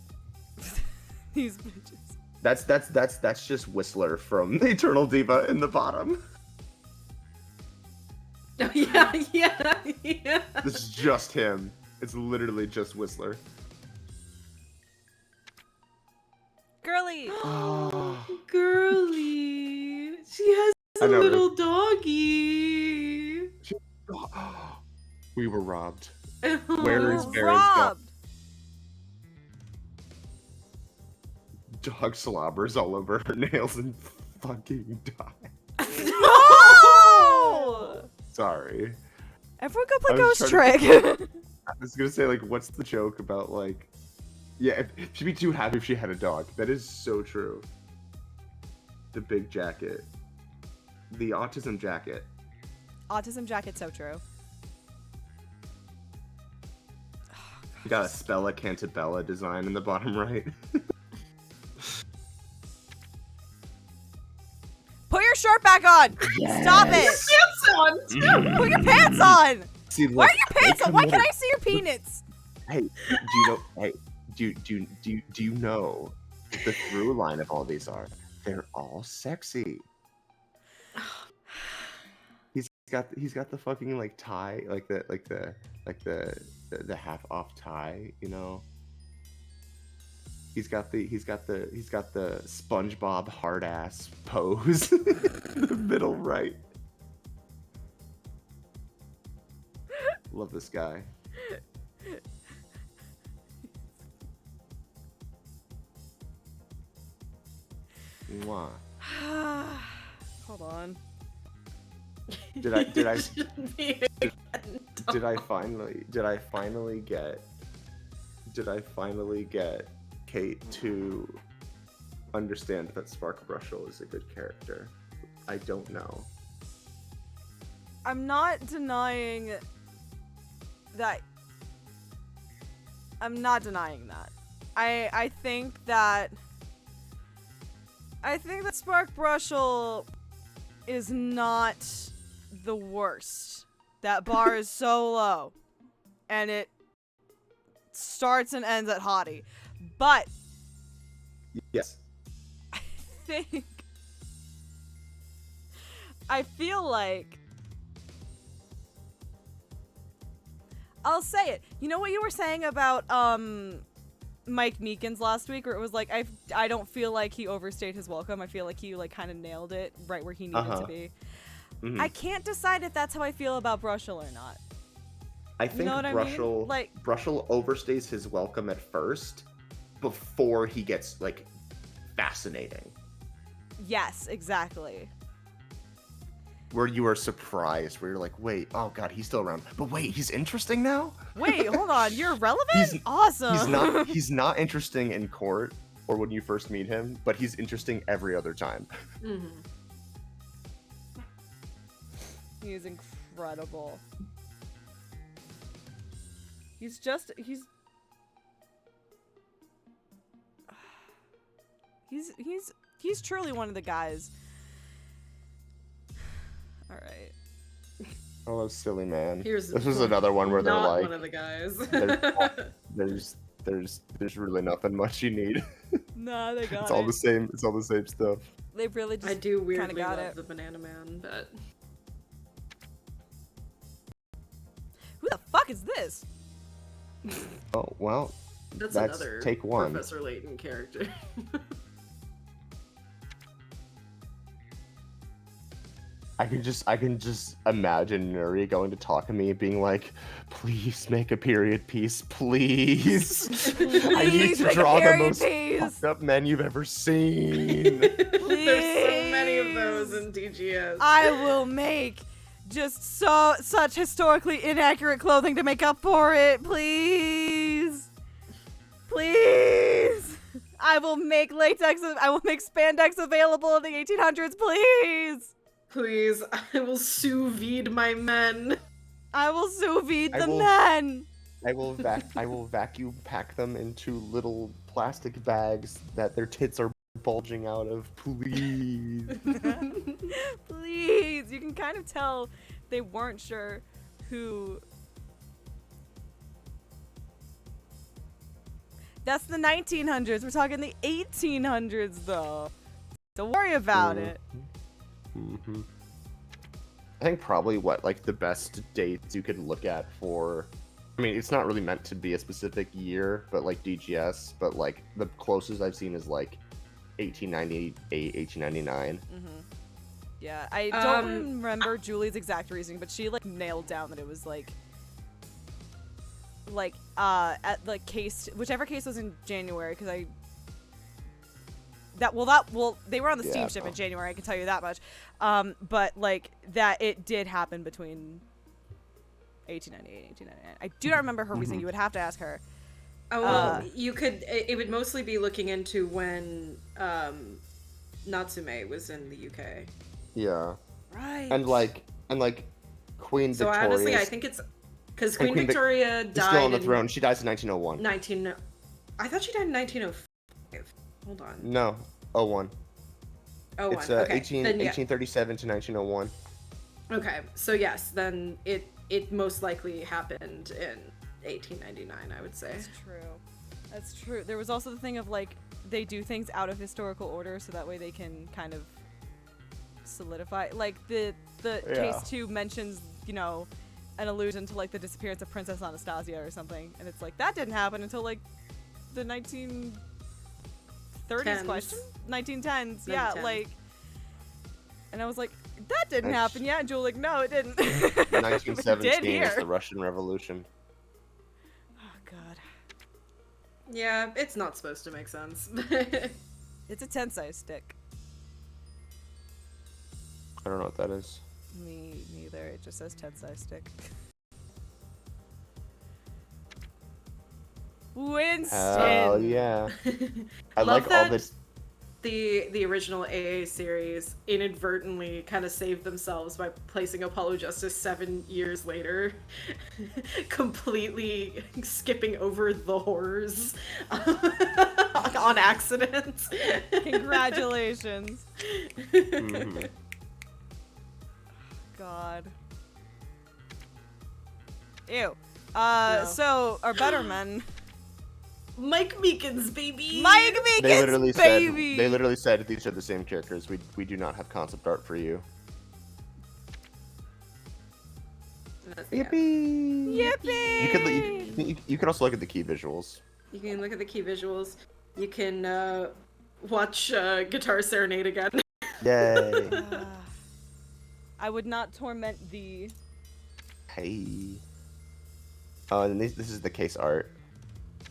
These bitches. That's just Whistler from the Eternal Diva in the bottom. Oh, yeah. This is just him. It's literally just Whistler. Girly. Oh, Girly. She has I a know, little doggy. we were robbed. Where is Baron's dog? Robbed. Dog slobbers all over her nails and fucking die. No! Sorry. Everyone go play I was Ghost trying Trick. I was gonna say, like, what's the joke about, like... Yeah, she'd be too happy if she had a dog. That is so true. The big jacket. The autism jacket. Autism jacket, so true. You got a Spella Cantabella design in the bottom right. Put your shirt back on. Stop it. Pants on, too. Put your pants on. See, Why look, are your pants they on? Why can committed- I see your penis? Hey, do you know? Hey, do you know the through line of all these are they're all sexy. He's got the fucking like tie, like the half off tie, you know. He's got the SpongeBob hard ass pose in the middle right. Love this guy. Mwah. Hold on. Did I finally get Kate to understand that Spark Brushel is a good character? I don't know. I'm not denying that. I'm not denying that. I think that Spark Brushel is not the worst. That bar is so low, and it starts and ends at Hottie. But Yes. I feel like I'll say it. You know what you were saying about Mike Meekins last week, where it was like I don't feel like he overstayed his welcome. I feel like he like kind of nailed it right where he needed to be. Mm-hmm. I can't decide if that's how I feel about Brushel or not. I think Brushel Brushel overstays his welcome at first before he gets like fascinating. Yes, exactly. Where you are surprised, where you're like, wait, oh god, he's still around. But wait, he's interesting now? Wait, hold on, you're relevant? Awesome. He's not interesting in court or when you first meet him, but he's interesting every other time. Mm-hmm. He is incredible. He's truly one of the guys. All right. Oh, silly man. This was another one where they're like, one of the guys. there's really nothing much you need. Nah, they got It's all the same. It's all the same stuff. They really just I do weirdly got love it. the Banana Man, but who the fuck is this? Oh well, that's another take one. Professor Layton character. I can just imagine Nuri going to talk to me, being like, "Please make a period piece, please. I need to draw the most fucked up men you've ever seen." There's so many of those in DGS. I will make just such historically inaccurate clothing to make up for it, please. Please. I will make spandex available in the 1800s, please. Please, I will sous vide my men. I will sous vide the men. I will vacuum pack them into little plastic bags that their tits are bulging out of. Please. Please. You can kind of tell they weren't sure who. That's the 1900s. We're talking the 1800s, though. Don't worry about it. Mm-hmm. I think probably the best dates you could look at for, I mean, it's not really meant to be a specific year, but like DGS, but like the closest I've seen is like 1898, 1899. Mm-hmm. Yeah, I don't remember Julie's exact reasoning, but she like nailed down that it was at the case, whichever case was in January, because they were on the steamship in January, I can tell you that much. But like that it did happen between 1898 and 1899. I do not remember her reasoning. You would have to ask her. Oh, well, it would mostly be looking into when Natsume was in the UK. Yeah. Right. And Queen Victoria. So honestly, I think it's because Queen Victoria died. Is still on the throne. She dies in 1901. I thought she died in 1905. Hold on. No, 01. Oh, it's okay. 1837 to 1901. Okay, so yes, then it most likely happened in 1899, I would say. That's true. There was also the thing of like they do things out of historical order, so that way they can kind of solidify. Like the case 2 mentions, you know, an allusion to like the disappearance of Princess Anastasia or something, and it's like that didn't happen until like the 1930s question, 1910s. Yeah, 1910s. like, and I was like, that didn't happen yet. And Jewel like, no, it didn't. 1917 is the Russian Revolution. Oh God. Yeah, it's not supposed to make sense. It's a tensai stick. I don't know what that is. Me neither. It just says tensai stick. Winston. Hell yeah! I Love like all that this. The original AA series inadvertently kind of saved themselves by placing Apollo Justice 7 years later, completely skipping over the horrors on accident. Congratulations. Mhm. God. Ew. No. So our better men. Mike Meekins, baby. Mike Meekins, They literally baby. said. They literally said these are the same characters. We do not have concept art for you. Yippee! Yippee! You could also look at the key visuals. You can look at the key visuals. You can watch Guitar Serenade again. Yay! I would not torment thee. Hey. Oh, and this is the case art.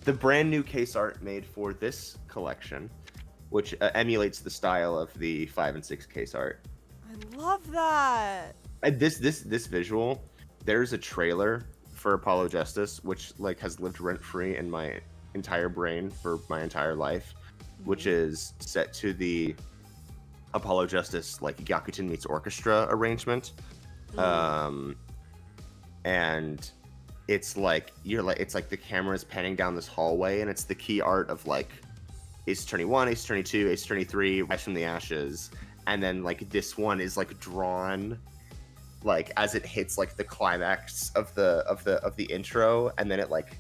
The brand new case art made for this collection, which emulates the style of the 5 and 6 case art. I love that. And this visual, there's a trailer for Apollo Justice, which like has lived rent free in my entire brain for my entire life, which is set to the Apollo Justice like Gyakuten meets orchestra arrangement, and it's like it's like the camera's panning down this hallway, and it's the key art of like Ace Attorney 1, Ace Attorney 2, Ace Attorney 3, Rise from the Ashes, and then like this one is like drawn like as it hits like the climax of the intro, and then it like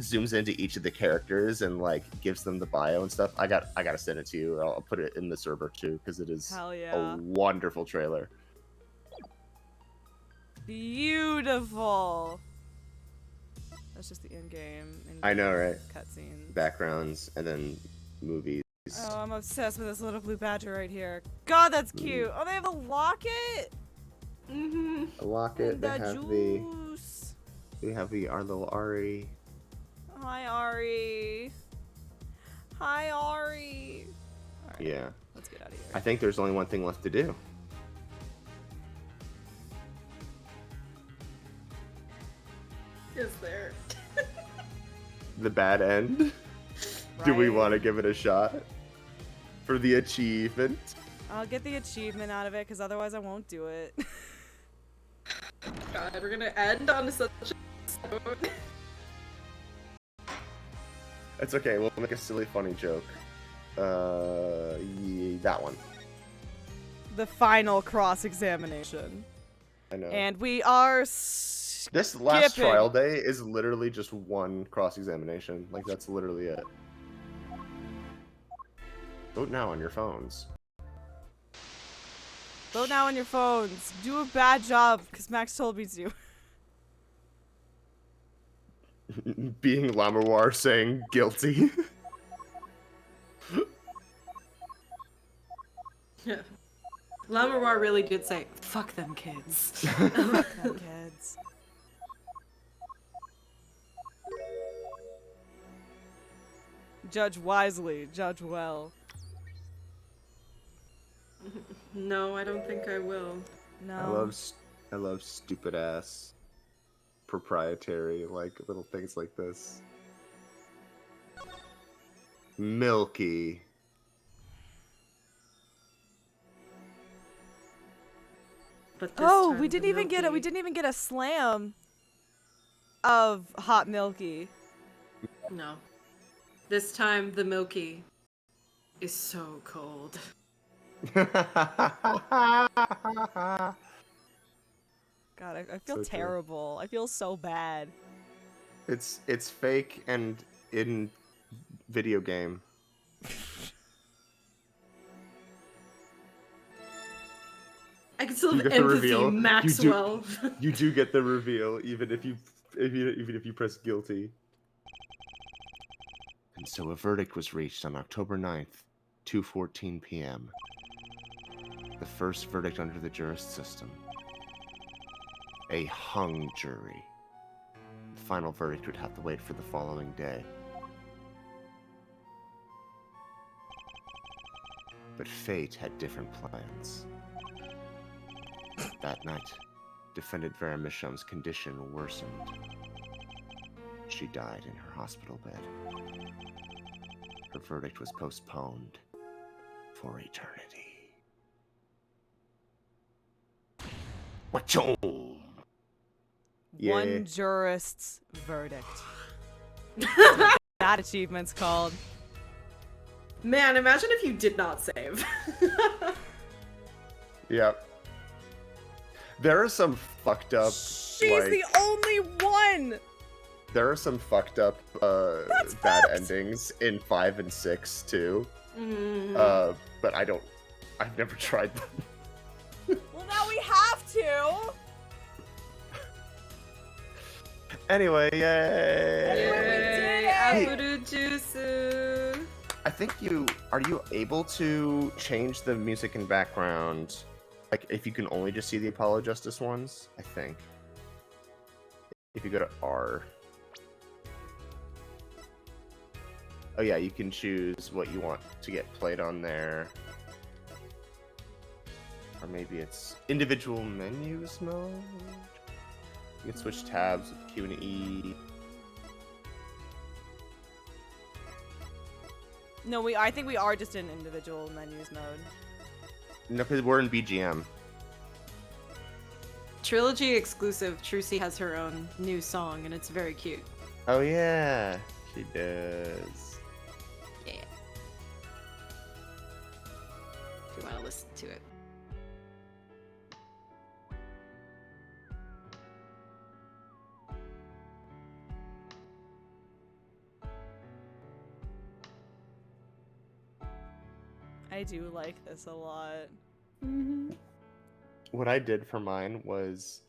zooms into each of the characters and like gives them the bio and stuff. I gotta send it to you. I'll put it in the server too because it is Hell yeah. a wonderful trailer. Beautiful. That's just the in-game. I know, right? Cutscenes. Backgrounds and then movies. Oh, I'm obsessed with this little blue badger right here. God, that's cute. Oh, they have a locket. Mm-hmm. A locket. And They have the. juice. We have our little Ari. Hi, Ari. Hi, Ari. All right, Yeah. let's get out of here. I think there's only one thing left to do. Is there? The bad end. Do we Right. want to give it a shot for the achievement? I'll get the achievement out of it, because otherwise I won't do it. God, we're gonna end on such a note. It's okay. We'll make a silly, funny joke. That one. The final cross-examination. I know. And we are This last trial day is literally just one cross-examination. Like, that's literally it. Vote now on your phones. Vote now on your phones. Do a bad job, because Max told me to. Being Lamawar saying guilty. Lammerwar really did say, fuck them kids. Fuck them kids. Judge wisely, judge well. No, I don't think I will. No. I love stupid ass proprietary like little things like this. Milky. But this Oh, time we the didn't even get it. We Milky- didn't even get a slam of Hot Milky. No. This time the Milky is so cold. God, I feel So true. terrible. I feel so bad. It's fake and in video game. I can still You have get the empathy, reveal. Maxwell. You do get the reveal, even if you press guilty. And so a verdict was reached on October 9th, 2:14 p.m. The first verdict under the jurist system. A hung jury. The final verdict would have to wait for the following day. But fate had different plans. That night, defendant Vera Misham's condition worsened. She died in her hospital bed. Her verdict was postponed for eternity. Wachong! Yeah. One jurist's verdict. That achievement's called. Man, imagine if you did not save. Yep. There are some fucked up. She's like, the only one! There are some fucked up That's bad fucked! endings in 5 and 6 too. But I've never tried them. Well, now we have to! Anyway, yay! Yay, Apple juice. I think are you able to change the music and background? Like, if you can only just see the Apollo Justice ones, I think. If you go to R. Oh yeah, you can choose what you want to get played on there. Or maybe it's individual menus mode? You can switch tabs with Q and E. No, I think we are just in individual menus mode. No, because we're in BGM. Trilogy exclusive, Trucy has her own new song, and it's very cute. Oh yeah, she does. Yeah. If you want to listen to it. I do like this a lot. What I did for mine was,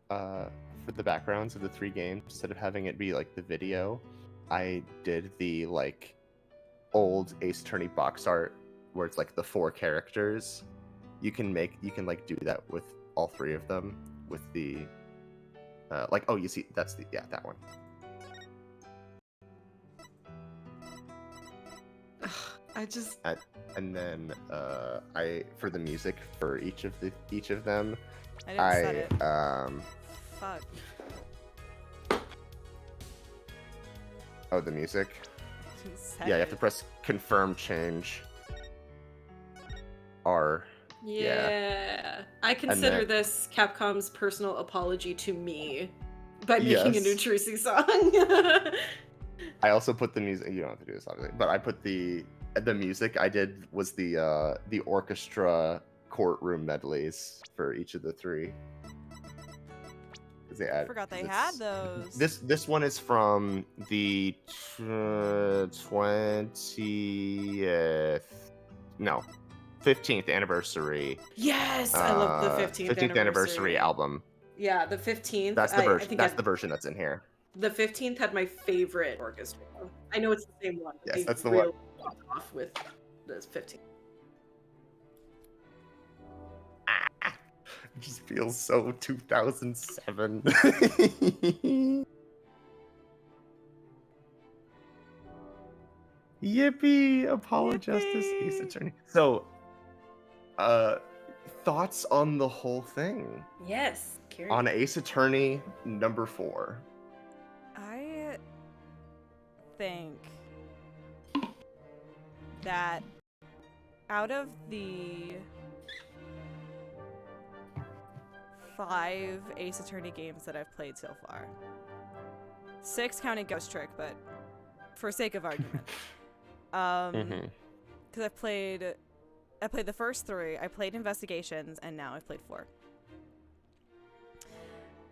for the backgrounds of the 3 games, instead of having it be like the video, I did the like old Ace Attorney box art where it's like the 4 characters. You can like do that with all 3 of them with the, like, oh, you see, that's the, yeah, that one. I just... And then for the music for each of them, I didn't set it. Fuck. Oh, the music. I didn't set Yeah, you have it. to press confirm change. R. Yeah. I consider then- this Capcom's personal apology to me by making a new Yes. Trucy song. I also put the music. You don't have to do this, obviously, but I put the music I did was the orchestra courtroom medleys for each of the 3. I forgot they had those. This one is from the 15th anniversary. Yes, I love the 15th anniversary album. Yeah, the 15th. That's the I version. think That's the version that's in here. The 15th had my favorite orchestra. I know it's the same one. But Yes, they that's the really one. popped off with the 15th. It just feels so 2007. Yippee! Apollo Justice, Ace Attorney. So, thoughts on the whole thing? Yes, curious. On Ace Attorney number 4. I think that out of the 5 Ace Attorney games that I've played so far, 6 counting Ghost Trick, but for sake of argument, because I played the first 3, I played Investigations, and now I've played 4.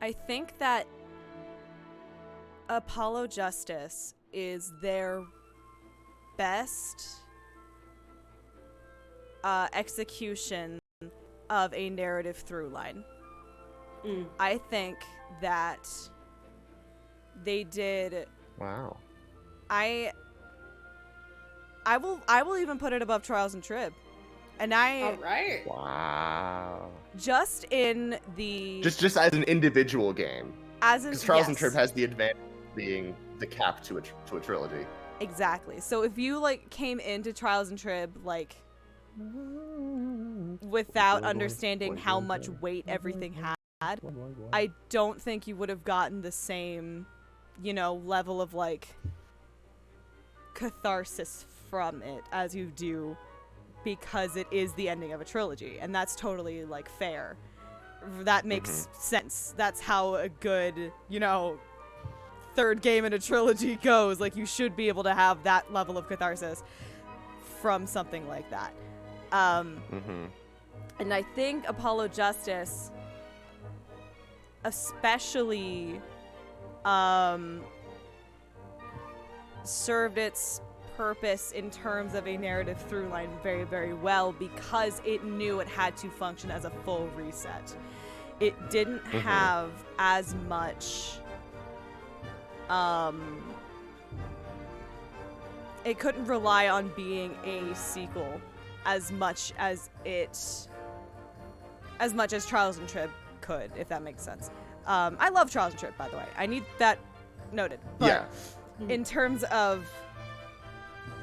I think that Apollo Justice is their best execution of a narrative through line. I think that they did. Wow. I will even put it above Trials and Trib. And All right. Wow. just in the Just as an individual game. as in Because Trials and yes, Trib has the advantage of being the cap to a trilogy. exactly. So if you like came into Trials and Trib like without understanding how much weight everything had, I don't think you would have gotten the same, level of like catharsis from it as you do because it is the ending of a trilogy, and that's totally like fair. That makes sense. That's how a good, third game in a trilogy goes. Like, you should be able to have that level of catharsis from something like that. And I think Apollo Justice especially served its purpose in terms of a narrative through line very, very well because it knew it had to function as a full reset. It didn't have as much it couldn't rely on being a sequel as much as Trials and Trib could, if that makes sense. I love Trials and Trib, by the way. I need that noted. But Yeah. in terms of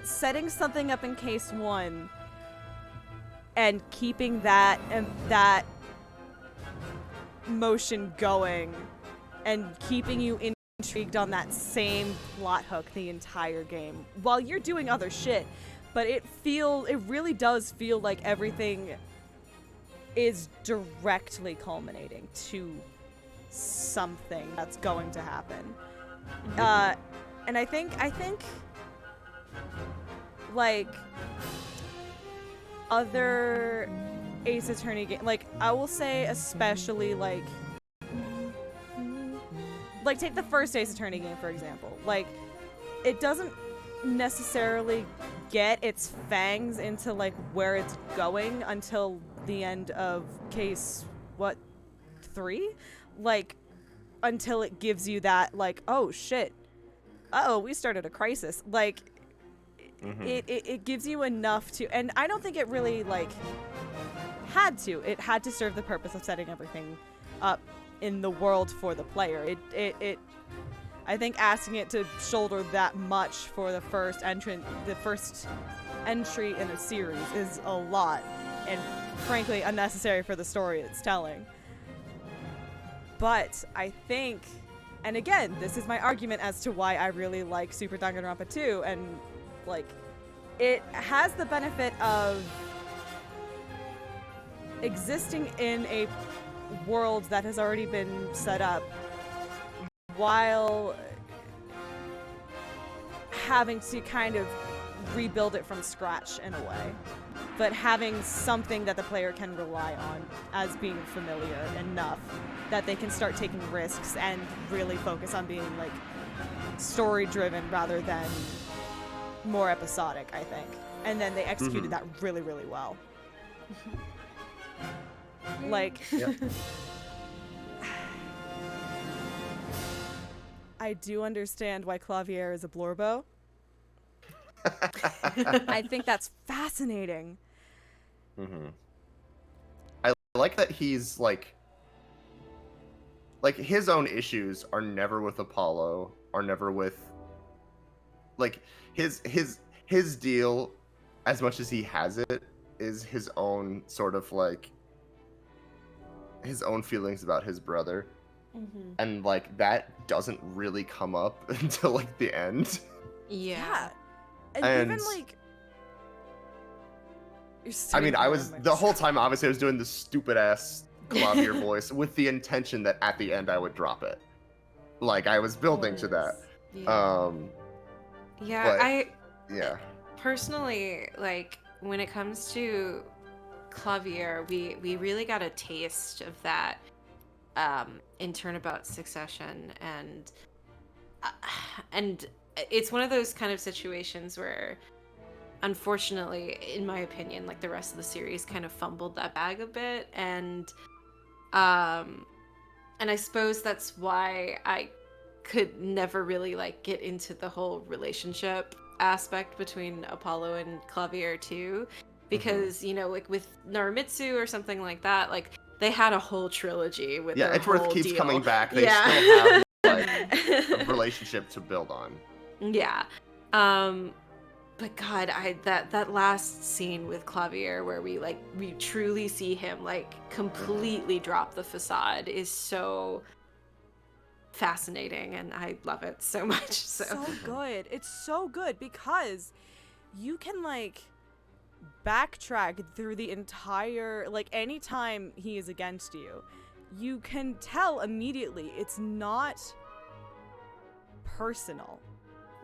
setting something up in case 1 and keeping that motion going and keeping you intrigued on that same plot hook the entire game while you're doing other shit, but it really does feel like everything is directly culminating to something that's going to happen. And I think like other Ace Attorney games, like I will say especially like take the first Ace Attorney game for example. Like, it doesn't necessarily get its fangs into like where it's going until the end of case 3, like until it gives you that like, oh shit, we started a crisis. Like it gives you enough to, and I don't think it really like it had to serve the purpose of setting everything up in the world for the player. I think asking it to shoulder that much for the first entry in a series is a lot, and frankly unnecessary for the story it's telling. But I think, and again, this is my argument as to why I really like Super Danganronpa 2, and like, it has the benefit of existing in a world that has already been set up while having to kind of rebuild it from scratch in a way, but having something that the player can rely on as being familiar enough that they can start taking risks and really focus on being like story driven rather than more episodic, I think. And then they executed that really, really well. Like, I do understand why Clavier is a Blorbo. I think that's fascinating. I like that he's like his own issues are never with Apollo, are never with like his deal, as much as he has it, is his own sort of like his own feelings about his brother. And like that doesn't really come up until like the end. Yeah. And even like, I mean, the whole time obviously I was doing this stupid ass Clavier voice with the intention that at the end I would drop it. Like, I was building to that. Yeah. Personally, like, when it comes to Clavier, we really got a taste of that in Turnabout Succession, and it's one of those kind of situations where unfortunately, in my opinion, like the rest of the series kind of fumbled that bag a bit, and I suppose that's why I could never really like get into the whole relationship aspect between Apollo and Clavier too, because you know, like with Naramitsu or something like that, like they had a whole trilogy with their Edgeworth whole keeps deal. coming back. They Yeah. still have like a relationship to build on. Yeah. But God, that last scene with Clavier where we truly see him like completely drop the facade is so fascinating, and I love it so much. So good. It's so good because you can like backtrack through the entire, like anytime he is against you, you can tell immediately it's not personal.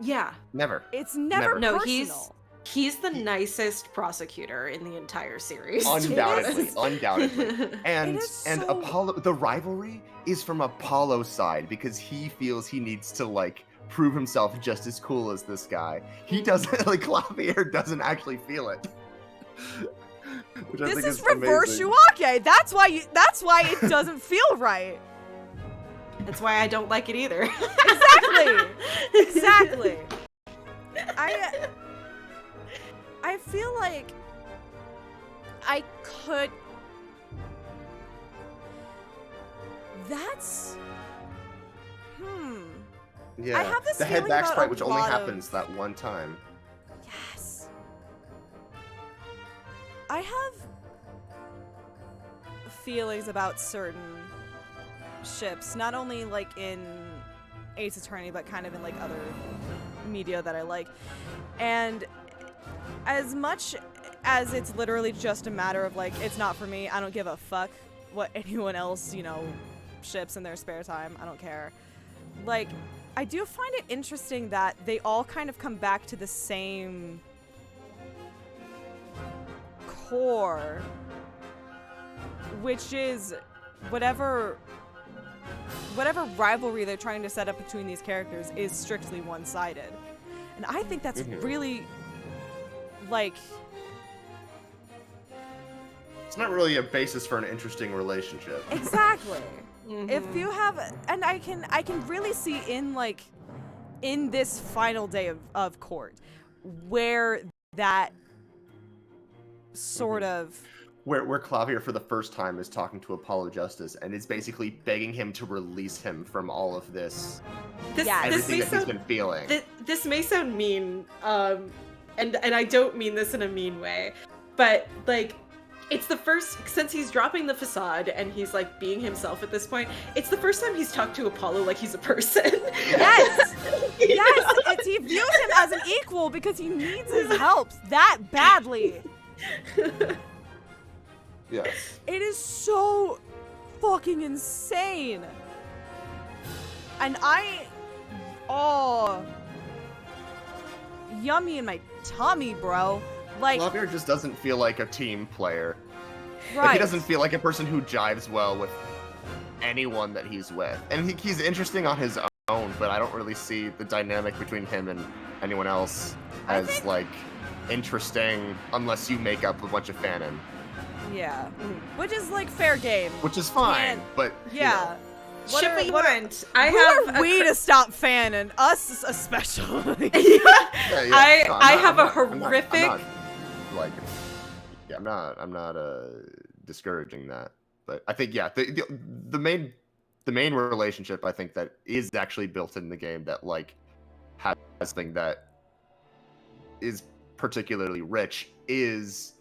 Yeah. Never. It's never No, personal. he's the nicest prosecutor in the entire series. Undoubtedly, undoubtedly. And so- Apollo, the rivalry is from Apollo's side because he feels he needs to like prove himself just as cool as this guy. He doesn't like Clavier doesn't actually feel it. Which I This think is is reverse amazing. Shuake. That's why it doesn't feel right. That's why I don't like it either. Exactly. I feel like I could. That's. Yeah. I have this the head feeling back about sprite, a which only lot of- happens that one time. Yes. I have feelings about certain ships, not only like in Ace Attorney, but kind of in like other media that I like. And as much as it's literally just a matter of like, it's not for me, I don't give a fuck what anyone else, you know, ships in their spare time, I don't care. Like, I do find it interesting that they all kind of come back to the same core, which is whatever rivalry they're trying to set up between these characters is strictly one-sided. And I think that's really, like... It's not really a basis for an interesting relationship. Exactly. If you have... And I can really see in this final day of court, where that sort of... Where Clavier for the first time is talking to Apollo Justice and is basically begging him to release him from all of this, everything that he's been feeling. This may sound mean, and I don't mean this in a mean way, but like, it's the first, since he's dropping the facade and he's like being himself at this point, it's the first time he's talked to Apollo like he's a person. Yes! Yes! He views him as an equal because he needs his help that badly. Yes. It is so fucking insane. And yummy in my tummy, bro. Like, Clavier just doesn't feel like a team player. right. Like, he doesn't feel like a person who jives well with anyone that he's with. And he's interesting on his own, but I don't really see the dynamic between him and anyone else as, like, interesting unless you make up a bunch of fanon. Yeah. Which is, like, fair game. Which is fine, Can't- but, Yeah. Ship what you what want. Who are we to stop fanning? Us especially. I have a horrific... I'm not discouraging that, but I think the main relationship I think that is actually built in the game that like has something that is particularly rich is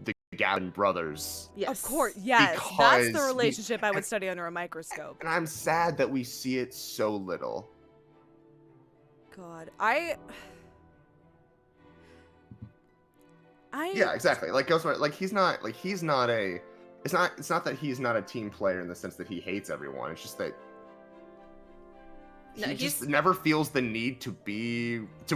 the Gavin brothers. Yes. Of course, yes. That's the Because relationship I would study under a microscope. And I'm sad that we see it so little. God, Yeah, exactly. Like Ghostwire, like he's not a. It's not that he's not a team player in the sense that he hates everyone. It's just that he just never feels the need to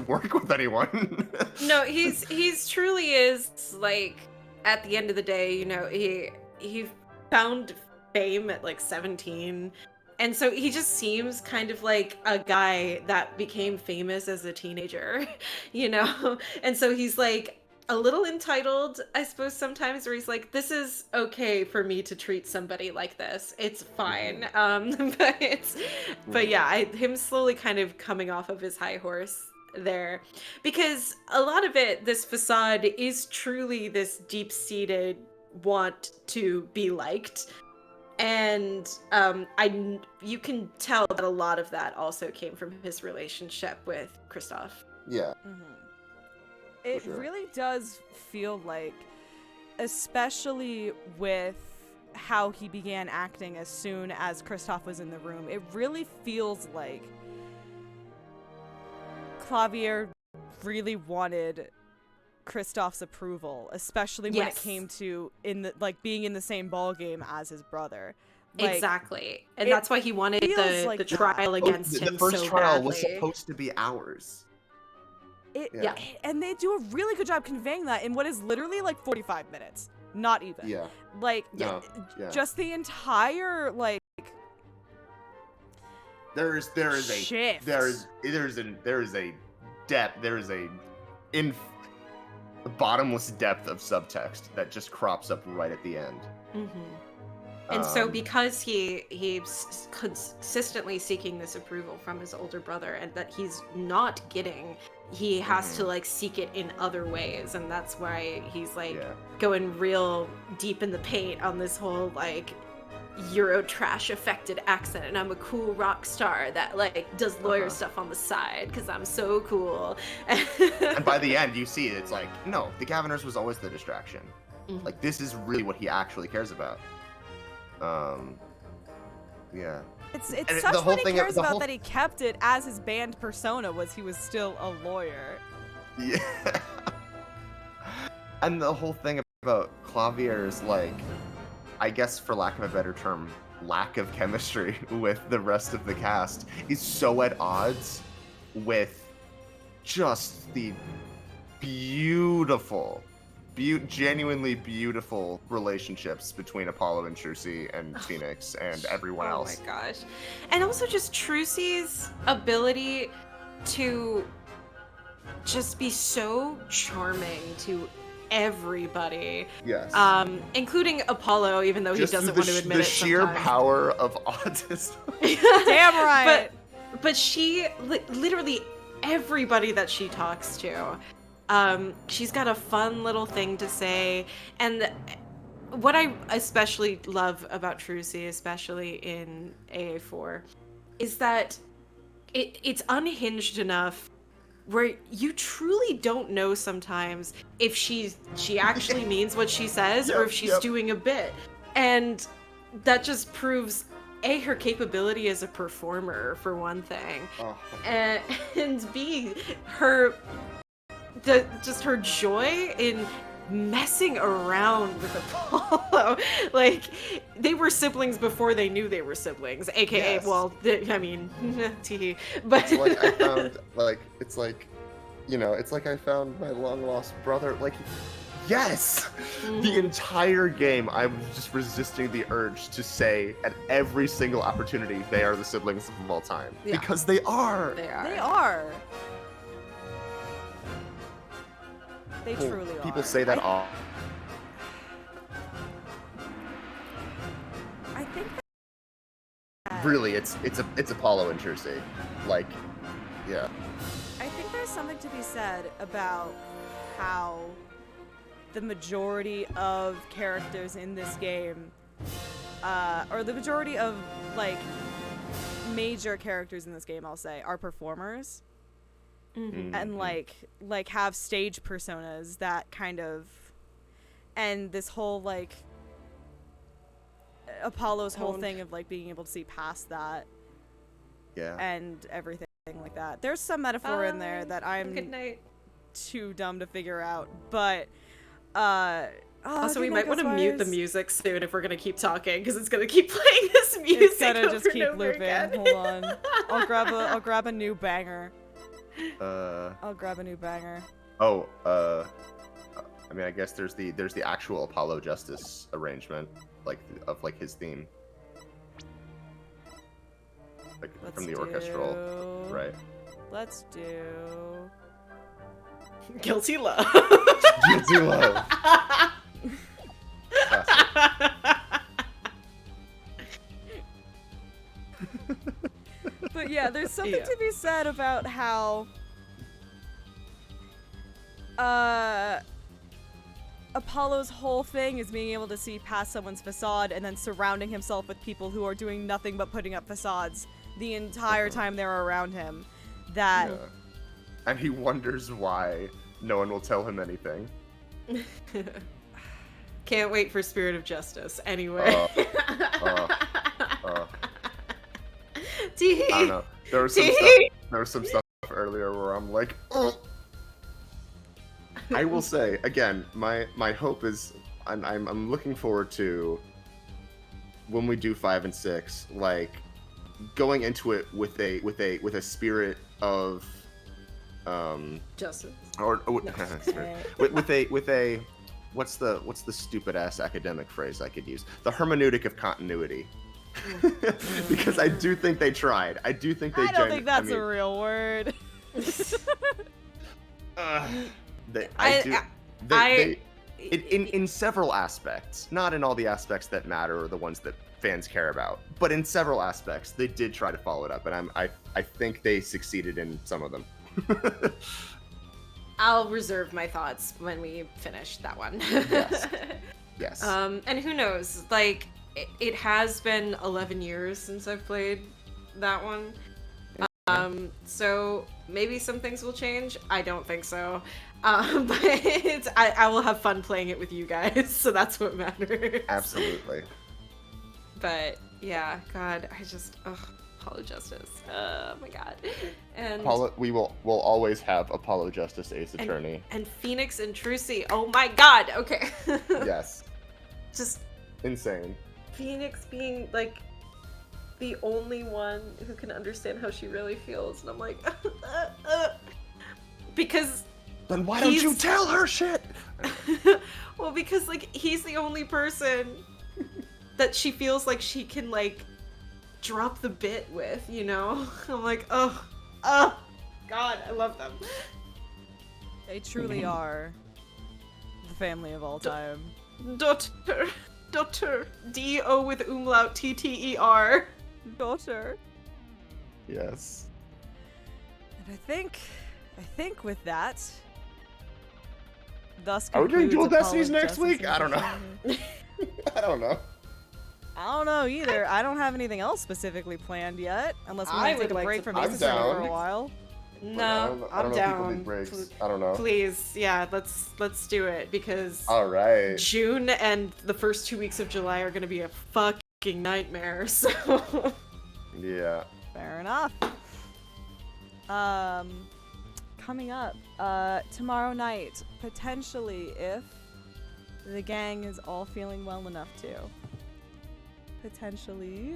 work with anyone. No, he's truly is like, at the end of the day, you know, he found fame at like 17, And so he just seems kind of like a guy that became famous as a teenager, you know? And so he's like a little entitled, I suppose, sometimes, where he's like, this is okay for me to treat somebody like this. It's fine. But yeah, him slowly kind of coming off of his high horse there, because a lot of it, this facade is truly this deep-seated want to be liked. And you can tell that a lot of that also came from his relationship with Christoph. Yeah. It sure. really does feel like, especially with how he began acting as soon as Christoph was in the room, it really feels like Clavier really wanted Christoph's approval, especially when it came to being in the same ball game as his brother. Like, exactly, and that's why he wanted the trial against him. The first so trial badly. was supposed to be ours. And they do a really good job conveying that in what is literally like 45 minutes. Not even. Yeah. Like, just the entire, like, There is shift. a bottomless depth of subtext that just crops up right at the end. And so because he's consistently seeking this approval from his older brother, and that he's not getting, he has to like seek it in other ways, and that's why he's like going real deep in the paint on this whole like Euro trash affected accent, and I'm a cool rock star that like does lawyer stuff on the side because I'm so cool. And by the end you see it's like, no, the Governors was always the distraction. Like, this is really what he actually cares about. It's And such the whole what he thing- cares the about whole- that he kept it as his band persona was he was still a lawyer. Yeah. And the whole thing about Clavier's, like, I guess for lack of a better term, lack of chemistry with the rest of the cast is so at odds with just the beautiful, genuinely beautiful relationships between Apollo and Trucy and Phoenix and everyone else. Oh my gosh. And also just Trucy's ability to just be so charming to everybody. Yes. Including Apollo, even though Just he doesn't the want to admit the it sheer sometimes. power of autism. Damn right. But she literally everybody that she talks to, she's got a fun little thing to say. And what I especially love about Trucy, especially in AA4, is that it's unhinged enough where you truly don't know sometimes if she actually means what she says or if she's doing a bit. And that just proves her capability as a performer, for one thing, and B, her joy in messing around with Apollo. Like, they were siblings before they knew they were siblings, aka I mean tee, but it's like I found my long lost brother. Like, yes! The entire game, I was just resisting the urge to say at every single opportunity they are the siblings of all time. Yeah. Because they are. They are. They truly are. People say that all. I think Really, it's Apollo and Trucy. Like, yeah. I think there's something to be said about how the majority of characters in this game, or the majority of, like, major characters in this game, I'll say, are performers. And, like have stage personas that kind of, and this whole, like, Apollo's whole thing of, like, being able to see past that. Yeah. And everything like that. There's some metaphor in there that I'm good night. too dumb to figure out, but also we might want to mute the music soon if we're gonna keep talking, because it's gonna keep playing this music. It's gonna just keep looping. Again. Hold on. I'll grab a new banger. I mean, I guess there's the actual Apollo Justice arrangement, like, of, like, his theme. like Let's from the orchestral, do- right? Let's do. Guilty love. Guilty love. But yeah, there's something Yeah. to be said about how Apollo's whole thing is being able to see past someone's facade and then surrounding himself with people who are doing nothing but putting up facades the entire time they're around him. That Yeah. And he wonders why no one will tell him anything. Can't wait for Spirit of Justice. Anyway. I don't know. There was some stuff earlier where I'm like, oh. I will say again, my hope is, I'm looking forward to when we do 5 and 6, like going into it with a spirit of Justice. with a what's the stupid ass academic phrase I could use? The hermeneutic of continuity. Because I do think they tried. I do think they. I don't think that's a real word. In several aspects, not in all the aspects that matter or the ones that fans care about, but in several aspects, they did try to follow it up, and I think they succeeded in some of them. I'll reserve my thoughts when we finish that one. Yes. And who knows? Like, it has been 11 years since I've played that one. So maybe some things will change. I don't think so. But I will have fun playing it with you guys, so that's what matters. Absolutely. But yeah, God, Apollo Justice. Oh my God. And we'll always have Apollo Justice Ace Attorney. And Phoenix Intrusi. Oh my God. Okay. Yes. Just insane. Phoenix being like the only one who can understand how she really feels, and I'm like, because then why don't you tell her shit? Well, because like he's the only person that she feels like she can like drop the bit with, you know? I'm like, oh, God, I love them. They truly are the family of all time. Daughter, D-O with umlaut T-T-E-R. Daughter. Yes. And I think with that, thus are we doing concludes Dual Apollo Destinies next Justice week? and I don't know. I don't know. I don't know either. I don't have anything else specifically planned yet, unless we I want to would take a like break to- from I'm Ace down. Attorney for a while. No, I don't I'm know if people down. need breaks. I don't know. Please, yeah, let's do it, because All right. June and the first 2 weeks of July are gonna be a fucking nightmare. So Yeah. Fair enough. Coming up, tomorrow night, potentially, if the gang is all feeling well enough to. Potentially.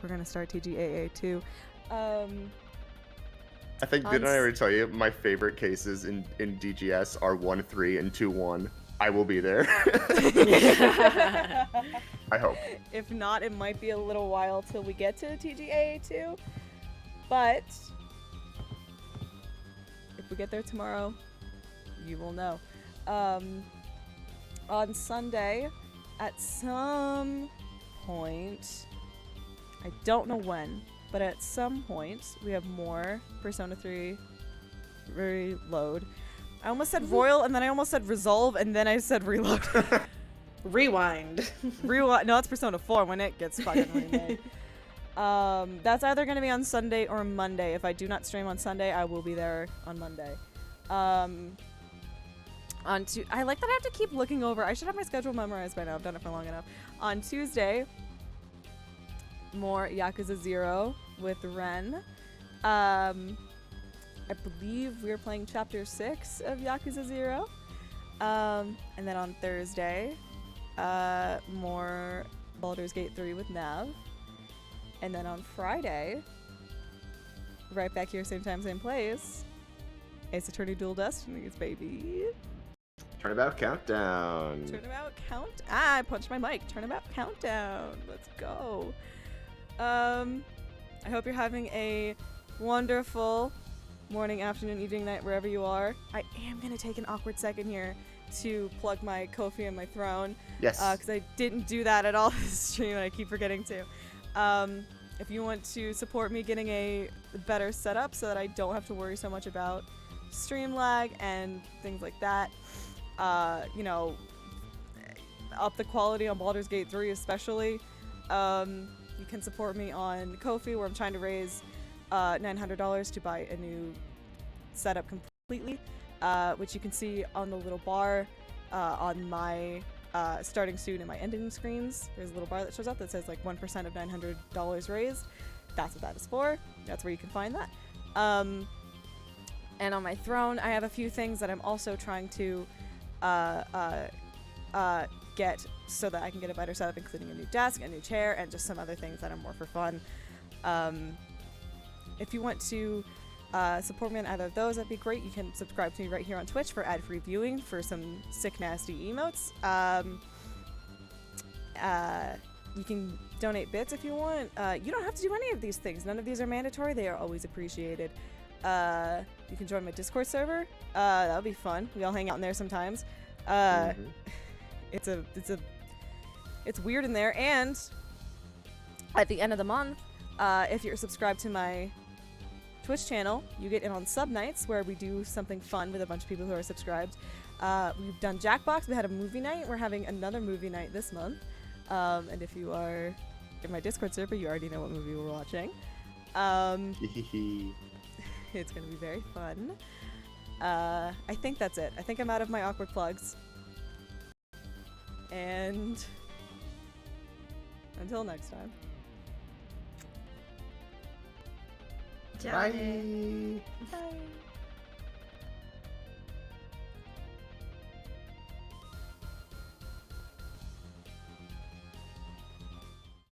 We're gonna start TGAA too. I think, didn't I already tell you, my favorite cases in DGS are 1-3 and 2-1. I will be there. I hope. If not, it might be a little while till we get to TGAA 2. But if we get there tomorrow, you will know. On Sunday, at some point, I don't know when, but at some point, we have more Persona 3 Reload. I almost said Royal, and then I almost said Resolve, and then I said Reload. rewind. Rewind. No, it's Persona 4 when it gets fucking remade. That's either going to be on Sunday or Monday. If I do not stream on Sunday, I will be there on Monday. I like that I have to keep looking over. I should have my schedule memorized by now. I've done it for long enough. On Tuesday, more Yakuza 0 with Ren. I believe we're playing Chapter 6 of Yakuza 0. And then on Thursday, more Baldur's Gate 3 with Nav. And then on Friday, right back here, same time, same place, Ace Attorney Dual Destinies, baby. Turnabout Countdown. Turnabout count. I punched my mic. Turnabout countdown. Let's go. I hope you're having a wonderful morning, afternoon, evening, night, wherever you are. I am gonna take an awkward second here to plug my Ko-fi and my throne. Yes. Because I didn't do that at all this stream and I keep forgetting to. If you want to support me getting a better setup so that I don't have to worry so much about stream lag and things like that, you know, up the quality on Baldur's Gate 3 especially, you can support me on Ko-fi, where I'm trying to raise $900 to buy a new setup completely, which you can see on the little bar on my starting soon in my ending screens. There's a little bar that shows up that says like 1% of $900 raised. That's what that is for. That's where you can find that. And on my throne, I have a few things that I'm also trying to get so that I can get a better setup, including a new desk, a new chair, and just some other things that are more for fun. If you want to support me on either of those, that'd be great. You can subscribe to me right here on Twitch for ad-free viewing for some sick, nasty emotes. You can donate bits if you want. You don't have to do any of these things. None of these are mandatory. They are always appreciated. You can join my Discord server. That would be fun. We all hang out in there sometimes. It's weird in there. And at the end of the month, if you're subscribed to my Twitch channel, you get in on sub nights where we do something fun with a bunch of people who are subscribed. We've done Jackbox. We had a movie night. We're having another movie night this month. And if you are in my Discord server, you already know what movie we're watching. It's gonna be very fun. I think that's it. I think I'm out of my awkward plugs. And until next time. Bye. Bye.